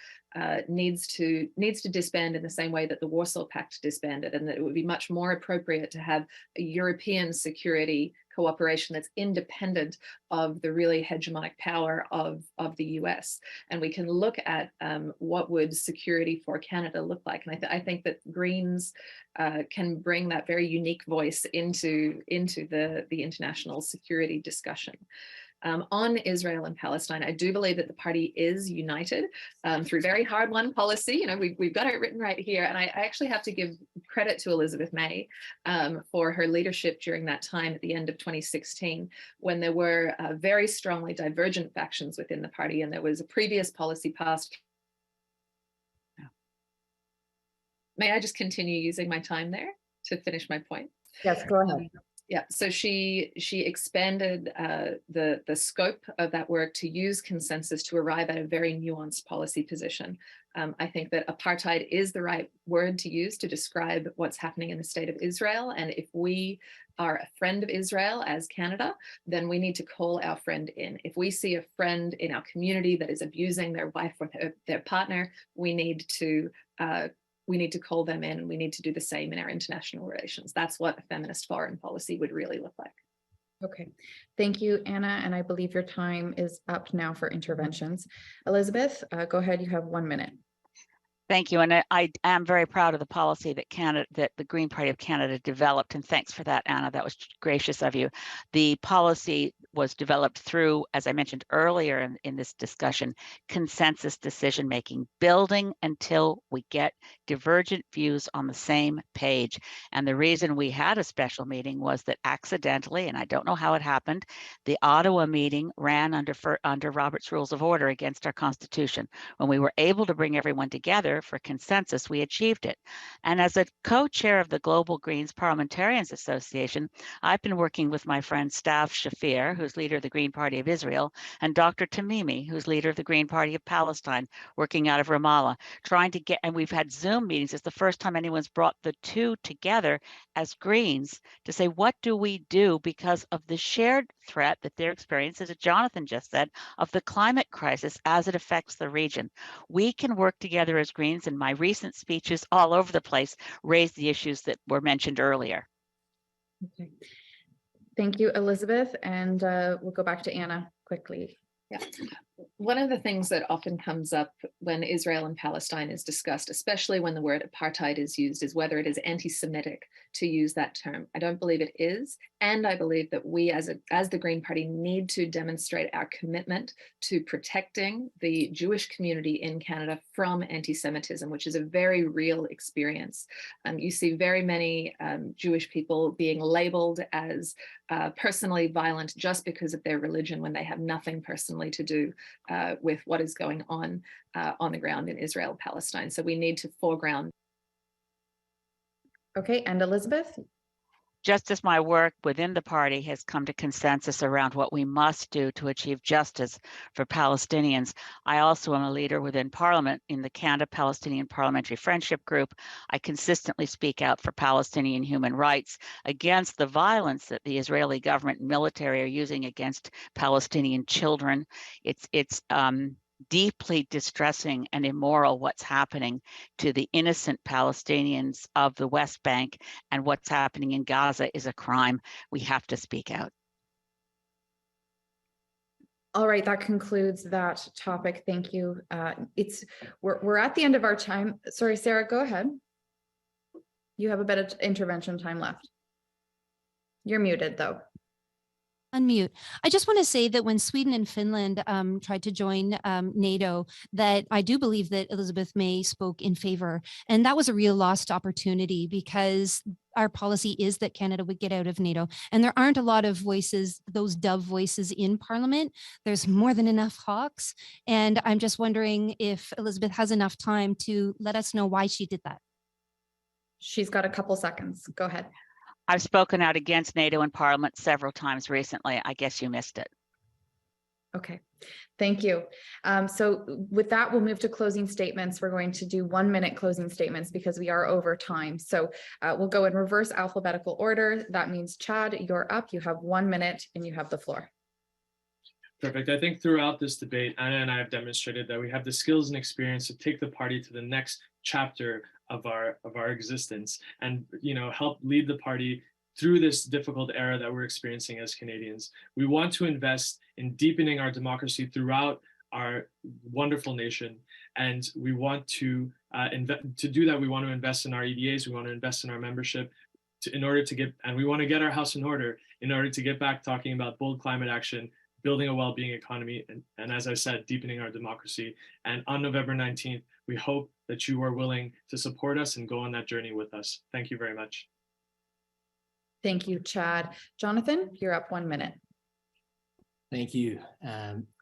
needs to disband in the same way that the Warsaw Pact disbanded, and that it would be much more appropriate to have a European security cooperation that's independent of the really hegemonic power of the US. And we can look at what would security for Canada look like. And I think that Greens can bring that very unique voice into the international security discussion. On Israel and Palestine, I do believe that the party is united through very hard-won policy. We've got it written right here, and I actually have to give credit to Elizabeth May for her leadership during that time at the end of 2016, when there were very strongly divergent factions within the party, and there was a previous policy passed. May I just continue using my time there to finish my point? Yes, go ahead. Yeah, so she expanded the scope of that work to use consensus to arrive at a very nuanced policy position. I think that apartheid is the right word to use to describe what's happening in the state of Israel. And if we are a friend of Israel as Canada, then we need to call our friend in. If we see a friend in our community that is abusing their wife or their partner, we need to call them in, and we need to do the same in our international relations. That's what a feminist foreign policy would really look like. Okay, thank you, Anna. And I believe your time is up now for interventions. Elizabeth, go ahead, you have 1 minute. Thank you. And I am very proud of the policy that the Green Party of Canada developed. And thanks for that, Anna. That was gracious of you. The policy was developed through, as I mentioned earlier in this discussion, consensus decision-making, building until we get divergent views on the same page. And the reason we had a special meeting was that accidentally, and I don't know how it happened, the Ottawa meeting ran under Robert's Rules of Order against our Constitution. When we were able to bring everyone together for consensus, we achieved it. And as a co-chair of the Global Greens Parliamentarians Association, I've been working with my friend Stav Shafir, who's leader of the Green Party of Israel, and Dr. Tamimi, who's leader of the Green Party of Palestine, working out of Ramallah, trying to get, and we've had Zoom meetings. It's the first time anyone's brought the two together as Greens to say, what do we do because of the shared threat that they're experiencing, as Jonathan just said, of the climate crisis as it affects the region. We can work together as Greens, and my recent speeches all over the place raise the issues that were mentioned earlier. Okay. Thank you, Elizabeth. And we'll go back to Anna quickly. Yeah. One of the things that often comes up when Israel and Palestine is discussed, especially when the word apartheid is used, is whether it is anti-Semitic to use that term. I don't believe it is. And I believe that we as the Green Party need to demonstrate our commitment to protecting the Jewish community in Canada from anti-Semitism, which is a very real experience. You see very many Jewish people being labeled as personally violent just because of their religion when they have nothing personally to do with what is going on the ground in Israel, Palestine. So we need to foreground. Okay, and Elizabeth? Just as my work within the party has come to consensus around what we must do to achieve justice for Palestinians, I also am a leader within Parliament in the Canada-Palestinian Parliamentary Friendship Group. I consistently speak out for Palestinian human rights against the violence that the Israeli government and military are using against Palestinian children. It's deeply distressing and immoral what's happening to the innocent Palestinians of the West Bank, and what's happening in Gaza is a crime. We have to speak out. All right, that concludes that topic. Thank you. We're at the end of our time. Sorry, Sarah, go ahead. You have a bit of intervention time left. You're muted though. Unmute. I just want to say that when Sweden and Finland tried to join NATO, that I do believe that Elizabeth May spoke in favor. And that was a real lost opportunity, because our policy is that Canada would get out of NATO. And there aren't a lot of voices, those dove voices in Parliament. There's more than enough hawks. And I'm just wondering if Elizabeth has enough time to let us know why she did that. She's got a couple seconds. Go ahead. I've spoken out against NATO in Parliament several times recently. I guess you missed it. Okay, thank you. So with that, we'll move to closing statements. We're going to do 1 minute closing statements because we are over time. So we'll go in reverse alphabetical order. That means Chad, you're up. You have 1 minute and you have the floor. Perfect. I think throughout this debate, Anna and I have demonstrated that we have the skills and experience to take the party to the next chapter of our existence, and help lead the party through this difficult era that we're experiencing as Canadians. We want to invest in deepening our democracy throughout our wonderful nation, and we want to do that. We want to invest in our EDAs. We want to invest in our membership and we want to get our house in order in order to get back talking about bold climate action, building a well-being economy, and as I said, deepening our democracy. And on November 19th, we hope that you are willing to support us and go on that journey with us. Thank you very much. Thank you, Chad. Jonathan, you're up 1 minute. Thank you.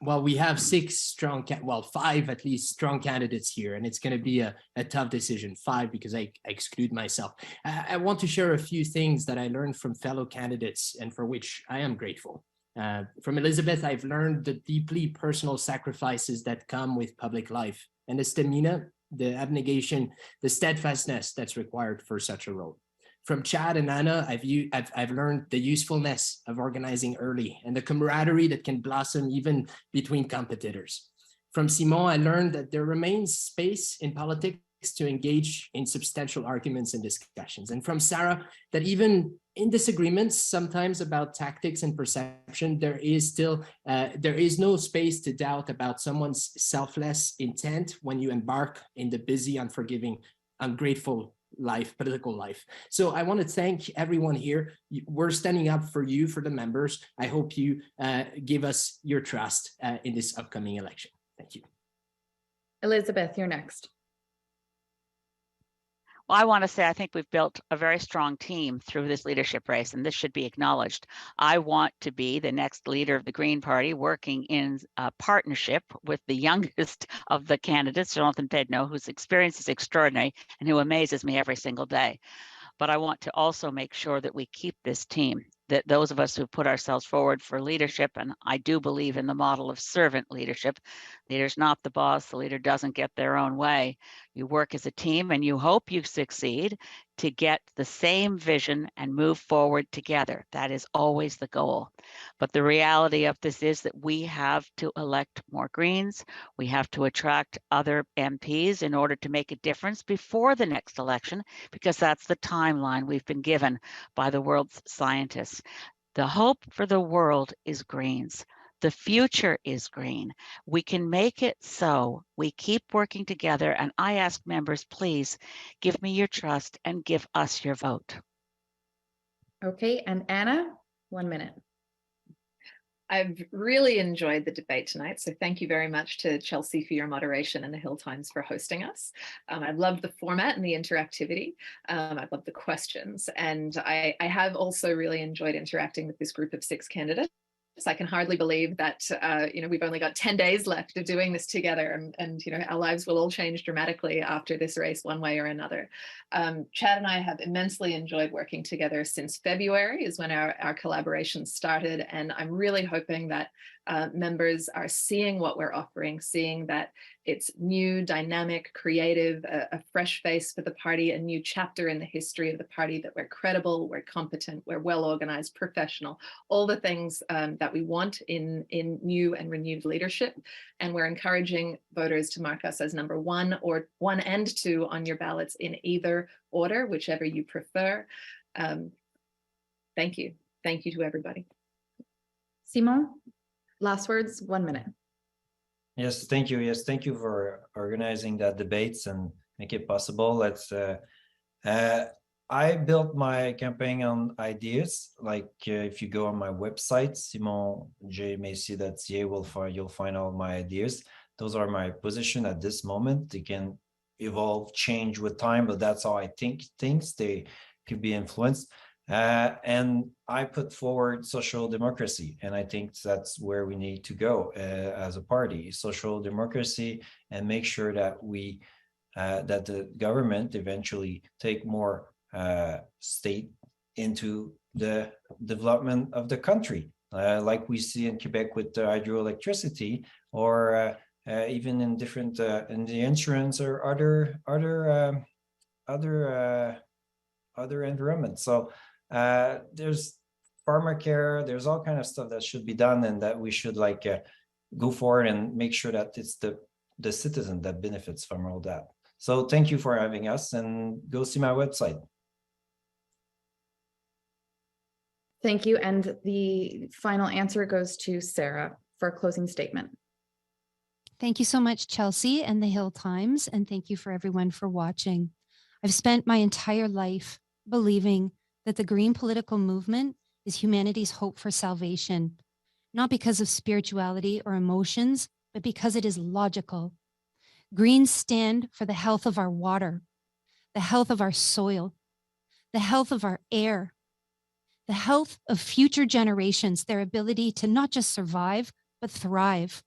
Well, we have five at least strong candidates here, and it's going to be a tough decision. 5 because I exclude myself. I want to share a few things that I learned from fellow candidates and for which I am grateful. From Elizabeth, I've learned the deeply personal sacrifices that come with public life, and the stamina, the abnegation, the steadfastness that's required for such a role. From Chad and Anna, I've learned the usefulness of organizing early and the camaraderie that can blossom even between competitors. From Simon, I learned that there remains space in politics to engage in substantial arguments and discussions. And from Sarah, that even in disagreements, sometimes about tactics and perception, there is no space to doubt about someone's selfless intent when you embark in the busy, unforgiving, ungrateful political life. So I want to thank everyone here. We're standing up for you, for the members. I hope you give us your trust in this upcoming election. Thank you. Elizabeth, you're next. Well, I want to say I think we've built a very strong team through this leadership race, and this should be acknowledged. I want to be the next leader of the Green Party, working in a partnership with the youngest of the candidates, Jonathan Pedneault, whose experience is extraordinary and who amazes me every single day. But I want to also make sure that we keep this team. that those of us who put ourselves forward for leadership, and I do believe in the model of servant leadership. Leader's not the boss. The leader doesn't get their own way. You work as a team and you hope you succeed to get the same vision and move forward together. That is always the goal. But the reality of this is that we have to elect more Greens. We have to attract other MPs in order to make a difference before the next election, because that's the timeline we've been given by the world's scientists. The hope for the world is Greens. The future is green. We can make it so. We keep working together, and I ask members, please give me your trust and give us your vote. Okay, and Anna, 1 minute. I've really enjoyed the debate tonight, so thank you very much to Chelsea for your moderation and the Hill Times for hosting us. I love the format and the interactivity. I love the questions, and I have also really enjoyed interacting with this group of 6 candidates. I can hardly believe that we've only got 10 days left of doing this together, and our lives will all change dramatically after this race one way or another. Chad and I have immensely enjoyed working together since February is when our collaboration started, and I'm really hoping that members are seeing what we're offering, seeing that it's new, dynamic, creative, a fresh face for the party, a new chapter in the history of the party, that we're credible, we're competent, we're well organized, professional, all the things that we want in new and renewed leadership. And we're encouraging voters to mark us as number 1 or 1 and 2 on your ballots in either order, whichever you prefer. Thank you. Thank you to everybody. Simon, last words, 1 minute. Yes, thank you. Yes, thank you for organizing that debates and make it possible. I built my campaign on ideas. Like if you go on my website, simonjmessier.ca, you'll find all my ideas. Those are my position at this moment. They can evolve, change with time, but that's how I think things. They could be influenced. And I put forward social democracy, and I think that's where we need to go as a party, social democracy, and make sure that that the government eventually take more state into the development of the country, like we see in Quebec with the hydroelectricity, or even in different in the insurance or other environments. So there's farmer care, there's all kind of stuff that should be done, and that we should go forward and make sure that it's the citizen that benefits from all that. So thank you for having us, and go see my website. Thank you. And the final answer goes to Sarah for a closing statement. Thank you so much, Chelsea and the Hill Times, and thank you for everyone for watching. I've spent my entire life believing that the Green political movement is humanity's hope for salvation, not because of spirituality or emotions, but because it is logical. Greens stand for the health of our water, the health of our soil, the health of our air, the health of future generations, their ability to not just survive, but thrive.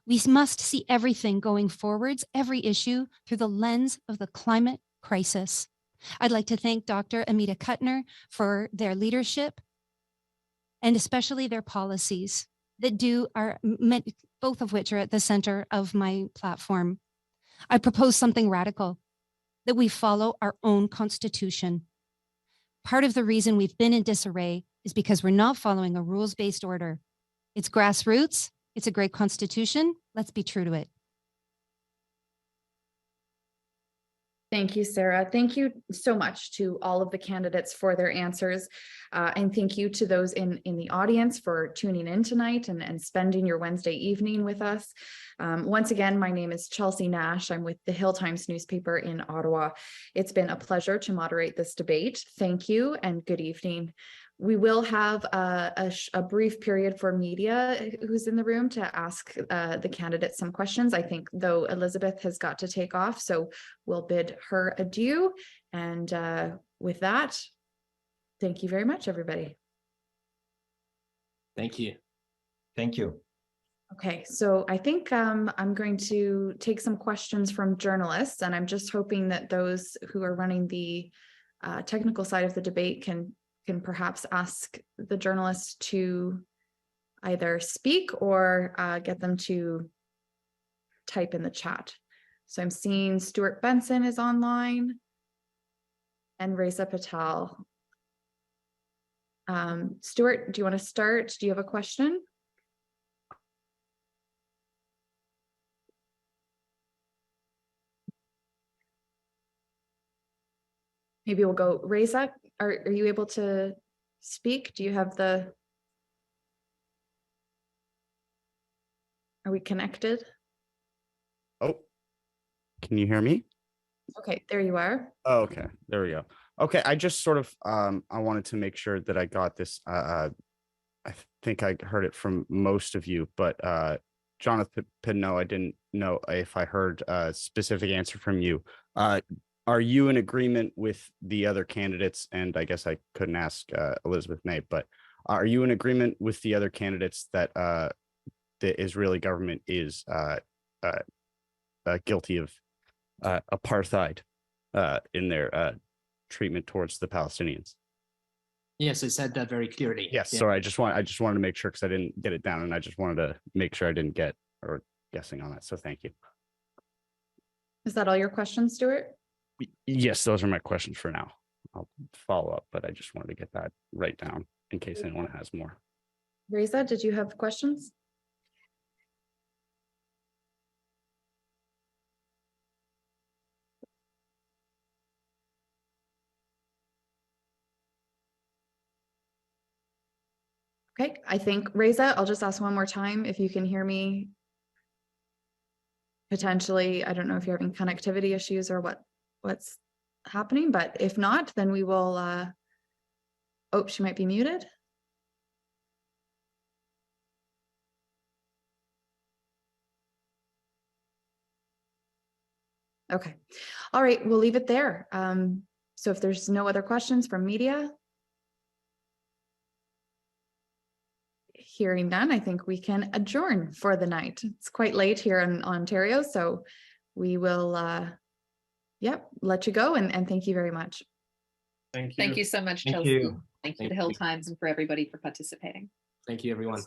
We must see everything going forwards, every issue, through the lens of the climate crisis. I'd like to thank Dr. Amita Kuttner for their leadership, and especially their policies that both of which are at the center of my platform. I propose something radical, that we follow our own constitution. Part of the reason we've been in disarray is because we're not following a rules-based order. It's grassroots, it's a great constitution, let's be true to it. Thank you, Sarah. Thank you so much to all of the candidates for their answers. And thank you to those in the audience for tuning in tonight and spending your Wednesday evening with us. Once again, my name is Chelsea Nash. I'm with the Hill Times newspaper in Ottawa. It's been a pleasure to moderate this debate. Thank you and good evening. We will have a brief period for media who's in the room to ask the candidates some questions. I think, though, Elizabeth has got to take off, so we'll bid her adieu. And with that, thank you very much, everybody. Thank you. Thank you. Okay, so I think I'm going to take some questions from journalists, and I'm just hoping that those who are running the technical side of the debate can can perhaps ask the journalists to either speak or get them to type in the chat. So I'm seeing Stuart Benson is online and Reza Patel. Stuart, do you want to start? Do you have a question? Maybe we'll go, Reza, are you able to speak? Do you have the, are we connected? Oh, can you hear me? Okay, there you are. Oh, okay, there we go. Okay, I just sort of, I wanted to make sure that I got this. I think I heard it from most of you, but Jonathan Pedneault, I didn't know if I heard a specific answer from you. Are you in agreement with the other candidates? And I guess I couldn't ask Elizabeth May, but are you in agreement with the other candidates that the Israeli government is guilty of apartheid in their treatment towards the Palestinians? Yes, I said that very clearly. Yes, Yeah. sorry, I just wanted to make sure because I didn't get it down, and I just wanted to make sure I didn't get or guessing on that. So thank you. Is that all your questions, Stuart? Yes, those are my questions for now. I'll follow up, but I just wanted to get that right down in case anyone has more. Reza, did you have questions? Okay, I think, Reza, I'll just ask one more time if you can hear me. Potentially, I don't know if you're having connectivity issues or what's happening, but if not, then we will, oh, she might be muted. Okay, all right, we'll leave it there. So if there's no other questions from media, hearing none, I think we can adjourn for the night. It's quite late here in Ontario, so we will, let you go and thank you very much. Thank you. Thank you so much, Thank Chelsea. you. Thank you Thank to Hill you. Times and for everybody for participating. Thank you, everyone.